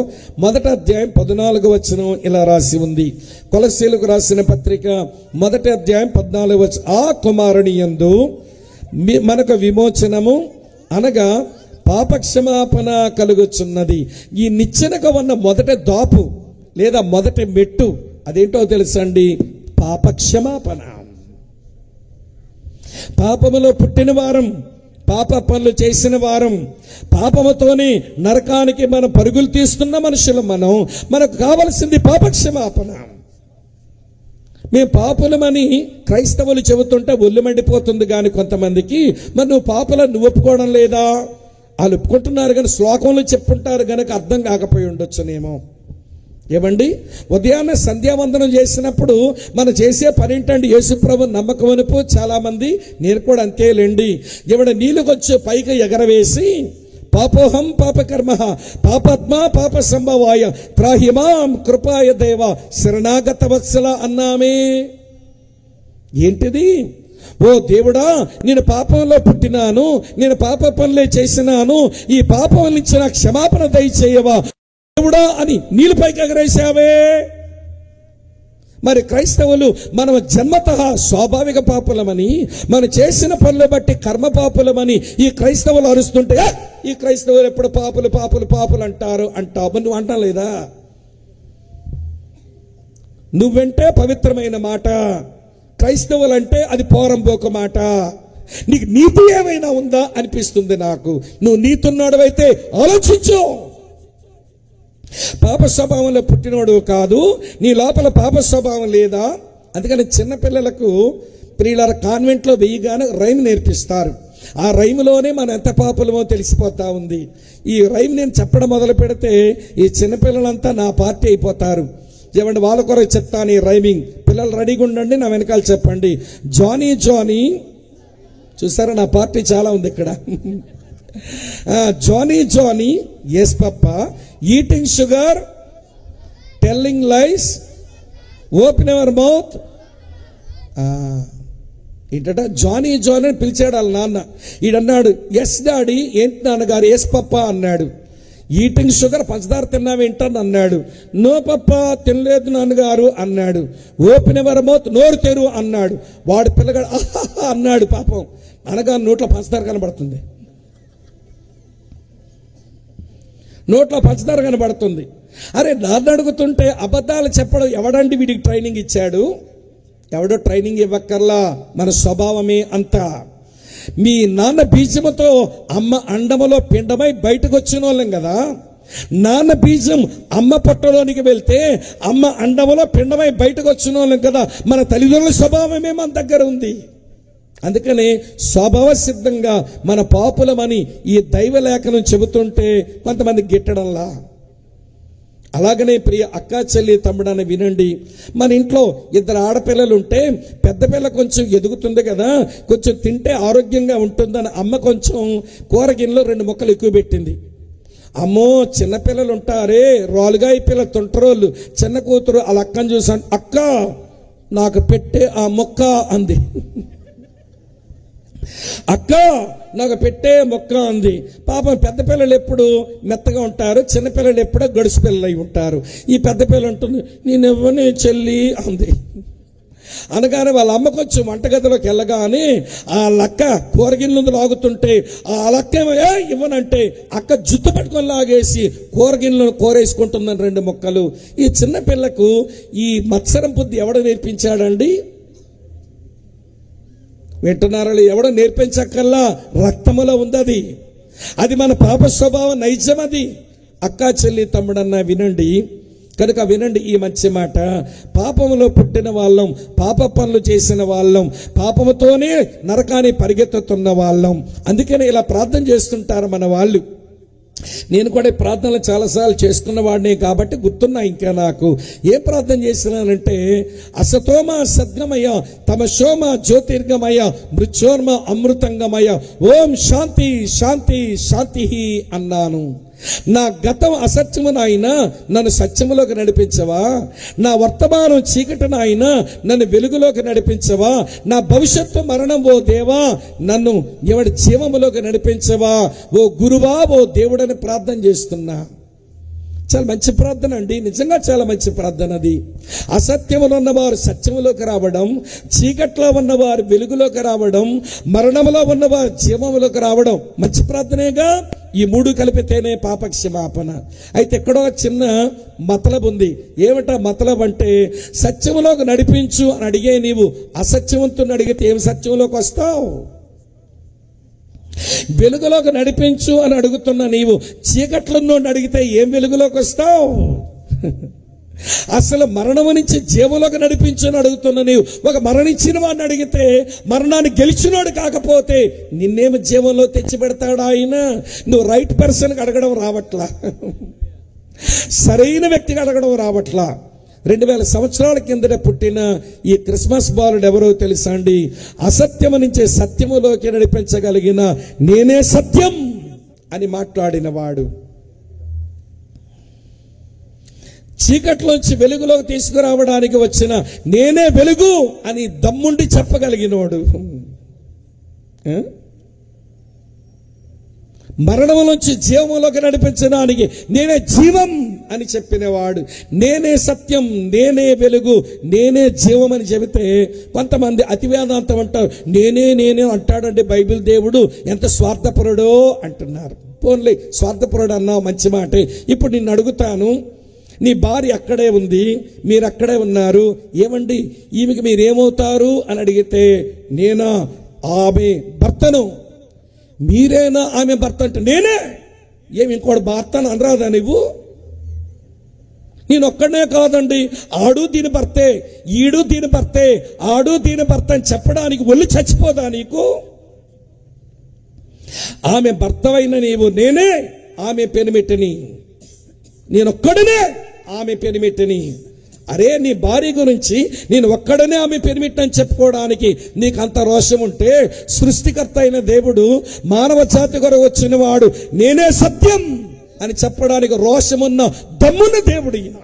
1వ అధ్యాయం 14వ వచనం ఇలా రాసి ఉంది. కొలస్సీలకు రాసిన పత్రిక 1వ అధ్యాయం 14వ వచనం, ఆ కుమారుని యందు మనకు విమోచనము అనగా పాపక్షమాపణ కలుగుచున్నది. ఈ నిచ్చెనకు ఉన్న మొదటి దాపు లేదా మొదటి మెట్టు అదేంటో తెలుసండి? పాపక్షమాపణ. పాపములో పుట్టిన వారం, పాప పనులు చేసిన వారం, పాపముతోనే నరకానికి మనం పరుగులు తీస్తున్న మనుషులు మనకు కావలసింది పాపక్షమాపణ. మేము పాపులమని క్రైస్తవులు చెబుతుంటే ఒళ్ళు మండిపోతుంది కానీ కొంతమందికి, మరి నువ్వు పాపులను నువ్వు ఒప్పుకోవడం లేదా? వాళ్ళు ఒప్పుకుంటున్నారు కానీ శ్లోకంలో చెప్పుంటారు కనుక అర్థం కాకపోయి ఉండొచ్చునేమో. ఏమండి, ఉదయాన్నే సంధ్యావందనం చేసినప్పుడు మనం చేసే పని ఏంటండి? యేసుప్రభు నమ్మకం అనుపు. చాలా మంది, నేను కూడా అంతేలేండి, ఏమంటే నీళ్ళకొచ్చి పైకి ఎగరవేసి పాపోహం పాపకర్మ పాపాత్మ పాప సంభవాయ త్రాహిమాం కృపాయ దేవ శరణాగత వత్సల అన్నామే. ఏంటిది? ఓ దేవుడా, నేను పాపంలో పుట్టినాను, నేను పాప పనులే చేసినాను, ఈ పాపం నుంచి నాకు క్షమాపణ దయచేయవా దేవుడా అని నీళ్ళు పైకి ఎగరేసావే. మరి క్రైస్తవులు మనం జన్మతః స్వాభావిక పాపులమని, మనం చేసిన పనులు బట్టి కర్మ పాపులమని ఈ క్రైస్తవులు అరుస్తుంటే, ఈ క్రైస్తవులు ఎప్పుడు పాపులు పాపులు పాపులు అంటావు. నువ్వు అంటా లేదా? నువ్వంటే పవిత్రమైన మాట, క్రైస్తవులంటే అది పోరంబోక మాట. నీకు నీతి ఏమైనా ఉందా అనిపిస్తుంది నాకు. నువ్వు నీతున్నోడవైతే ఆలోచించు. పాప స్వభావంలో పుట్టినోడు కాదు, నీ లోపల పాప స్వభావం లేదా? అందుకని చిన్నపిల్లలకు ప్రియుల కాన్వెంట్లో వెయ్యగానే రైమ్ నేర్పిస్తారు. ఆ రైమ్లోనే మనం ఎంత పాపులమో తెలిసిపోతా ఉంది. ఈ రైమ్ నేను చెప్పడం మొదలు పెడితే ఈ చిన్నపిల్లలంతా నా పార్టీ అయిపోతారు. ఏమంటే వాళ్ళ కొరకు చెప్తాను ఈ రైమింగ్. పిల్లలు రెడీగా ఉండండి, నా వెనకాల చెప్పండి. జానీ జానీ, చూసారా నా పార్టీ చాలా ఉంది ఇక్కడ. Johnny Johnny, yes papa, eating sugar, telling lies, open your mouth. ఏంటట జానీ జానీ అని పిలిచాడు వాళ్ళ నాన్న. ఈడన్నాడు ఎస్ డాడీ. ఏంటి నాన్నగారు? ఎస్ పప్పా అన్నాడు. ఈటింగ్ షుగర్, పంచదార తిన్నావేంటని అన్నాడు. నో పప్ప తినలేదు నాన్నగారు అన్నాడు. ఓపెన్ ఎవర్ మౌత్, నోరు తెరు అన్నాడు. వాడు పిల్లగాడు ఆహా అన్నాడు. పాపం అనగా నోట్లో పంచదార కనబడుతుంది, నోట్లో పంచదార కనబడుతుంది. అరే నాన్న అడుగుతుంటే అబద్ధాలు చెప్పడం ఎవడండి వీడికి ట్రైనింగ్ ఇచ్చాడు? ఎవడో ట్రైనింగ్ ఇవ్వక్కర్లా, మన స్వభావమే అంతా. మీ నాన్న బీజముతో అమ్మ అండములో పిండమై బయటకు వచ్చిన వాళ్ళం కదా. నాన్న బీజం అమ్మ పొట్టలోనికి వెళ్తే అమ్మ అండములో పిండమై బయటకు వచ్చిన వాళ్ళం కదా. మన తల్లిదండ్రుల స్వభావమే మన దగ్గర ఉంది. అందుకనే స్వభావ సిద్ధంగా మన పాపులమని ఈ దైవలేఖనం చెబుతుంటే కొంతమంది గిట్టడంలా. అలాగనే ప్రియ అక్క చెల్లి తమ్ముడని వినండి. మన ఇంట్లో 2 ఆడపిల్లలు ఉంటే పెద్ద పిల్ల కొంచెం ఎదుగుతుంది కదా, కొంచెం తింటే ఆరోగ్యంగా ఉంటుందని అమ్మ కొంచెం కూరగిన్నెలో 2 ముక్కలు ఎక్కువ పెట్టింది. అమ్మో చిన్నపిల్లలు ఉంటారే, రోలుగాయ పిల్ల తుంటరోళ్ళు, చిన్న కూతురు అలా అక్కని చూసాను, అక్క నాకు పెట్టే ఆ మొక్క అంది. అక్క నాకు పెట్టే మొక్క అంది. పాపం పెద్ద పిల్లలు ఎప్పుడు మెత్తగా ఉంటారు, చిన్నపిల్లలు ఎప్పుడో గడుసు పిల్లలు అయి ఉంటారు. ఈ పెద్ద పిల్ల ఉంటుంది, నేనెవ్వని చెల్లి అంది. అనగానే వాళ్ళ అమ్మ కొంచెం వంటగదిలోకి వెళ్ళగానే ఆ లక్క కూరగిన్నెలు లాగుతుంటే ఆ లక్క ఇవ్వనంటే అక్క జుత్తు పట్టుకొని లాగేసి కూరగిన్నెలను కోరేసుకుంటుందని 2 ముక్కలు. ఈ చిన్న పిల్లకు ఈ మత్సరం బుద్ధి ఎవడ నేర్పించాడండి? వింటున్నారో ఎవడో నేర్పించక్కల్లా, రక్తములో ఉంది. అది మన పాప స్వభావం, నైజం అది. అక్క చెల్లి తమ్ముడన్నా వినండి, కనుక వినండి ఈ మంచి మాట. పాపములో పుట్టిన వాళ్ళం, పాప పనులు చేసిన వాళ్ళం, పాపముతోనే నరకాన్ని పరిగెత్తుతున్న వాళ్ళం. అందుకని ఇలా ప్రార్థన చేస్తుంటారు మన వాళ్ళు. నేను కూడా ప్రార్థనలు చాలాసార్లు చేసుకున్న వాడినే కాబట్టి గుర్తున్నా. ఇంకా నాకు ఏ ప్రార్థన చేసినానంటే, అసతోమ సద్గమయ తమశోమ జ్యోతిర్గమయ మృత్యోర్మ అమృతంగమయ ఓం శాంతి శాంతి శాంతి అన్నాను. నా గతం అసత్యము నాయన, నన్ను సత్యములోకి నడిపించవా? నా వర్తమానం చీకటి నాయన, నన్ను వెలుగులోకి నడిపించవా? నా భవిష్యత్తు మరణం ఓ దేవా, నన్ను ఎవడి జీవములోకి నడిపించవా? ఓ గురువా, ఓ దేవుడని ప్రార్థన చేస్తున్నా. చాలా మంచి ప్రార్థన అండి, నిజంగా చాలా మంచి ప్రార్థన అది. అసత్యములో ఉన్నవారు సత్యములోకి రావడం, చీకట్లో ఉన్నవారు వెలుగులోకి రావడం, మరణములో ఉన్నవారు జీవములోకి రావడం మంచి ప్రార్థనేగా. ఈ 3 కలిపితేనే పాప క్షమాపణ. అయితే ఎక్కడో చిన్న మతలబు ఉంది. ఏమిటా మతలబు అంటే, సత్యములోకి నడిపించు అని అడిగే నీవు అసత్యవంతుని అడిగితే ఏం సత్యంలోకి వస్తావు? వెలుగులోకి నడిపించు అని అడుగుతున్న నీవు చీకట్లో అడిగితే ఏం వెలుగులోకి వస్తావు? అసలు మరణము నుంచి జీవంలోకి నడిపించు అని అడుగుతున్న నీవు ఒక మరణించిన వాడిని అడిగితే మరణాన్ని గెలిచినోడు కాకపోతే నిన్నేమి జీవంలో తెచ్చి పెడతాడు ఆయన? నువ్వు రైట్ పర్సన్కి అడగడం రావట్లా, సరైన వ్యక్తికి అడగడం రావట్లా. 2000 సంవత్సరాల కిందట పుట్టిన ఈ క్రిస్మస్ బాలుడు ఎవరో తెలుసా అండి? అసత్యము నుంచి సత్యములోకి నడిపించగలిగిన నేనే సత్యం అని మాట్లాడిన వాడు, చీకట్లోంచి వెలుగులోకి తీసుకురావడానికి వచ్చిన నేనే వెలుగు అని దమ్ముండి చెప్పగలిగినోడు, మరణంలోంచి జీవంలోకి నడిపించడానికి నేనే జీవం అని చెప్పినవాడు, నేనే సత్యం, నేనే వెలుగు, నేనే జీవం అని చెబితే కొంతమంది అతివేదాంతం అంటారు. నేనే అంటాడండి బైబిల్ దేవుడు, ఎంత స్వార్థపరుడో అంటున్నారు. పోన్లే, స్వార్థపరుడు అన్నావు, మంచి మాటే. ఇప్పుడు నిన్ను అడుగుతాను, నీ భార్య అక్కడే ఉంది, మీరు అక్కడే ఉన్నారు, ఏమండి ఈమెకి మీరేమవుతారు అని అడిగితే, నేనా ఆమె భర్తను. మీరేనా ఆమె భర్త అంటే నేనే. ఏమి ఇంకోటి భర్త అని అనరాదా నువ్వు? నేను ఒక్కడనే కాదండి, ఆడు దీని భర్తే, ఈడు దీని భర్తే, ఆడు దీని భర్త అని చెప్పడానికి ఒళ్ళు చచ్చిపోదా నీకు? ఆమె భర్తవైన నీవు నేనే ఆమె పెనిమిటిని, నేనొక్కడనే ఆమె పెనిమిటిని. అరే, నీ భార్య గురించి నేను ఒక్కడనే ఆమె పెనిమిట్టని చెప్పుకోవడానికి నీకు అంత రోషం ఉంటే, సృష్టికర్త అయిన దేవుడు మానవ జాతి కొరకు వచ్చిన వాడు నేనే సత్యం అని చెప్పడానికి రోషమున్న దమ్మున్న దేవుడు ఈయన.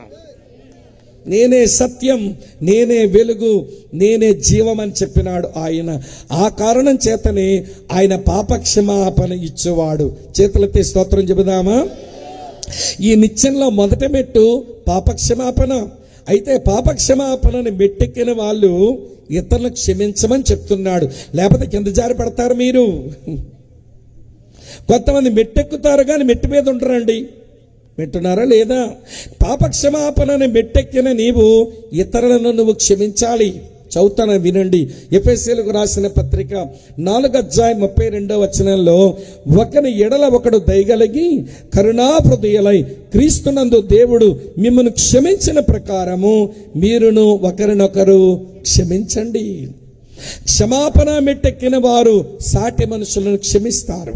నేనే సత్యం, నేనే వెలుగు, నేనే జీవం అని చెప్పినాడు ఆయన. ఆ కారణం చేతనే ఆయన పాప క్షమాపణ ఇచ్చేవాడు. చేతులెత్తి స్తోత్రం చెబుదామా? ఈ నిత్యంలో మొదటి మెట్టు పాపక్షమాపణ. అయితే పాపక్షమాపణని మెట్టెక్కిన వాళ్ళు ఇతరులకు క్షమించమని చెప్తున్నాడు. లేకపోతే కింద జారి పడతారు మీరు. కొంతమంది మెట్టెక్కుతారు కానీ మెట్టు మీద ఉండరండి. మెట్టున్నారా లేదా? పాపక్షమాపణని మెట్టెక్కిన నీవు ఇతరులను నువ్వు క్షమించాలి. చదువుతాను, వినండి. ఎఫెసీయులకు రాసిన పత్రిక 4:32 ఒకని ఎడల ఒకడు దయగలిగి కరుణాహృదయులై క్రీస్తునందు దేవుడు మిమ్మల్ని క్షమించిన ప్రకారము మీరును ఒకరినొకరు క్షమించండి. క్షమాపణ మెట్టెక్కిన వారు సాటి మనుషులను క్షమిస్తారు.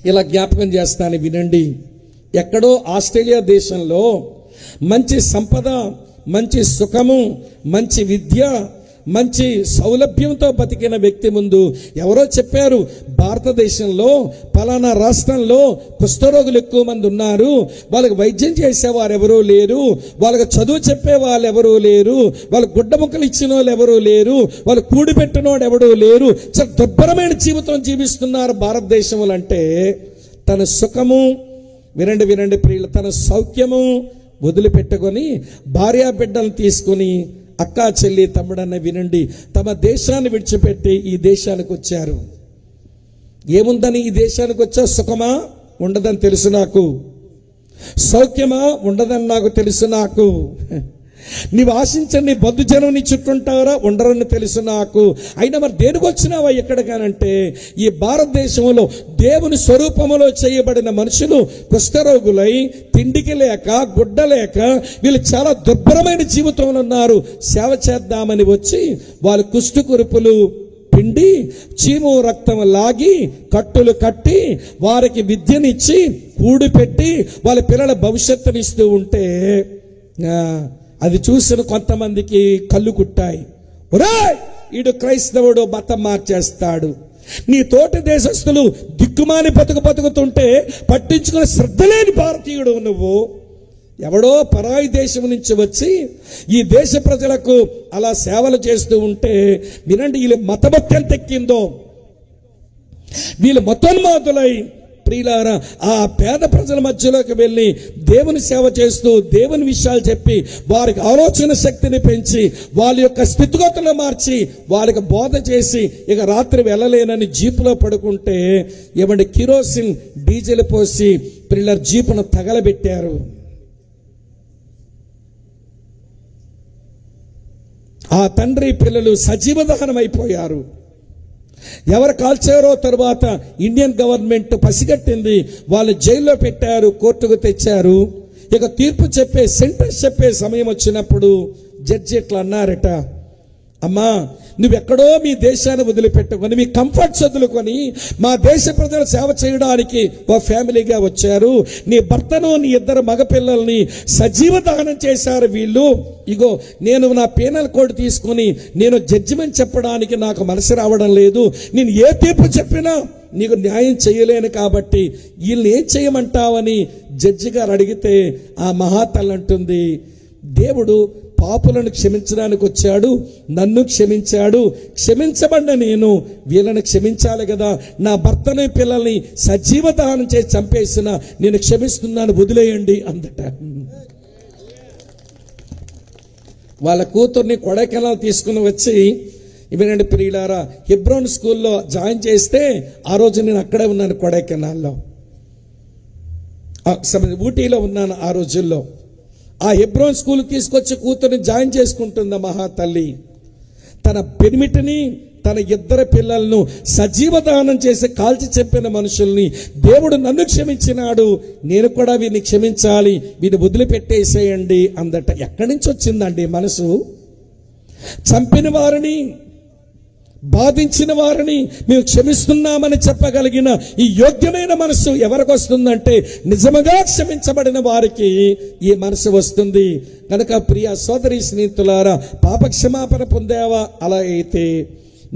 ఇలా జ్ఞాపకం చేస్తాను, వినండి. ఎక్కడో ఆస్ట్రేలియా దేశంలో మంచి సంపద, మంచి సుఖము, మంచి విద్య, మంచి సౌలభ్యంతో బతికిన వ్యక్తి ముందు ఎవరో చెప్పారు, భారతదేశంలో పలానా రాష్ట్రంలో కుష్ఠరోగులు ఎక్కువ మంది ఉన్నారు, వాళ్ళకి వైద్యం చేసేవారు ఎవరూ లేరు, వాళ్ళకి చదువు చెప్పే వాళ్ళు ఎవరూ లేరు, వాళ్ళకి గుడ్డ ముక్కలు ఇచ్చిన వాళ్ళు ఎవరూ లేరు, వాళ్ళు కూడి పెట్టినోడు ఎవరూ లేరు, చాలా దుర్భరమైన జీవితం జీవిస్తున్నారు భారతదేశంలో. అంటే తన సుఖము, వినండి ప్రియులు, తన సౌఖ్యము వదిలిపెట్టుకొని భార్యా బిడ్డలను తీసుకుని అక్కా చెల్లి తమ్ముడన్న వినండి తమ దేశాన్ని విడిచిపెట్టి ఈ దేశానికి వచ్చారు. ఏముందని ఈ దేశానికి వచ్చా? సుఖమా? ఉండదని తెలుసు నాకు. సౌఖ్యమా? ఉండదని నాకు తెలుసు నాకు. నీవు ఆశించని బంధుజనం నీ చుట్టుంటారా? ఉండరని తెలుసు నాకు. అయినా మరి దేనికి వచ్చినావా ఎక్కడికానంటే, ఈ భారతదేశంలో దేవుని స్వరూపములో చేయబడిన మనుషులు కుష్ఠరోగులై తిండికి లేక గుడ్డ లేక వీళ్ళు చాలా దుర్భరమైన జీవితంలో ఉన్నారు. సేవ చేద్దామని వచ్చి వాళ్ళు కుష్టు కురుపులు పిండి చీము రక్తం లాగి కట్టులు కట్టి వారికి విద్యనిచ్చి కూడిపెట్టి వాళ్ళ పిల్లల భవిష్యత్తునిస్తూ ఉంటే అది చూసిన కొంతమందికి కళ్ళు కుట్టాయి. ఒరేయ్, ఈడు క్రైస్తవుడు మతం మార్చేస్తాడు. నీ తోటి దేశస్తులు దిక్కుమాని బతుకుతుంటే పట్టించుకునే శ్రద్ధ లేని భారతీయుడు నువ్వు. ఎవడో పరాయి దేశం నుంచి వచ్చి ఈ దేశ ప్రజలకు అలా సేవలు చేస్తూ ఉంటే వినండి, వీళ్ళు మతభక్తి ఎంత ఎక్కిందో. వీళ్ళు మతోన్మాదులై ప్రియులారా ఆ పేద ప్రజల మధ్యలోకి వెళ్ళి దేవుని సేవ చేస్తూ దేవుని విషయాలు చెప్పి వారికి ఆలోచన శక్తిని పెంచి వాళ్ళ యొక్క స్థితిగతులు మార్చి వాళ్ళకి బోధ చేసి ఇక రాత్రి వెళ్ళలేనని జీపులో పడుకుంటే ఏమంటే కిరోసిన్ డీజిల్ పోసి ప్రియులారా జీపును తగలబెట్టారు. ఆ తండ్రి పిల్లలు సజీవ దహనం అయిపోయారు. ఎవరు కాల్చారో తర్వాత ఇండియన్ గవర్నమెంట్ పసిగట్టింది, వాళ్ళు జైల్లో పెట్టారు, కోర్టుకు తెచ్చారు. ఇక తీర్పు చెప్పే సెంటెన్స్ చెప్పే సమయం వచ్చినప్పుడు జడ్జి ఇట్లా అన్నారట, అమ్మా నువ్వెక్కడో మీ దేశాన్ని వదిలిపెట్టుకొని మీ కంఫర్ట్స్ వదులుకొని మా దేశ ప్రజల సేవ చేయడానికి ఓ ఫ్యామిలీగా వచ్చారు. నీ భర్తను నీ ఇద్దరు మగపిల్లల్ని సజీవ దహనం చేశారు వీళ్ళు. ఇగో నేను నా పీనల్ కోడ్ తీసుకుని నేను జడ్జిమెంట్ చెప్పడానికి నాకు మనసు రావడం లేదు. నేను ఏ తీర్పు చెప్పినా నీకు న్యాయం చేయలేను కాబట్టి వీళ్ళని ఏం చేయమంటావని జడ్జి గారు అడిగితే ఆ మహాతల్లి అంటుంది, దేవుడు పాపులను క్షమించడానికి వచ్చాడు, నన్ను క్షమించాడు, క్షమించబడిన నేను వీళ్ళని క్షమించాలి కదా. నా భర్తని పిల్లల్ని సజీవ దహనం చేసి చంపేసిన నేను క్షమిస్తున్నాను, వదిలేయండి అందట. వాళ్ళ కూతుర్ని కొడైకెనాల్ తీసుకుని వచ్చి ఇవేనండి ప్రియులారా హెబ్రోన్ స్కూల్లో జాయిన్ చేస్తే ఆ రోజు నేను అక్కడే ఉన్నాను, కొడైకెనాల్లో, ఊటీలో ఉన్నాను ఆ రోజుల్లో. ఆ హెబ్రోన్ స్కూల్ తీసుకొచ్చి కూతుర్ని జాయిన్ చేసుకుంటుంది మహాతల్లి. తన పెనిమిటిని తన ఇద్దరు పిల్లలను సజీవ దహనం చేసి కాల్చి చెప్పిన మనుషుల్ని దేవుడు నన్ను క్షమించినాడు, నేను కూడా వీరిని క్షమించాలి, వీరిని వదిలిపెట్టేసేయండి అందట. ఎక్కడి నుంచి వచ్చిందండి మనసు? చంపిన వారిని బాధించిన వారిని మేము క్షమిస్తున్నామని చెప్పగలిగిన ఈ యోగ్యమైన మనసు ఎవరికి వస్తుందంటే నిజముగా క్షమించబడిన వారికి ఈ మనసు వస్తుంది. కనుక ప్రియ సోదరి స్నేహితులారా, పాపక్షమాపణ పొందావా? అలా అయితే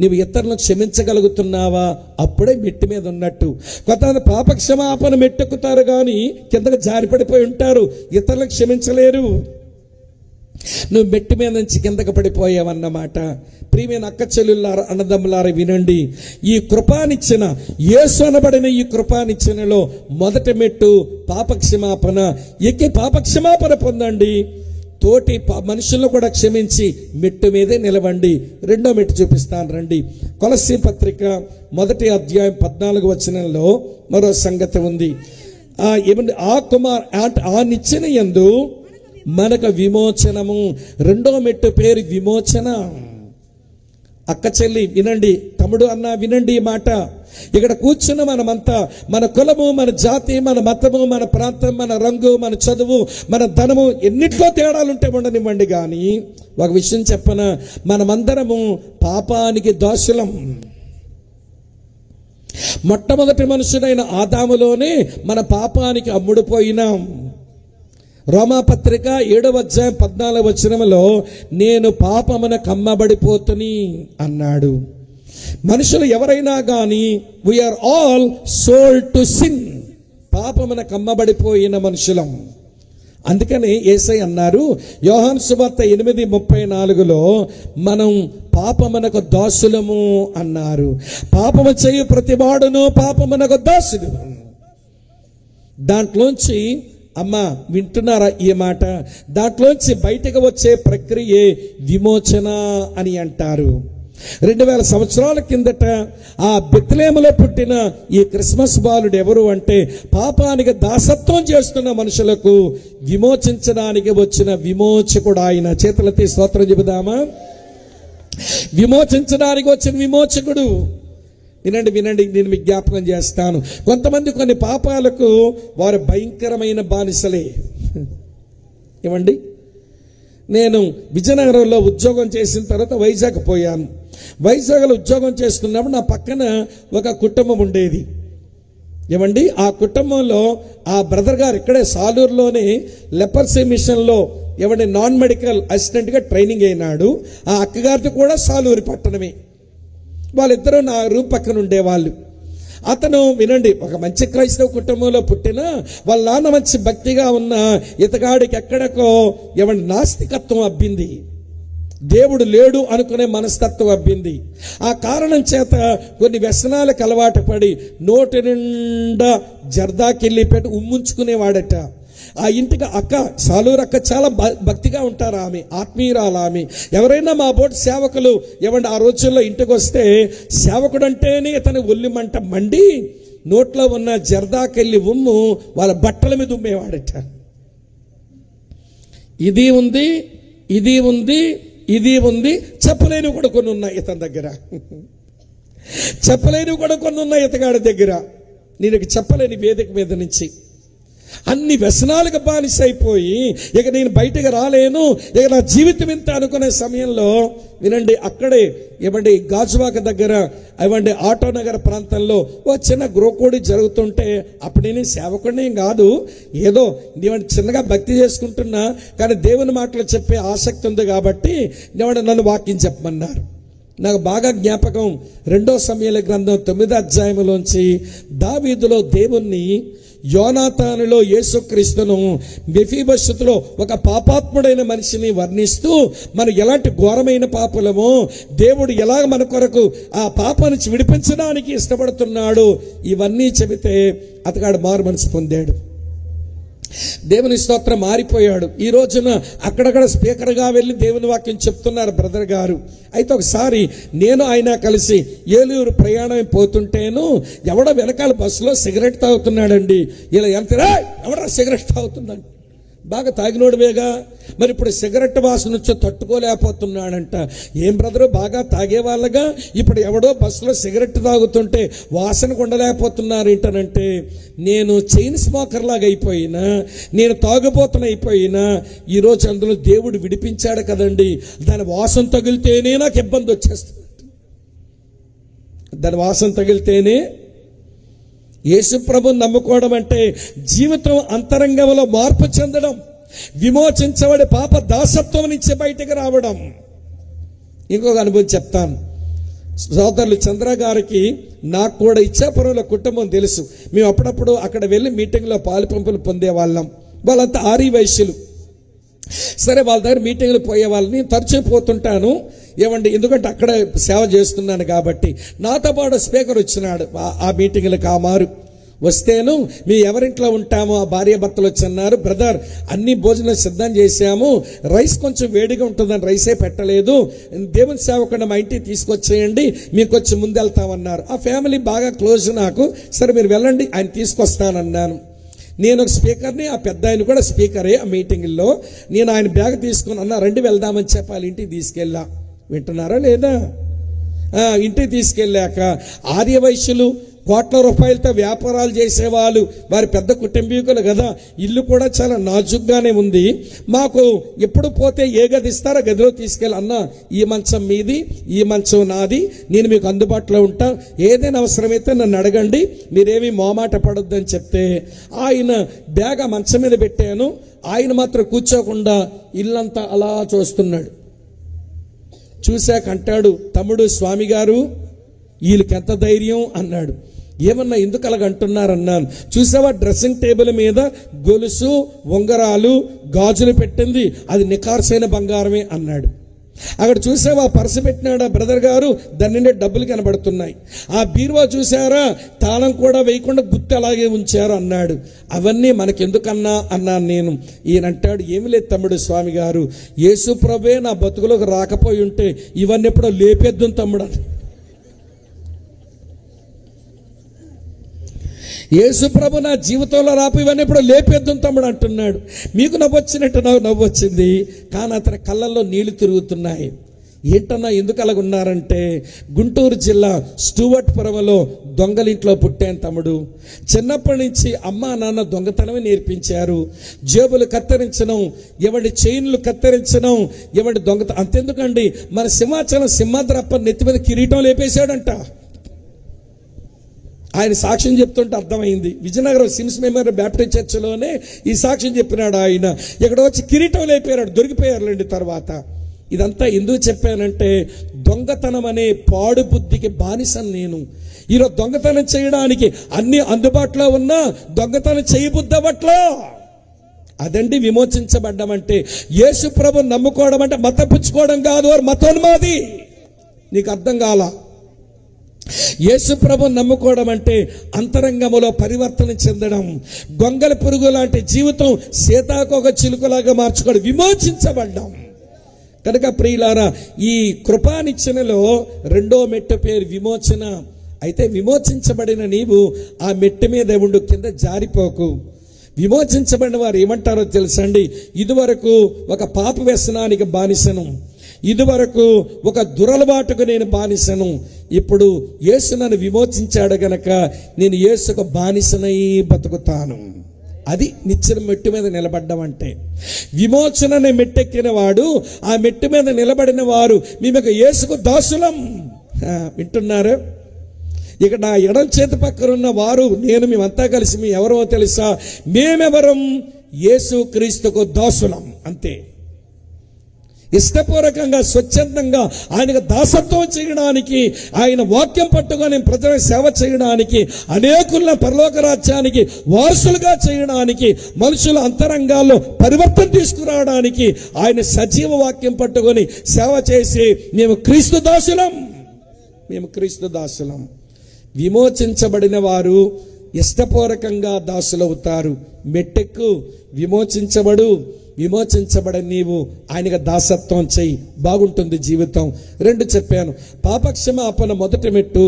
నీవు ఇతరులను క్షమించగలుగుతున్నావా? అప్పుడే మెట్టు మీద ఉన్నట్టు. కొంతమంది పాపక్షమాపణ మెట్టెక్కుతారు కానీ కిందకు జారిపడిపోయి ఉంటారు, ఇతరులను క్షమించలేరు. నువ్వు మెట్టు మీద నుంచి కిందకు పడిపోయావన్నమాట. ప్రియమైన అక్క చెల్లెళ్ళారా, అన్నదమ్ములారా వినండి. ఈ కృపానిచ్చిన, యేసు అనబడిన ఈ కృపానిచ్చినలో మొదటి మెట్టు పాపక్షమాపణ. ఎక్కి పాపక్షమాపణ పొందండి. తోటి మనుషులను కూడా క్షమించి మెట్టు మీదే నిలవండి. రెండో మెట్టు చూపిస్తాను రండి. కొలస్సీ పత్రిక 1వ అధ్యాయం 14వ వచనంలో మరో సంగతి ఉంది. ఆ నిచ్చెన యందు మనకు విమోచనము. రెండో మెట్టు పేరు విమోచన. అక్క చెల్లి వినండి, తమ్ముడు అన్న వినండి ఈ మాట. ఇక్కడ కూర్చున్న మనమంతా మన కులము, మన జాతి, మన మతము, మన ప్రాంతం, మన రంగు, మన చదువు, మన ధనము ఎన్నిట్లో తేడాలుంటే ఉండనివ్వండి, కానీ ఒక విషయం చెప్పన, మనమందరము పాపానికి దాసులం. మొట్టమొదటి మనుషుడైన ఆదాములోనే మన పాపానికి అమ్ముడుపోయినాం. రోమాపత్రిక 7వ అధ్యాయం 14వ వచనంలో నేను పాపమున కమ్మబడిపోతుని అన్నాడు. మనుషులు ఎవరైనా కానీ we are all sold to sin. పాపమున కమ్మబడిపోయిన మనుషులం. అందుకని యేసయ్య అన్నారు యోహాను సువార్త 8:34లో మనం పాపమునకు దాసులము అన్నారు. పాపము చేయు ప్రతివాడును పాపమునకు దాసుడు. దాంట్లోంచి అమ్మ వింటున్నారా ఈ మాట? దాంట్లోంచి బయటకు వచ్చే ప్రక్రియే విమోచన అని అంటారు. 2000 సంవత్సరాల కిందట ఆ బెత్లెహేములో పుట్టిన ఈ క్రిస్మస్ బాలుడు ఎవరు అంటే పాపానికి దాసత్వం చేస్తున్న మనుషులకు విమోచించడానికి వచ్చిన విమోచకుడు ఆయన. చేతులెత్తి స్తోత్రం చెబుదామా? విమోచించడానికి వచ్చిన విమోచకుడు. వినండి వినండి, నేను మీకు జ్ఞాపకం చేస్తాను. కొంతమంది కొన్ని పాపాలకు వారు భయంకరమైన బానిసలే. ఏమండి, నేను విజయనగరంలో ఉద్యోగం చేసిన తర్వాత వైజాగ్ పోయాను. వైజాగ్లో ఉద్యోగం చేస్తున్నప్పుడు నా పక్కన ఒక కుటుంబం ఉండేది. ఏమండి, ఆ కుటుంబంలో ఆ బ్రదర్ గారు ఇక్కడే సాలూరులోనే లెపర్సీ మిషన్లో ఏమండి నాన్ మెడికల్ అసిస్టెంట్గా ట్రైనింగ్ అయినాడు. ఆ అక్కగారితో కూడా సాలూరు పట్టణమే. వాళ్ళిద్దరూ నా రూమ్ పక్కన ఉండేవాళ్ళు. అతను వినండి, ఒక మంచి క్రైస్తవ కుటుంబంలో పుట్టిన వాళ్ళ నాన్న మంచి భక్తిగా ఉన్న ఇతగాడికి ఎక్కడికో ఏమంటే నాస్తికత్వం అబ్బింది. దేవుడు లేడు అనుకునే మనస్తత్వం అబ్బింది. ఆ కారణం చేత కొన్ని వ్యసనాలకు అలవాటు పడి నోటి నిండా జర్దాకిల్లి పెట్టి ఉమ్ముంచుకునేవాడట. ఆ ఇంటికి అక్క, సాలూరు అక్క చాలా భక్తిగా ఉంటారు. ఆమె ఆత్మీయురాలు. ఆమె ఎవరైనా మా బోటి సేవకులు ఏమంటే ఆ రోజుల్లో ఇంటికి వస్తే సేవకుడు అంటేనే తన ఒల్లిమంట మండి నోట్లో ఉన్న జర్దాకెళ్ళి ఉమ్ము వాళ్ళ బట్టల మీద ఉమ్మేవాడట. ఇది ఉంది, ఇది ఉంది, ఇది ఉంది. చెప్పలేనివి కూడా కొన్ని ఉన్నాయి ఇతని దగ్గర. చెప్పలేనివి కూడా కొన్ని ఉన్నాయి ఇతగాడి దగ్గర. నేను చెప్పలేని వేదిక మీద నుంచి అన్ని వ్యసనాలకు బానిస అయిపోయి ఇక నేను బయటకు రాలేను, ఇక నా జీవితం ఇంత అనుకునే సమయంలో వినండి, అక్కడే ఏమండి గాజువాక దగ్గర ఏమండి ఆటో నగర్ ప్రాంతంలో ఓ చిన్న గృహకోడి జరుగుతుంటే అప్పుడు నేను సేవకుడిని కాదు, ఏదో నేను చిన్నగా భక్తి చేసుకుంటున్నా, కానీ దేవుని మాటలు చెప్పే ఆసక్తి ఉంది కాబట్టి నన్ను వాక్యం చెప్పమన్నారు. నాకు బాగా జ్ఞాపకం 2వ సమూయేలు గ్రంథం 9వ అధ్యాయంలోంచి దావీదులో దేవుణ్ణి, యోనాతానులో యేసుక్రీస్తును, మెఫీబోషెతులో ఒక పాపాత్ముడైన మనిషిని వర్ణిస్తూ మనం ఎలాంటి ఘోరమైన పాపలమో దేవుడు ఎలా మన కొరకు ఆ పాప నుంచి విడిపించడానికి ఇష్టపడుతున్నాడు ఇవన్నీ చెబితే అతగాడు మారు మనసు పొందాడు. దేవుని స్తోత్రం, మారిపోయాడు. ఈ రోజున అక్కడక్కడ స్పీకర్గా వెళ్ళి దేవుని వాక్యం చెప్తున్నారు బ్రదర్ గారు. అయితే ఒకసారి నేను ఆయన కలిసి ఏలూరు ప్రయాణం పోతుంటేను ఎవడో వెనకాల బస్సులో సిగరెట్ తాగుతున్నాడండి. ఇలా ఎంతరా ఎవడో సిగరెట్ తాగుతున్నాడు, బాగా తాగినోడువేగా, మరి ఇప్పుడు సిగరెట్ వాసన వచ్చి తట్టుకోలేకపోతున్నాడంట. ఏం బ్రదరు, బాగా తాగేవాళ్ళగా ఇప్పుడు ఎవడో బస్సులో సిగరెట్ తాగుతుంటే వాసన ఉండలేకపోతున్నారు ఏంటనంటే, నేను చైన్ స్మోకర్ లాగా అయిపోయినా, నేను తాగుబోతున్న అయిపోయినా ఈరోజు అందులో దేవుడు విడిపించాడు కదండి, దాని వాసన తగిలితేనే నాకు ఇబ్బంది వచ్చేస్తుంది. దాని వాసన తగిలితేనే యేసు ప్రభువుని నమ్ముకోవడం అంటే జీవితం అంతరంగంలో మార్పు చెందడం, విమోచించబడి పాప దాసత్వం నుంచి బయటకు రావడం. ఇంకొక అనుభవం చెప్తాను. సోదరులు చంద్ర గారికి నాకు కూడా ఇచ్చాపురంలో కుటుంబం తెలుసు. మేము అప్పుడప్పుడు అక్కడ వెళ్ళి మీటింగ్లో పాలు పంపులు పొందేవాళ్ళం. వాళ్ళంతా ఆరి వైశ్యులు. సరే వాళ్ళ దగ్గర మీటింగ్లు పోయే వాళ్ళని తరచూ పోతుంటాను. ఏమండి, ఎందుకంటే అక్కడ సేవ చేస్తున్నాను కాబట్టి. నాతో పాటు స్పీకర్ వచ్చినాడు ఆ మీటింగ్లకు. ఆ మారు వస్తేను, మీ ఎవరింట్లో ఉంటామో ఆ భార్య భర్తలు వచ్చి అన్నారు, బ్రదర్ అన్ని భోజనం సిద్ధం చేశాము, రైస్ కొంచెం వేడిగా ఉంటుందని రైసే పెట్టలేదు, దేవుని సేవకుండా మా ఇంటికి తీసుకొచ్చేయండి, మీకు వచ్చి ముందెళ్తామన్నారు. ఆ ఫ్యామిలీ బాగా క్లోజ్ నాకు. సరే మీరు వెళ్ళండి, ఆయన తీసుకొస్తానన్నాను. నేను ఒక స్పీకర్ని, ఆ పెద్ద ఆయన కూడా స్పీకరే. ఆ మీటింగ్లో నేను ఆయన బ్యాగ్ తీసుకుని అన్నా, రండి వెళ్దామని చెప్పాలి. ఇంటికి తీసుకెళ్ళా. వింటున్నారా లేదా? ఇంటికి తీసుకెళ్ళాక ఆర్యవైశ్యులు, కోట్ల రూపాయలతో వ్యాపారాలు చేసేవాళ్ళు, వారి పెద్ద కుటుంబీకులు కదా, ఇల్లు కూడా చాలా నాజుగ్గానే ఉంది. మాకు ఎప్పుడు పోతే ఏ గది ఇస్తారో గదిలో తీసుకెళ్ళి, అన్న ఈ మంచం మీది, ఈ మంచం నాది, నేను మీకు అందుబాటులో ఉంటా, ఏదైనా అవసరమైతే నన్ను అడగండి, మీరేమీ మొహమాట పడొద్దని చెప్తే ఆయన బ్యాగ్ ఆ మంచం మీద పెట్టాను. ఆయన మాత్రం కూర్చోకుండా ఇల్లంతా అలా చూస్తున్నాడు. చూశాక అంటాడు, తమ్ముడు స్వామి గారు వీళ్ళకి ఎంత ధైర్యం అన్నాడు. ఏమన్నా ఎందుకు అలాగ అంటున్నారన్నాను. చూసావా డ్రెస్సింగ్ టేబుల్ మీద గొలుసు, ఉంగరాలు, గాజులు పెట్టింది, అది నికార్సైన బంగారమే అన్నాడు. అక్కడ చూసావా పర్సు పెట్టినాడా బ్రదర్ గారు, దాని నిండే డబ్బులు కనబడుతున్నాయి. ఆ బీరువా చూసారా, తాళం కూడా వేయకుండా గుర్తు అలాగే ఉంచారు అన్నాడు. అవన్నీ మనకెందుకన్నా అన్నాను నేను. ఈయన అంటాడు, ఏమి లేదు తమ్ముడు స్వామి గారు, యేసు ప్రభువే నా బతుకులోకి రాకపోయి ఉంటే ఇవన్నీ ఎప్పుడో లేపేద్దాం తమ్ముడు. యేసు ప్రభు నా జీవితంలో రాపు ఇవన్నీ ఇప్పుడు లేపేద్దాం తమ్ముడు అంటున్నాడు. మీకు నవ్వొచ్చినట్టు నాకు నవ్వొచ్చింది, కానీ అతని కళ్ళల్లో నీళ్లు తిరుగుతున్నాయి. ఏంటన్నా ఎందుకు అలాగ ఉన్నారంటే, గుంటూరు జిల్లా స్టూవర్ట్పురంలో దొంగలింట్లో పుట్టాను తమ్ముడు. చిన్నప్పటి నుంచి అమ్మా నాన్న దొంగతనమే నేర్పించారు. జేబులు కత్తిరించడం, ఎవడి చైన్లు కత్తిరించడం, ఎవడి దొంగతనం. అంతెందుకండి, మన సింహాచలం సింహాద్రప్ప నెత్తి మీద కిరీటం లేపేశాడంట. ఆయన సాక్ష్యం చెప్తుంటే అర్థమైంది. విజయనగరం సిమ్స్ మెమోరియల్ బ్యాప్టిస్ట్ చర్చిలోనే ఈ సాక్ష్యం చెప్పినాడు ఆయన. ఇక్కడ వచ్చి కిరీటం లేపారు, దొరికిపోయారులేండి తర్వాత. ఇదంతా ఎందుకు చెప్పానంటే, దొంగతనం అనే పాడు బుద్ధికి బానిసను నేను. ఈరోజు దొంగతనం చేయడానికి అన్ని అందుబాటులో ఉన్నా దొంగతనం చేయబుద్దవట్లో. అదండి విమోచించబడ్డం అంటే. యేసు ప్రభుని నమ్ముకోవడం అంటే మతపుచ్చుకోవడం కాదు, వారు మతోన్మాది. నీకు అర్థం కాలా? యేసు ప్రభుని నమ్ముకోవడం అంటే అంతరంగములో పరివర్తన చెందడం, గొంగల పురుగు లాంటి జీవితం సీతాకోక చిలుకలాగా మార్చుకోవడం, విమోచించబడ్డం. కనుక ప్రియులారా, ఈ కృపానిచ్చెనలో రెండో మెట్టు పేరు విమోచన. అయితే విమోచించబడిన నీవు ఆ మెట్టు మీద ఉండు, కింద జారిపోకు. విమోచించబడిన వారు ఏమంటారో తెలుసండి, ఇదివరకు ఒక పాప వ్యసనానికి బానిసను, ఇదివరకు ఒక దురలవాటుకు నేను బానిసను, ఇప్పుడు యేసు నన్ను విమోచించాడు గనక నేను యేసుకు బానిసనై బతుకుతాను. అది నిచ్చెన మెట్టు మీద నిలబడ్డం అంటే. విమోచనని మెట్టెక్కిన వాడు, ఆ మెట్టు మీద నిలబడిన వారు మేము యేసుకు దాసులం. వింటున్నారు? ఇక నా ఎడం చేతి పక్కన ఉన్న వారు నేను, మేమంతా కలిసి మీ ఎవరో తెలుసా? మేమెవరం? యేసు క్రీస్తుకు దాసులం, అంతే. ఇష్టపూర్వకంగా స్వచ్ఛందంగా ఆయనకు దాసత్వం చేయడానికి, ఆయన వాక్యం పట్టుకొని ప్రజల సేవ చేయడానికి, అనేకుల పరలోక రాజ్యానికి వారసులుగా చేయడానికి, మనుషుల అంతరంగాల్లో పరివర్తన తీసుకురావడానికి ఆయన సజీవ వాక్యం పట్టుకొని సేవ చేసి మేము క్రీస్తు దాసులం, మేము క్రీస్తు దాసులం. విమోచించబడిన వారు ఇష్టపూర్వకంగా దాసులవుతారు. మెట్టెక్కు, విమోచించబడని నీవు ఆయనకు దాసత్వం చెయ్యి, బాగుంటుంది జీవితం. రెండు చెప్పాను. పాపక్షమాపణ మొదటి మెట్టు,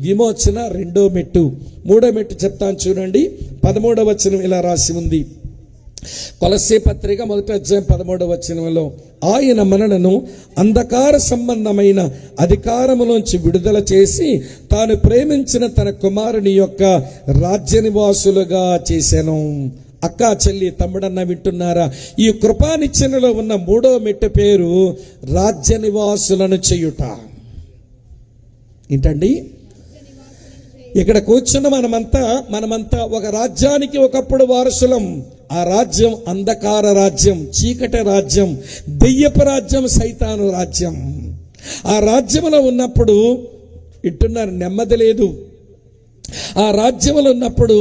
విమోచన రెండో మెట్టు. మూడో మెట్టు చెప్తాను చూడండి. 13వ వచనం ఇలా రాసి ఉంది. కొలస్సీ పత్రిక 1వ అధ్యాయం 13వ వచనంలో, ఆయన మనలను అంధకార సంబంధమైన అధికారములోంచి విడుదల చేసి తాను ప్రేమించిన తన కుమారుని యొక్క రాజ్య నివాసులుగా చేశాను. అక్క, చెల్లి, తమ్ముడన్న వింటున్నారా? ఈ కృపానిచ్చెనలో ఉన్న మూడో మెట్టు పేరు రాజ్య నివాసులను చేయుట. ఏంటండి? ఇక్కడ కూర్చున్న మనమంతా ఒక రాజ్యానికి ఒకప్పుడు వారసులం. ఆ రాజ్యం అంధకార రాజ్యం, చీకటి రాజ్యం, దెయ్యపు రాజ్యం, సైతాను రాజ్యం. ఆ రాజ్యంలో ఉన్నప్పుడు వింటున్నారు, నెమ్మది లేదు. ఆ రాజ్యములు ఉన్నప్పుడు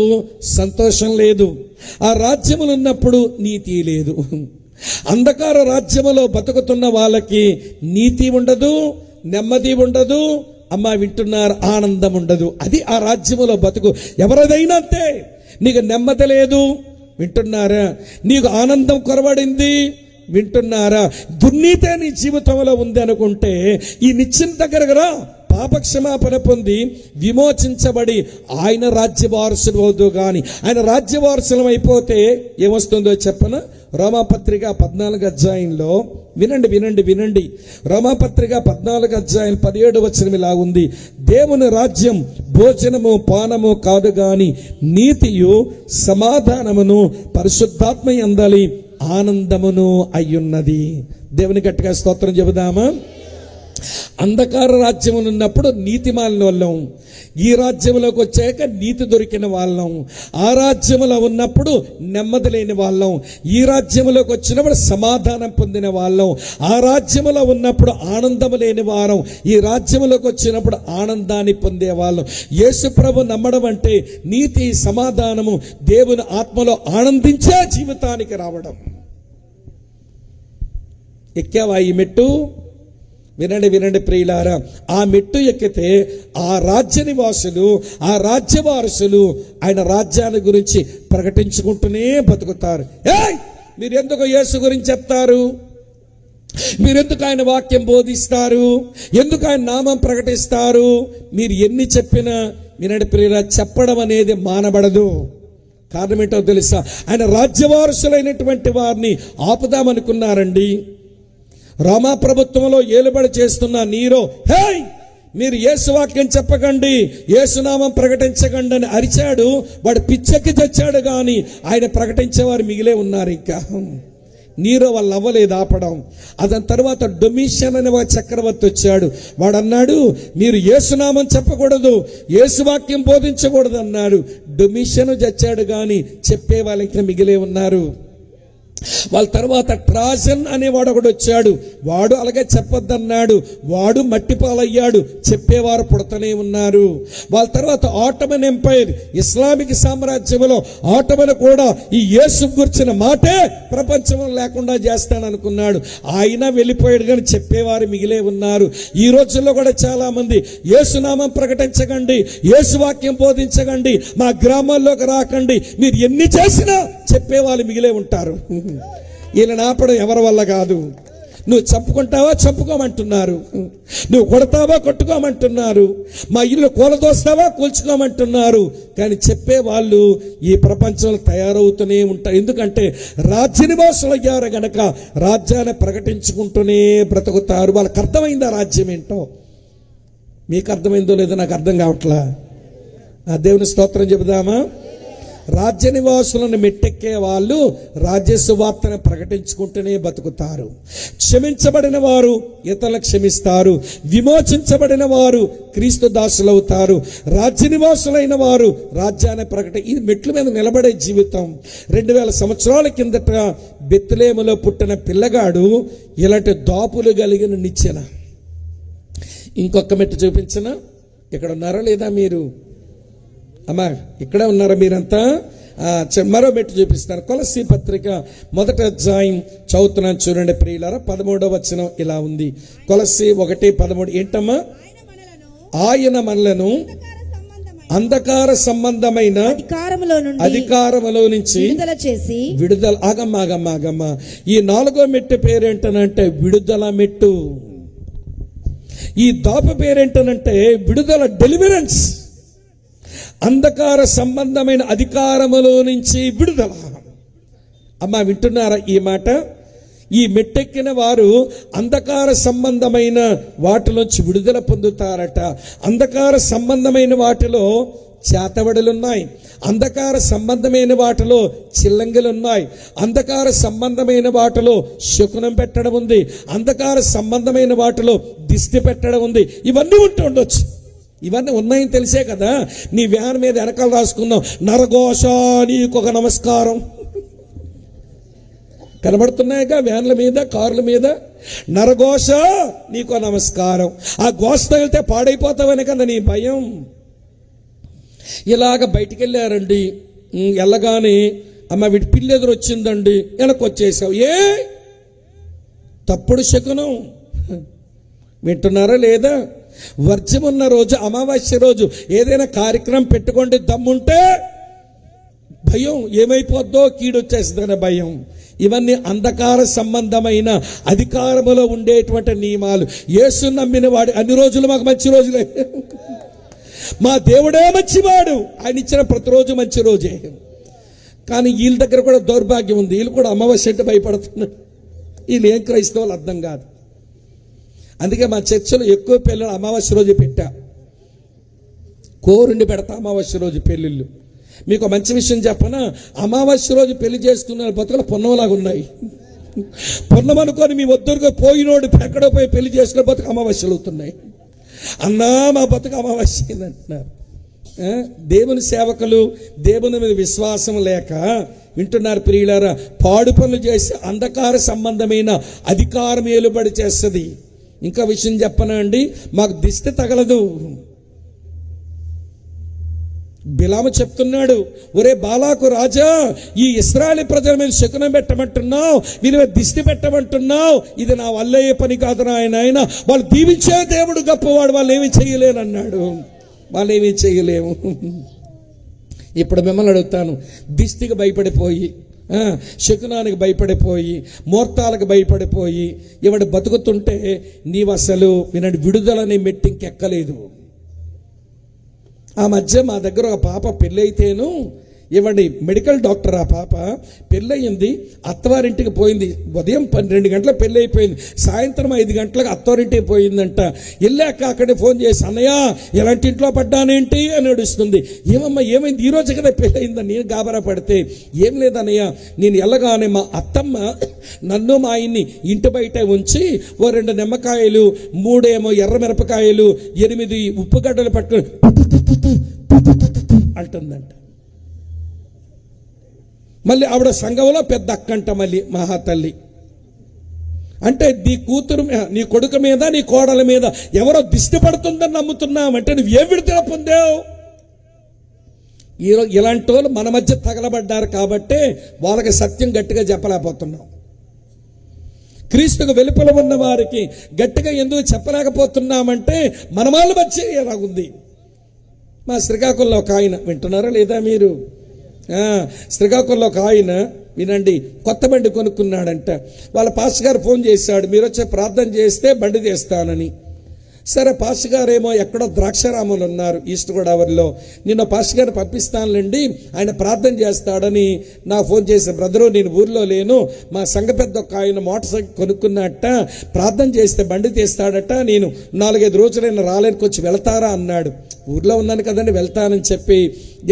సంతోషం లేదు. ఆ రాజ్యములు ఉన్నప్పుడు నీతి లేదు. అంధకార రాజ్యములో బతుకుతున్న వాళ్ళకి నీతి ఉండదు, నెమ్మది ఉండదు, అమ్మ వింటున్నారు, ఆనందం ఉండదు. అది ఆ రాజ్యములో బతుకు. ఎవరిదైనా అంతే. నీకు నెమ్మది లేదు, వింటున్నారా? నీకు ఆనందం కొరవడింది, వింటున్నారా? దుర్నీతే నీ జీవితంలో ఉంది అనుకుంటే ఈ నిత్యం దగ్గరకు రా, పాపక్షమాపణ పొంది విమోచించబడి ఆయన రాజ్యవారసులు అవుదు. కానీ ఆయన రాజ్యవారసులం అయిపోతే ఏమొస్తుందో చెప్పనా? రోమాపత్రిక 14 అధ్యాయంలో వినండి. రోమాపత్రిక 14 అధ్యాయం 17 వచనం ఇలా ఉంది: దేవుని రాజ్యం భోజనము పానము కాదు గాని నీతియు సమాధానమును పరిశుద్ధాత్మ యందలి ఆనందమును అయ్యున్నది. దేవుని గట్టిగా స్తోత్రం చెబుదామా? అంధకార రాజ్యం ఉన్నప్పుడు నీతిమాలిన వాళ్ళం, ఈ రాజ్యంలోకి వచ్చాక నీతి దొరికిన వాళ్ళం. ఆ రాజ్యంలో ఉన్నప్పుడు నెమ్మది లేని వాళ్ళం, ఈ రాజ్యంలోకి వచ్చినప్పుడు సమాధానం పొందిన వాళ్ళం. ఆ రాజ్యంలో ఉన్నప్పుడు ఆనందం లేని వారం, ఈ రాజ్యంలోకి వచ్చినప్పుడు ఆనందాన్ని పొందే వాళ్ళం. యేసు ప్రభు నమ్మడం అంటే నీతి, సమాధానము, దేవుని ఆత్మలో ఆనందించే జీవితానికి రావడం. ఎక్కావా ఈ మెట్టు? వినండి ప్రియులారా, ఆ మెట్టు ఎక్కితే ఆ రాజ్య నివాసులు, ఆ రాజ్యవారసులు ఆయన రాజ్యాన్ని గురించి ప్రకటించుకుంటూనే బతుకుతారు. మీరు ఎందుకు యేసు గురించి చెప్తారు? మీరెందుకు ఆయన వాక్యం బోధిస్తారు? ఎందుకు ఆయన నామం ప్రకటిస్తారు? మీరు ఎన్ని చెప్పినా వినండి ప్రియులారా, చెప్పడం అనేది మానబడదు. కారణం ఏంటో తెలుసా? ఆయన రాజ్యవారసులైనటువంటి వారిని ఆపుదామనుకున్నారండి. రోమా ప్రభుత్వంలో ఏలుబడి చేస్తున్న నీరో, మీరు యేసు వాక్యం చెప్పకండి, యేసునామం ప్రకటించకండి అని అరిచాడు. వాడు పిచ్చెక్కి తెచ్చాడు, కానీ ఆయన ప్రకటించేవారు మిగిలే ఉన్నారు. ఇంకా నీరో వాళ్ళు అవ్వలేదు ఆపడం. అదాని తర్వాత డొమిషన్ అనే ఒక చక్రవర్తి వచ్చాడు. వాడు అన్నాడు, మీరు యేసునామం చెప్పకూడదు, యేసు వాక్యం బోధించకూడదు అన్నాడు. డొమిషన్ చచ్చాడు, కానీ చెప్పే వాళ్ళు ఇంకా మిగిలే ఉన్నారు. వాళ్ళ తర్వాత ట్రాజన్ అనేవాడు ఒకడు వచ్చాడు. వాడు అలాగే చెప్పొద్దన్నాడు. వాడు మట్టిపాలయ్యాడు. చెప్పేవారు పుడతనే ఉన్నారు. వాళ్ళ తర్వాత ఆటోమన్ ఎంపైర్, ఇస్లామిక్ సామ్రాజ్యంలో ఆటోమన్ కూడా ఈ యేసు గురించిన మాటే ప్రపంచంలో లేకుండా చేస్తాననుకున్నాడు. ఆయన వెళ్ళిపోయాడు, కానీ చెప్పేవారు మిగిలే ఉన్నారు. ఈ రోజుల్లో కూడా చాలా మంది యేసునామం ప్రకటించకండి, యేసు వాక్యం బోధించకండి, మా గ్రామాల్లోకి రాకండి, మీరు ఎన్ని చేసినా చెప్పేవాళ్ళు మిగిలే ఉంటారు. ఈయన ఆపడం ఎవరి వల్ల కాదు. నువ్వు చంపుకుంటావా, చంపుకోమంటున్నారు. నువ్వు కొడతావా, కొట్టుకోమంటున్నారు. మా ఇల్లు కూలదోస్తావా, కూల్చుకోమంటున్నారు. కానీ చెప్పే వాళ్ళు ఈ ప్రపంచంలో తయారవుతూనే ఉంటారు. ఎందుకంటే రాజ్య నివాసులు అయ్యారు గనక రాజ్యాన్ని ప్రకటించుకుంటూనే బ్రతుకుతారు. వాళ్ళకి అర్థమైందా రాజ్యం ఏంటో? మీకు అర్థమైందో లేదో నాకు అర్థం కావట్లా. ఆ దేవుని స్తోత్రం చెబుదామా? రాజ్య నివాసులను మెట్టెక్కే వాళ్ళు రాజ్య సువార్తను ప్రకటించుకుంటూనే బతుకుతారు. క్షమించబడిన వారు ఇతరులను క్షమిస్తారు. విమోచించబడిన వారు క్రీస్తు దాసులవుతారు. రాజ్య నివాసులైన వారు రాజ్యాన్ని ఇది మెట్ల మీద నిలబడే జీవితం. 2000 సంవత్సరాల కిందట బెత్లెహేములో పుట్టిన పిల్లగాడు ఇలాంటి దాపులు కలిగిన నిచ్చెన. ఇంకొక మెట్టు చూపించనా? ఇక్కడ ఉన్నారా లేదా మీరు? అమ్మా ఇక్కడే ఉన్నారా మీరంతా? మరో మెట్టు చూపిస్తాను. కొలస్సీ పత్రిక 1వ అధ్యాయం చదువుతున్నాను, చూడండి ప్రియులారా. 13వ వచనం ఇలా ఉంది. కొలస్సీ 1:13. ఏంటమ్మా? ఆయన మనలను అంధకార సంబంధమైన అధికారములో నుంచి విడుదల. ఆగమ్మా. ఈ 4వ మెట్టు పేరేంటనంటే విడుదల మెట్టు. ఈ దాపు పేరేంటనంటే విడుదల, డెలివరెన్స్. అంధకార సంబంధమైన అధికారములో నుంచి విడుదల. అమ్మా వింటున్నారా ఈ మాట? ఈ మెట్టెక్కిన వారు అంధకార సంబంధమైన వాటిలోంచి విడుదల పొందుతారట. అంధకార సంబంధమైన వాటిలో చేతబడులున్నాయి, అంధకార సంబంధమైన వాటిలో చిల్లంగిలున్నాయి, అంధకార సంబంధమైన వాటిలో శకునం పెట్టడం ఉంది, అంధకార సంబంధమైన వాటిలో దిష్టి పెట్టడం ఉంది. ఇవన్నీ ఉండొచ్చు. ఇవన్నీ ఉన్నాయని తెలిసే కదా నీ వ్యాన్ మీద వెనకాల రాసుకున్నావు, నరఘోష నీకొక నమస్కారం. కనబడుతున్నాయిగా వ్యాన్ల మీద, కార్ల మీద, నరఘోష నీకో నమస్కారం. ఆ ఘోష తగిలితే పాడైపోతావని కదా నీ భయం. ఇలాగ బయటికి వెళ్ళారండి. వెళ్ళగానే అమ్మ వీటి పిల్లి ఎదురు వచ్చిందండి, వెనక్కి వచ్చేసావు. తప్పుడు శకునం. వింటున్నారా లేదా? వర్జం ఉన్న రోజు, అమావాస్య రోజు ఏదైనా కార్యక్రమం పెట్టుకోండి, దమ్ముంటే భయం, ఏమైపోద్దో కీడొచ్చేస్తుందనే భయం. ఇవన్నీ అంధకార సంబంధమైన అధికారములో ఉండేటువంటి నియమాలు. యేసు నమ్మిన వాడు అన్ని రోజులు మాకు మంచి రోజులే. మా దేవుడే మంచివాడు, ఆయన ఇచ్చిన ప్రతిరోజు మంచి రోజే. కానీ వీళ్ళ దగ్గర కూడా దౌర్భాగ్యం ఉంది. వీళ్ళు కూడా అమావాస్య అంటే భయపడుతున్నారు. వీళ్ళు ఏం క్రైస్తవులు అర్థం కాదు. అందుకే మా చర్చలో ఎక్కువ పెళ్ళిళ్ళు అమావాస్య రోజు పెట్టా. కోరుండి పెడతా అమావాస్య రోజు పెళ్ళిళ్ళు. మీకు మంచి విషయం చెప్పనా? అమావాస్య రోజు పెళ్లి చేస్తున్న బతుకులు పొన్నంలాగా ఉన్నాయి. పొన్నం అనుకొని మీ వద్దరుగా పోయినోడు ఎక్కడో పోయి పెళ్లి చేసుకున్న బతుకు అమావాస్యలు అవుతున్నాయి. అన్నా మా బతుకు అమావాస్య అంటున్నారు. దేవుని సేవకులు దేవుని మీద విశ్వాసం లేక వింటున్నారు ప్రియులారా, పాడు పనులు చేసి అంధకార సంబంధమైన అధికారం ఏలుబడి చేస్తుంది. ఇంకా విషయం చెప్పనా అండి, మాకు దిష్టి తగలదు. బిలాము చెప్తున్నాడు, ఒరే బాలాకు రాజా, ఈ ఇశ్రాయేలు ప్రజల మీద శకునం పెట్టమంటున్నావు, వీళ్ళ మీద దిష్టి పెట్టమంటున్నావు, ఇది నా వల్ల ఏ పని కాదు నాయన. వాళ్ళు దీవించే దేవుడు గొప్పవాడు, వాళ్ళు ఏమీ చేయలేనన్నాడు. వాళ్ళు ఏమీ చేయలేము. ఇప్పుడు మిమ్మల్ని అడుగుతాను, దిష్టికి భయపడిపోయి, శకునానికి భయపడిపోయి, ముహూర్తాలకు భయపడిపోయి ఇవాడు బతుకుతుంటే నీవు అసలు వినండి విడుదలని మెట్టింకెక్కలేదు. ఆ మధ్య మా దగ్గర ఒక పాప పెళ్ళైతేను, ఇవ్వండి మెడికల్ డాక్టర్, ఆ పాప పెళ్ళయింది, అత్తవారింటికి పోయింది. ఉదయం 12 గంటలకు పెళ్ళి అయిపోయింది, సాయంత్రం 5 గంటలకు అత్తవారింటికి పోయిందంట. వెళ్ళాక అక్కడే ఫోన్ చేసి, అన్నయ్య ఎలాంటి ఇంట్లో పడ్డానేంటి అని అడుస్తుంది. ఏమమ్మా ఏమైంది, ఈ రోజు కదా పెళ్ళయిందని నేను గాబరా పడితే, ఏం లేదన్నయ్య, నేను వెళ్ళగానే మా అత్తమ్మ నన్ను మా ఆయన్ని ఇంటి బయట ఉంచి ఓ 2 నిమ్మకాయలు, 3 ఎర్రమిరపకాయలు, 8 ఉప్పుగడ్డలు పట్టుకొని అంటుందంట. మళ్ళీ ఆవిడ సంఘంలో పెద్ద అక్కంట, మళ్ళీ మహాతల్లి. అంటే నీ కూతురు, నీ కొడుకు మీద, నీ కోడల మీద ఎవరో దిష్టి పడుతుందని నమ్ముతున్నామంటే నువ్వు ఏ విడుదల పొందావు? ఈరోజు ఇలాంటి వాళ్ళు మన మధ్య తగలబడ్డారు కాబట్టి వాళ్ళకి సత్యం గట్టిగా చెప్పలేకపోతున్నాం. క్రీస్తుకు వెలుపల ఉన్న వారికి గట్టిగా ఎందుకు చెప్పలేకపోతున్నామంటే మన వాళ్ళ మధ్య ఎలాగుంది. మా శ్రీకాకుళంలో ఒక ఆయన, వింటున్నారా లేదా మీరు? శ్రీకాకుళంలో ఒక ఆయన వినండి, కొత్త బండి కొనుక్కున్నాడంట. వాళ్ళ పాస్టర్ గారు ఫోన్ చేశాడు, మీరు వచ్చి ప్రార్థన చేస్తే బండి తెస్తానని. సరే, పాస్టర్ గారు ఏమో ఎక్కడో ద్రాక్షారాములు ఉన్నారు ఈస్ట్ గోదావరిలో, నిన్న పాస్టర్ గారు పంపిస్తానులేండి, ఆయన ప్రార్థన చేస్తాడని నాకు ఫోన్ చేశారు. బ్రదరు నేను ఊర్లో లేను, మా సంఘ పెద్ద ఒక ఆయన మోటార్ సైకిల్ కొనుక్కున్నట్ట, ప్రార్థన చేస్తే బండి తీస్తాడట, నేను 4-5 రోజులైనా రాలేనికి వచ్చి వెళ్తారా అన్నాడు. ఊర్లో ఉన్నాను కదండి వెళ్తానని చెప్పి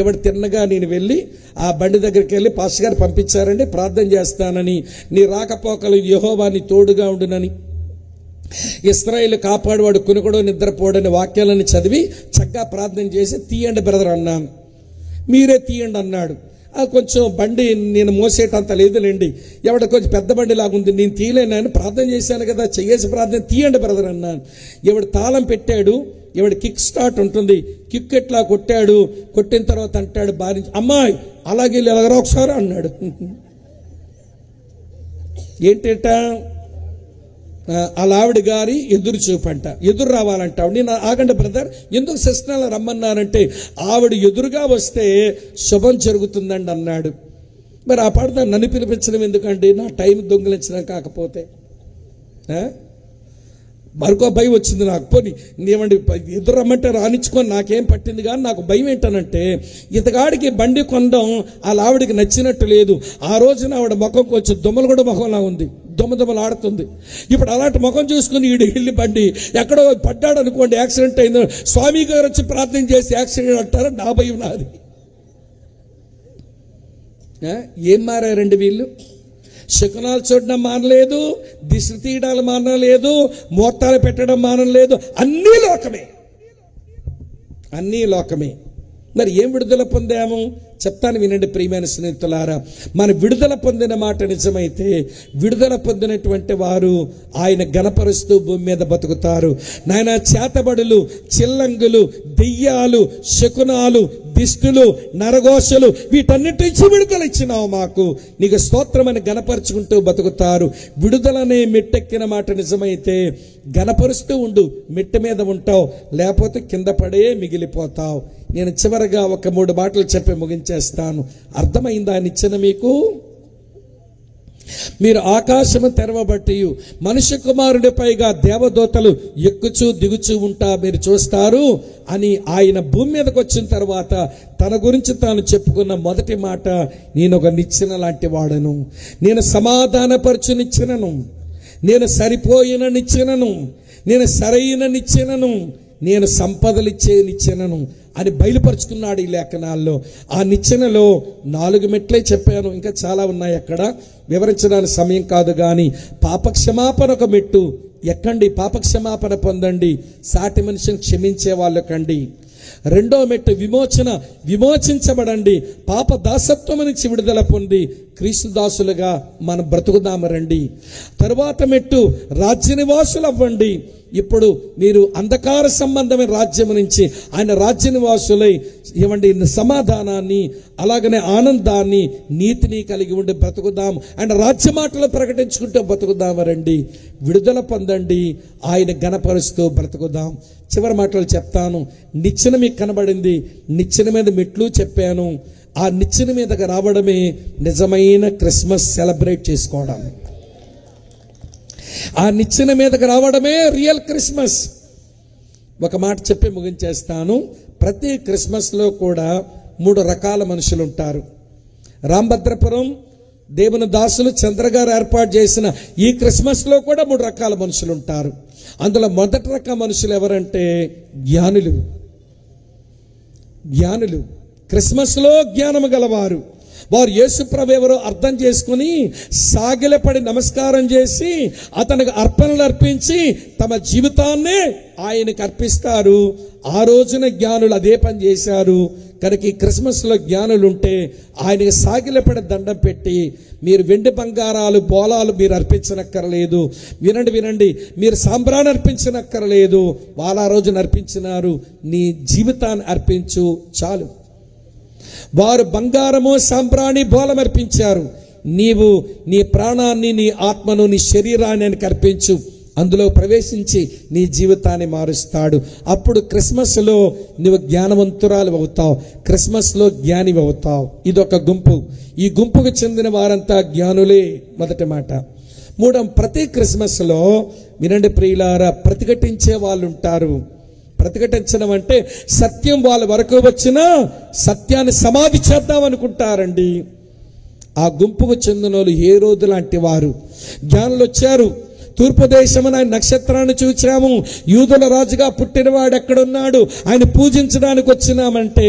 ఎవడు తిన్నగా నేను వెళ్ళి ఆ బండి దగ్గరికి వెళ్ళి, పాస్టర్ గారు పంపించారండి ప్రార్థన చేస్తానని, నీ రాకపోకలు యెహోవా నీ తోడుగా ఉండునని, ఇశ్రాయేలు కాపాడువాడు కునుకుడు నిద్రపోడని వాక్యాలను చదివి చక్కగా ప్రార్థన చేసి తీయండి బ్రదర్ అన్నాను. మీరే తీయండి అన్నాడు. కొంచెం బండి నేను మోసేటంత లేదులేండి, ఎవడ కొంచెం పెద్ద బండి లాగుంది, నేను తీయలేనని ప్రార్థన చేశాను కదా, చెయ్యేసి ప్రార్థన తీయండి బ్రదర్ అన్నాను. ఎవడు తాళం పెట్టాడు, ఎవడు కిక్ స్టార్ట్ ఉంటుంది, కిక్ ఎట్లా కొట్టాడు, కొట్టిన తర్వాత అంటాడు భార్య, అమ్మాయి అలాగే ఎలాగరా ఒకసారి అన్నాడు. ఏంటంట, అలా ఆవిడ గారి ఎదురు చూపంట, ఎదురు రావాలంట. నేను ఆగండి బ్రదర్, ఎందుకు సిస్టర్లు రమ్మన్నానంటే ఆవిడ ఎదురుగా వస్తే శుభం జరుగుతుందండి అన్నాడు. మరి ఆ పాట నన్ను పిలిపించడం ఎందుకండి, నా టైం దొంగిలించడం కాకపోతే? మరొక భయం వచ్చింది నాకు. పోనీ ఏమండి ఎదురు రమ్మంటే రానిచ్చుకొని నాకేం పట్టింది, కానీ నాకు భయం ఏంటనంటే ఇతగాడికి బండి కొనడం అలా ఆవిడికి నచ్చినట్టు లేదు. ఆ రోజున ఆవిడ ముఖం కొంచెం దొమ్మలు కూడా ముఖంలా ఉంది, దొమ్మలు ఆడుతుంది. ఇప్పుడు అలాంటి ముఖం చూసుకుని ఈడు వెళ్ళి బండి ఎక్కడో పడ్డాడు అనుకోండి, యాక్సిడెంట్ అయింది, స్వామి గారు వచ్చి ప్రార్థన చేసి యాక్సిడెంట్ అంటారా, నా భయం నాది. ఏం మారారండి వీళ్ళు? శకునాలు చూడడం మానలేదు, దిష్టి తీయడాలు మానలేదు, ముహూర్తాలు పెట్టడం మానలేదు, అన్నీ లోకమే, అన్నీ లోకమే. మరి ఏం విడుదల పొందాము చెప్తాను వినండి ప్రియమైన స్నేహితులారా. మన విడుదల పొందిన మాట నిజమైతే విడుదల పొందినటువంటి వారు ఆయన గణపరుస్తూ భూమి మీద బతుకుతారు. నాయన చేతబడులు, చిల్లంగులు, దెయ్యాలు, శకునాలు, దిష్టులు, నరఘోషలు వీటన్నిటి నుంచి విడుదల ఇచ్చినావు మాకు. నీకు స్తోత్రమని గణపరుచుకుంటూ బతుకుతారు. విడుదలనే మెట్టెక్కిన మాట నిజమైతే గణపరుస్తూ ఉండు, మెట్టు మీద ఉంటావు, లేకపోతే కింద పడే మిగిలిపోతావు. నేను చివరిగా ఒక 3 మాటలు చెప్పి ముగించేస్తాను. అర్థమైందా నిచ్చెన మీకు? మీరు ఆకాశము తెరవబట్టి మనుష్య కుమారుడి పైగా దేవదూతలు ఎక్కుచూ దిగుచూ ఉంటా మీరు చూస్తారు అని ఆయన భూమి మీదకి వచ్చిన తర్వాత తన గురించి తాను చెప్పుకున్న మొదటి మాట, నేను ఒక నిచ్చెన లాంటి వాడను, నేను సమాధానపరచు నిచ్చెనను, నేను సరిపోయిన నిచ్చెనను, నేను సరైన నిచ్చెనను, నేను సంపదలిచ్చే నిచ్చెనను అని బయలుపరుచుకున్నాడు ఈ లేఖనాల్లో. ఆ నిచ్చెనలో 4 మెట్లే చెప్పాను, ఇంకా చాలా ఉన్నాయి అక్కడ, వివరించడానికి సమయం కాదు. కానీ పాపక్షమాపణ ఒక మెట్టు ఎక్కండి, పాపక్షమాపణ పొందండి, సాటి మనిషిని క్షమించే వాళ్ళు కండి. 2వ మెట్టు విమోచన, విమోచించబడండి, పాప దాసత్వం నుంచి విడుదల పొంది క్రీస్తు దాసులుగా మనం బ్రతుకుదాము రండి. తరువాత మెట్టు రాజ్య నివాసులు అవ్వండి. ఇప్పుడు మీరు అంధకార సంబంధమైన రాజ్యం నుంచి ఆయన రాజ్య నివాసులై ఇవ్వండి సమాధానాన్ని, అలాగనే ఆనందాన్ని, నీతిని కలిగి ఉండి బ్రతుకుదాం. ఆయన రాజ్య మాటలు ప్రకటించుకుంటూ బ్రతుకుదాం రండి. విడుదల పొందండి, ఆయన గణపరుస్తూ బ్రతుకుదాం. చివరి మాటలు చెప్తాను. నిచ్చెన మీకు కనబడింది, నిచ్చెన మీద మెట్లు చెప్పాను. ఆ నిచ్చెన మీదకి రావడమే నిజమైన క్రిస్మస్ సెలబ్రేట్ చేసుకోవడం. ఆ నిచ్చెన మీదకి రావడమే రియల్ క్రిస్మస్. ఒక మాట చెప్పి ముగించేస్తాను. ప్రతి క్రిస్మస్లో కూడా 3 రకాల మనుషులు ఉంటారు. రాంభద్రపురం దేవుని దాసులు చంద్రగారు ఏర్పాటు చేసిన ఈ క్రిస్మస్లో కూడా 3 రకాల మనుషులు ఉంటారు. అందులో మొదటి రకం మనుషులు ఎవరంటే జ్ఞానులు. జ్ఞానులు క్రిస్మస్లో జ్ఞానము గలవారు. వారు యేసుప్రభు ఎవరో అర్థం చేసుకుని సాగిలపడి నమస్కారం చేసి అతనికి అర్పణలు అర్పించి తమ జీవితాన్నే ఆయనకు అర్పిస్తారు. ఆ రోజున జ్ఞానులు అదే పని చేశారు. కనుక ఈ క్రిస్మస్లో జ్ఞానులు ఉంటే ఆయనకి సాగిలపడి దండం పెట్టి, మీరు వెండి బంగారాలు బోలాలు మీరు అర్పించనక్కర్లేదు, వినండి, మీరు సాంబ్రాన్ని అర్పించనక్కర్లేదు, వాళ్ళ ఆ రోజున అర్పించినారు, నీ జీవితాన్ని అర్పించు చాలు. వారు బంగారము సాంబ్రాణి బోలం అర్పించారు. నీవు నీ ప్రాణాన్ని, నీ ఆత్మను, నీ శరీరాన్ని అర్పించు. అందులో ప్రవేశించి నీ జీవితాన్ని మారుస్తాడు. అప్పుడు క్రిస్మస్లో నువ్వు జ్ఞానవంతురాలు అవుతావు, క్రిస్మస్లో జ్ఞాని అవుతావు. ఇదొక గుంపు. ఈ గుంపుకు చెందిన వారంతా జ్ఞానులే. మొదటి మాట. 3, ప్రతి క్రిస్మస్లో వినండి ప్రియులారా, ప్రతిఘటించే వాళ్ళు ఉంటారు. ప్రతిఘటించడం అంటే సత్యం వాళ్ళ వరకు వచ్చినా సత్యాన్ని సమాధి చేద్దాం అనుకుంటారండి. ఆ గుంపుకు చెందిన వాళ్ళు హేరోదు లాంటి వారు. జ్ఞానులు వచ్చారు. తూర్పు దేశమున ఆయన నక్షత్రాన్ని చూచాము, యూదుల రాజుగా పుట్టినవాడు ఎక్కడున్నాడు, ఆయన పూజించడానికి వచ్చినామంటే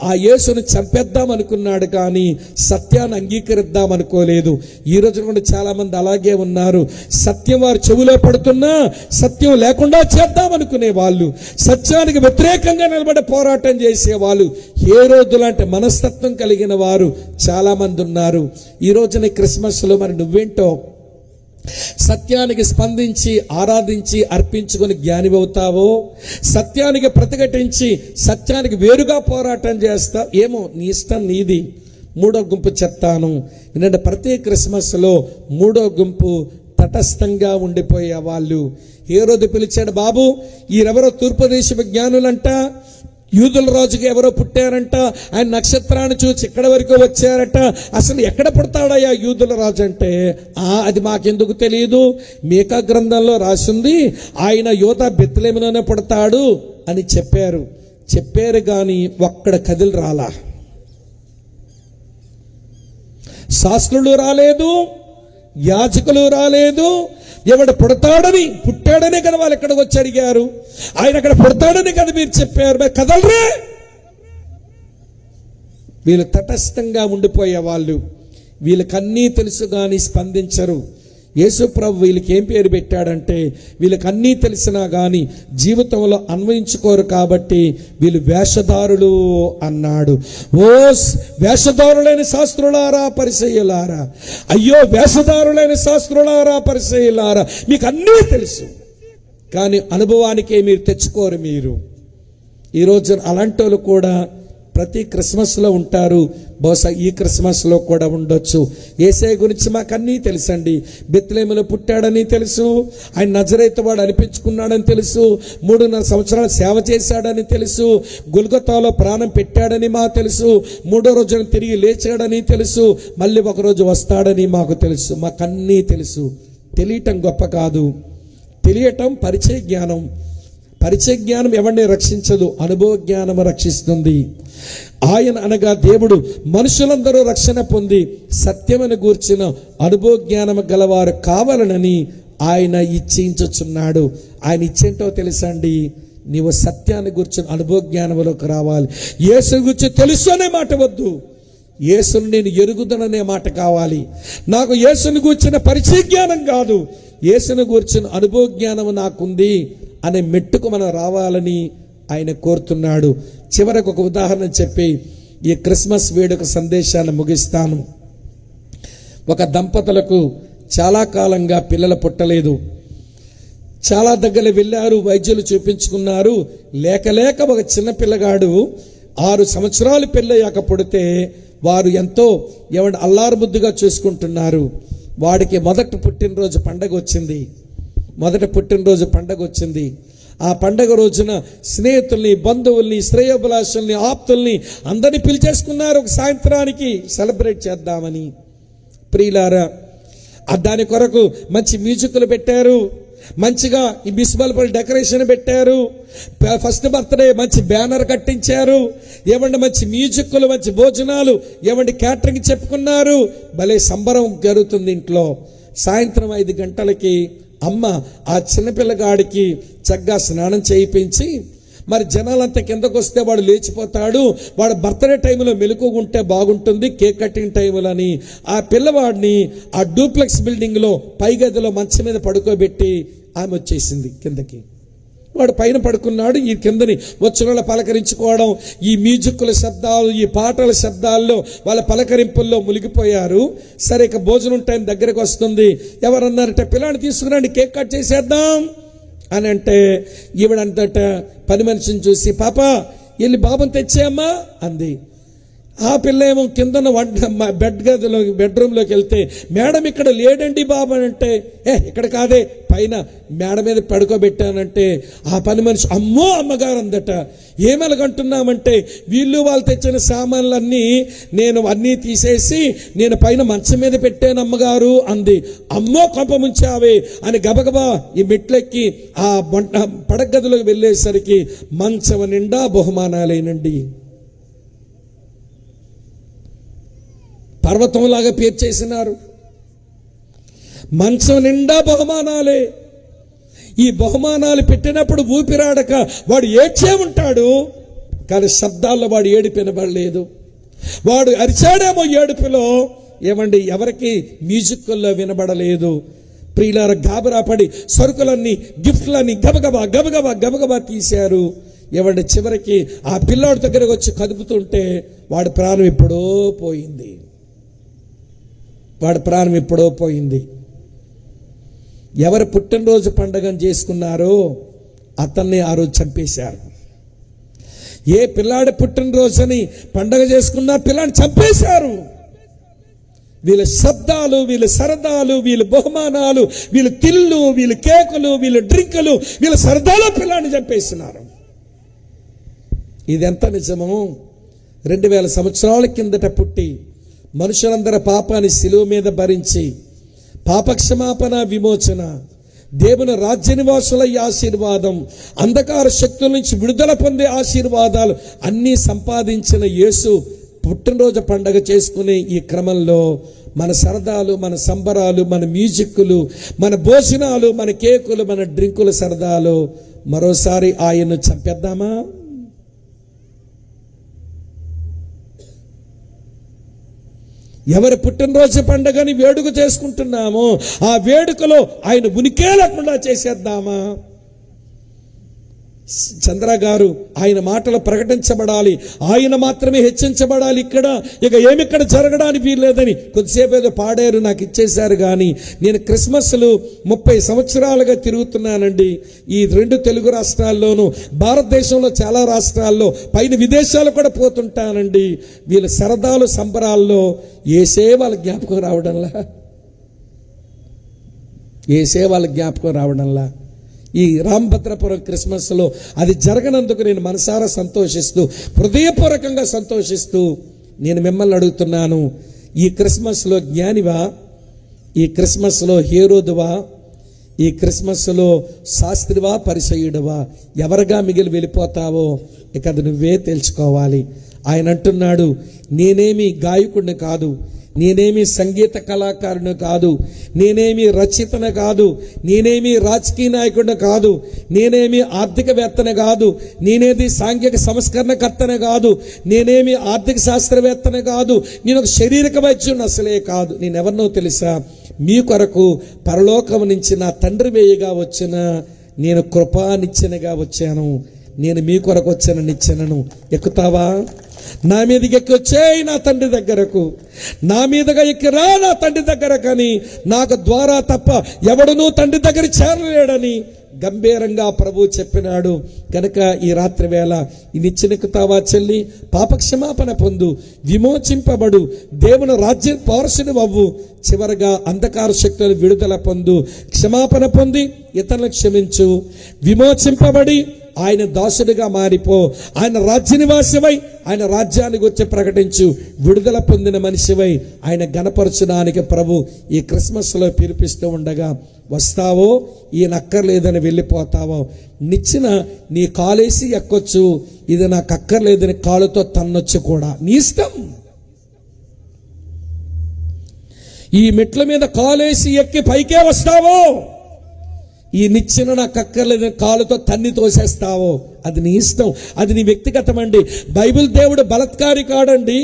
ఆ యేసును చంపేద్దాం అనుకున్నాడు, కానీ సత్యాన్ని అంగీకరిద్దాం అనుకోలేదు. ఈ రోజు కూడా చాలా మంది అలాగే ఉన్నారు. సత్యం వారు చెవులో పడుతున్నా సత్యం లేకుండా చేద్దాం అనుకునే వాళ్ళు, సత్యానికి వ్యతిరేకంగా నిలబడి పోరాటం చేసేవాళ్ళు, హేరోదు లాంటి మనస్తత్వం కలిగిన వారు చాలా మంది ఉన్నారు. ఈ రోజున క్రిస్మస్లో మరి నువ్వేంటో సత్యానికి స్పందించి ఆరాధించి అర్పించుకొని జ్ఞాని అవుతావో, సత్యానికి ప్రతిఘటించి సత్యానికి వేరుగా పోరాటం చేస్తా, ఏమో నీ ఇష్టం నీది. 3వ గుంపు చెప్తాను ఎందుకంటే ప్రతి క్రిస్మస్లో 3వ గుంపు తటస్థంగా ఉండిపోయే వాళ్ళు. హేరోదు పిలిచాడు, బాబు ఈరెవరో తూర్పు దేశపు జ్ఞానులంట, యూదుల రాజుకి ఎవరో పుట్టారంట, ఆయన నక్షత్రాన్ని చూసి ఇక్కడ వరకు వచ్చారట, అసలు ఎక్కడ పుడతాడయ్యా యూదుల రాజు అంటే, అది మాకెందుకు తెలియదు, మీకా గ్రంథంలో రాసింది ఆయన యోధా బెత్లెహేములోనే పుడతాడు అని చెప్పారు కానీ ఒక్కడ కదిలి రాలా. శాస్త్రులు రాలేదు, యాజకులు రాలేదు. ఎవడు పుట్టాడనే కదా వాళ్ళు ఎక్కడికి వచ్చి అడిగారు. ఆయన అక్కడ పుడతాడని కదా మీరు చెప్పారు, మరి కదలరే. వీళ్ళు తటస్థంగా ఉండిపోయే వాళ్ళు. వీళ్ళకన్నీ తెలుసు కానీ స్పందించరు. యేసు ప్రభు వీళ్ళకి ఏం పేరు పెట్టాడంటే, వీళ్ళకి అన్నీ తెలిసినా కానీ జీవితంలో అన్వయించుకోరు కాబట్టి వీళ్ళు వేషధారులు అన్నాడు. ఓ వేషధారులైన శాస్త్రులారా పరిసయ్యులారా, అయ్యో వేషధారులైన శాస్త్రులారా పరిసయ్యులారా, మీకు అన్నీ తెలుసు కానీ అనుభవానికే మీరు తెచ్చుకోరు. మీరు ఈరోజు అలాంటి వాళ్ళు కూడా ప్రతి క్రిస్మస్లో ఉంటారు. బహుశా ఈ క్రిస్మస్లో కూడా ఉండొచ్చు. యేసయ్య గురించి మాకన్నీ తెలుసండి. బెత్లెహేములో పుట్టాడని తెలుసు, ఆయన నజరేతు వాడు అనిపించుకున్నాడని తెలుసు, 3.5 సంవత్సరాలు సేవ చేశాడని తెలుసు, గొల్గొతాలో ప్రాణం పెట్టాడని మాకు తెలుసు, 3వ రోజున తిరిగి లేచాడని తెలుసు, మళ్ళీ ఒకరోజు వస్తాడని మాకు తెలుసు. మాకన్నీ తెలుసు. తెలియటం గొప్ప కాదు, తెలియటం పరిచయ జ్ఞానం. పరిచయ జ్ఞానం ఎవరిని రక్షించదు, అనుభవ జ్ఞానం రక్షిస్తుంది. ఆయన అనగా దేవుడు మనుషులందరూ రక్షణ పొంది సత్యమని గూర్చిన అనుభవ జ్ఞానం గలవారు కావాలనని ఆయన ఇచ్చించుచున్నాడు. ఆయన ఇచ్చేంటో తెలుసా అండి? నీవు సత్యాన్ని గుర్చిన అనుభవ జ్ఞానంలోకి రావాలి. యేసు గురించి తెలుసు అనే మాట వద్దు, యేసుని నేను ఎరుగుదననే మాట కావాలి. నాకు యేసుని గూర్చిన పరిచయ జ్ఞానం కాదు, యేసుని గూర్చిన అనుభవ జ్ఞానం నాకుంది అనే మెట్టుకు మనం రావాలని ఆయన కోరుతున్నాడు. చివరకు ఒక ఉదాహరణ చెప్పి ఈ క్రిస్మస్ వేడుక సందేశాన్ని ముగిస్తాను. ఒక దంపతులకు చాలా కాలంగా పిల్లలు పుట్టలేదు. చాలా దగ్గర వెళ్ళారు, వైద్యులు చూపించుకున్నారు. లేక ఒక చిన్న పిల్లగాడు 6 సంవత్సరాలు పెళ్ళయ్యాక పుడితే వారు ఎంతో అల్లారు ముద్దుగా చూసుకుంటున్నారు. వాడికి మొదటి పుట్టినరోజు పండగ వచ్చింది. ఆ పండగ రోజున స్నేహితుల్ని, బంధువుల్ని, శ్రేయోభిలాషుల్ని, ఆప్తుల్ని అందరినీ పిలిచేసుకున్నారు ఒక సాయంత్రానికి సెలబ్రేట్ చేద్దామని. ప్రియులారా, దాని కొరకు మంచి మ్యూజిక్లు పెట్టారు, మంచిగా ఈ బిస్బల్బల్ డెకరేషన్ పెట్టారు, ఫస్ట్ బర్త్డే మంచి బ్యానర్ కట్టించారు, మంచి మ్యూజిక్లు, మంచి భోజనాలు, క్యాటరింగ్ చెప్పుకున్నారు. భలే సంబరం జరుగుతుంది ఇంట్లో. సాయంత్రం 5 గంటలకి అమ్మ ఆ చిన్నపిల్లగాడికి చక్కగా స్నానం చేయించి, మరి జనాలంతా కిందకు వస్తే వాడు లేచిపోతాడు, వాడు బర్త్డే టైంలో మెలకుగుంటే బాగుంటుంది, కేక్ కటింగ్ టైంలో అని ఆ పిల్లవాడిని ఆ డూప్లెక్స్ బిల్డింగ్లో పై గదిలో మంచం మీద పడుకోబెట్టి ఆమె వచ్చేసింది కిందకి. వాడు పైన పడుకున్నాడు. ఈ కిందని వచ్చిన వాళ్ళ పలకరించుకోవడం, ఈ మ్యూజిక్ల శబ్దాలు, ఈ పాటల శబ్దాల్లో వాళ్ళ పలకరింపుల్లో మునిగిపోయారు. సరే, ఇక భోజనం టైం దగ్గరకు వస్తుంది. ఎవరన్నారంటే, పిల్లాన్ని తీసుకురండి, కేక్ కట్ చేసేద్దాం అని అంటే, ఈవిడంతట పని మనిషిని చూసి, పాప వెళ్ళి బాబుని తెచ్చేయమ్మా అంది. ఆ పిల్ల ఏమో కిందన బెడ్రూమ్లోకి వెళ్తే, మేడం ఇక్కడ లేడండి బాబు అని అంటే, ఇక్కడ కాదే పైన మేడ మీద పడుకోబెట్టానంటే, ఆ పని మనిషి అమ్మో అమ్మగారు అందట. ఏమలగంటున్నామంటే, వాళ్ళు తెచ్చిన సామాన్లన్నీ నేను అన్నీ తీసేసి నేను పైన మంచం మీద పెట్టాను అమ్మగారు అంది. అమ్మో కొంప ముంచావే అని గబగబా ఈ మెట్లెక్కి ఆ పడగదిలోకి వెళ్ళేసరికి మంచం నిండా బహుమానాలేనండి. పర్వతంలాగా పేర్చేసినారు. మంచం నిండా బహుమానాలే. ఈ బహుమానాలు పెట్టినప్పుడు ఊపిరాడక వాడు ఏడ్చే ఉంటాడు, కానీ శబ్దాల్లో వాడు ఏడుపు వినబడలేదు. వాడు అరిచాడేమో ఏడుపులో, ఎవరికి మ్యూజిక్ల్లో వినబడలేదు. ప్రియులార, గాబరా పడి సరుకులన్నీ, గిఫ్ట్లన్నీ గబగబా తీశారు. చివరికి ఆ పిల్లాడి దగ్గరకు వచ్చి కదుపుతుంటే వాడి ప్రాణం ఎప్పుడో పోయింది. ఎవరు పుట్టినరోజు పండగను చేసుకున్నారో అతన్ని ఆ రోజు చంపేశారు. ఏ పిల్లాడి పుట్టినరోజుని పండగ చేసుకున్నా పిల్లాడిని చంపేశారు. వీళ్ళ శబ్దాలు, వీళ్ళ సరదాలు, వీళ్ళ బహుమానాలు, వీళ్ళ తిల్లు, వీళ్ళ కేకులు, వీళ్ళ డ్రింకులు, వీళ్ళ సరదాలో పిల్లాడిని చంపేస్తున్నారు. ఇదెంత నిజమో! 2000 సంవత్సరాల కిందట పుట్టి మనుషులందరి పాపాన్ని శిలువ మీద భరించి పాపక్షమాపణ, విమోచన, దేవుని రాజ్య నివాసుల ఆశీర్వాదం, అంధకార శక్తుల నుంచి విడుదల పొందే ఆశీర్వాదాలు అన్నీ సంపాదించిన యేసు పుట్టినరోజు పండగ చేసుకునే ఈ క్రమంలో మన సరదాలు, మన సంబరాలు, మన మ్యూజిక్లు, మన భోజనాలు, మన కేకులు, మన డ్రింకుల సరదాలు మరోసారి ఆయన్ను చంపేద్దామా? ఎవరి పుట్టినరోజు పండుగని వేడుక చేసుకుంటున్నామో ఆ వేడుకలో ఆయన ఉనికే లేకుండా చేసేద్దామా? చంద్ర గారు ఆయన మాటలు ప్రకటించబడాలి, ఆయన మాత్రమే హెచ్చించబడాలి, ఇక ఏమిక్కడ జరగడానికి వీల్లేదని కొద్దిసేపు ఏదో పాడారు, నాకు ఇచ్చేశారు. కానీ నేను క్రిస్మస్లు 30 సంవత్సరాలుగా తిరుగుతున్నానండి. ఈ 2 తెలుగు రాష్ట్రాల్లోనూ, భారతదేశంలో చాలా రాష్ట్రాల్లో, పైన విదేశాలు కూడా పోతుంటానండి. వీళ్ళ సరదాలు సంబరాల్లో ఏసే వాళ్ళ జ్ఞాపకం రావడంలా ఈ రామభద్రపురం క్రిస్మస్లో అది జరగనందుకు నేను మనసారా సంతోషిస్తూ, హృదయపూర్వకంగా సంతోషిస్తూ నేను మిమ్మల్ని అడుగుతున్నాను, ఈ క్రిస్మస్లో జ్ఞానివా, ఈ క్రిస్మస్లో హేరోదువా, ఈ క్రిస్మస్లో శాస్త్రివా పరిసయ్యుడువా, ఎవరుగా మిగిలి వెళ్ళిపోతావో ఇక అది నువ్వే తెలుసుకోవాలి. ఆయన అంటున్నాడు, నేనేమి గాయకుడిని కాదు, నేనేమి సంగీత కళాకారుని కాదు, నేనేమి రచయితను కాదు, నేనేమి రాజకీయ నాయకుడిని కాదు, నేనేమి ఆర్థికవేత్తను కాదు, నేనేది సాంఘిక సంస్కరణకర్తను కాదు, నేనేమి ఆర్థిక శాస్త్రవేత్తను కాదు, నేను ఒక శారీరక వైద్యుని అసలే కాదు. నేనెవరినో తెలుసా? మీ కొరకు పరలోకం నుంచి నా తండ్రి వేయగా వచ్చిన నేను కృపానిచ్చెనగా వచ్చాను. నేను మీ కొరకు వచ్చిన నిచ్చెనను ఎక్కుతావా? నా మీదకి ఎక్కి వచ్చేయి నా తండ్రి దగ్గరకు, నా మీదగా ఎక్కిరా నా తండ్రి దగ్గర, కానీ నాకు ద్వారా తప్ప ఎవడునూ తండ్రి దగ్గర చేరలేడని గంభీరంగా ప్రభు చెప్పినాడు. కనుక ఈ రాత్రి వేళ ఈ నిచ్చెనెక్కుతావా చెల్లి? పాపక్షమాపణ పొందు, విమోచింపబడు, దేవుని రాజ్యం పౌరుషుడు అవ్వు, చివరగా అంధకార శక్తులు విడుదల పొందు, క్షమాపణ పొంది ఇతరులను క్షమించు, విమోచింపబడి ఆయన దాసుడిగా మారిపో, ఆయన రాజ్య నివాసివై ఆయన రాజ్యానికి వచ్చి ప్రకటించు, విడుదల పొందిన మనిషివై ఆయన గణపరచడానికి ప్రభు ఈ క్రిస్మస్లో పిలిపిస్తూ ఉండగా, వస్తావో ఈయన అక్కర్లేదని వెళ్ళిపోతావో, నిచ్చిన నీ కాలేసి ఎక్కొచ్చు, ఇది నాకు అక్కర్లేదని కాలుతో తన్నొచ్చు కూడా, నీ ఇష్టం. ఈ మెట్ల మీద కాలేసి ఎక్కి పైకే వస్తావో, ఈ నిచ్చెన నాకు అక్కర్లేదని కాలుతో తన్ని తోసేస్తావో, అది నీ ఇష్టం, అది నీ వ్యక్తిగతం అండి. బైబిల్ దేవుడు బలత్కారి కాడండి.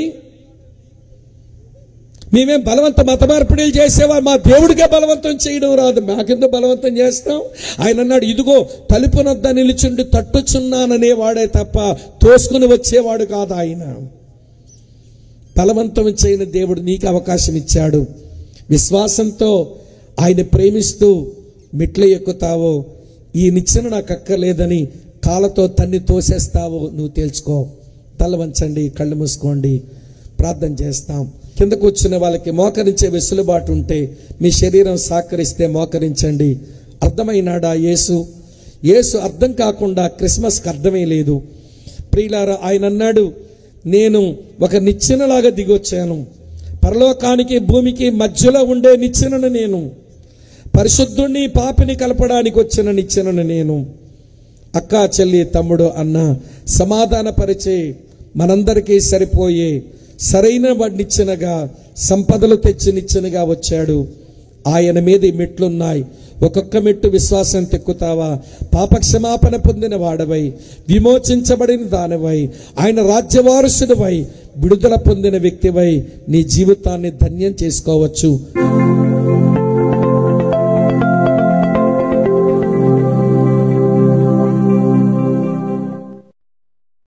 మేమేం బలవంత మత మార్పిడిలు చేసేవా? మా దేవుడికే బలవంతం చేయడం రాదు, మాకెందుకు బలవంతం చేస్తాం? ఆయన అన్నాడు, ఇదిగో తలుపునొద్ద నిలుచుండి తట్టుచున్నాననేవాడే తప్ప తోసుకుని వచ్చేవాడు కాదు. ఆయన బలవంతం చేయని దేవుడు నీకు అవకాశం ఇచ్చాడు. విశ్వాసంతో ఆయన ప్రేమిస్తూ మెట్లు ఎక్కుతావో, ఈ నిచ్చెన నాకు అక్కర్లేదని కాళ్ళతో తన్ని తోసేస్తావో నువ్వు తేల్చుకో. తల వంచండి, కళ్ళు మూసుకోండి, ప్రార్థన చేస్తాం. కిందకు వచ్చిన వాళ్ళకి మోకరించే వెసులుబాటు ఉంటే, మీ శరీరం సహకరిస్తే మోకరించండి. అర్థమైనాడా యేసు? యేసు అర్థం కాకుండా క్రిస్మస్కి అర్థమే లేదు. ప్రియులారా, ఆయన అన్నాడు, నేను ఒక నిచ్చెనలాగా దిగొచ్చాను, పరలోకానికి భూమికి మధ్యలో ఉండే నిచ్చెనను నేను, పరిశుద్ధుణ్ణి పాపిని కలపడానికి వచ్చిన నిచ్చెనను నేను. అక్క, చెల్లి, తమ్ముడు, అన్న సమాధానపరిచే మనందరికీ సరిపోయే సరైన నిచ్చెనగా, సంపదలు తెచ్చి నిచ్చెనగా వచ్చాడు. ఆయన మీద ఈ మెట్లున్నాయి. ఒక్కొక్క మెట్టు విశ్వాసం తెక్కుతావా? పాపక్షమాపణ పొందిన వాడవై, విమోచించబడిన దానివై, ఆయన రాజ్యవారసుడివై, విడుదల పొందిన వ్యక్తివై నీ జీవితాన్ని ధన్యం చేసుకోవచ్చు.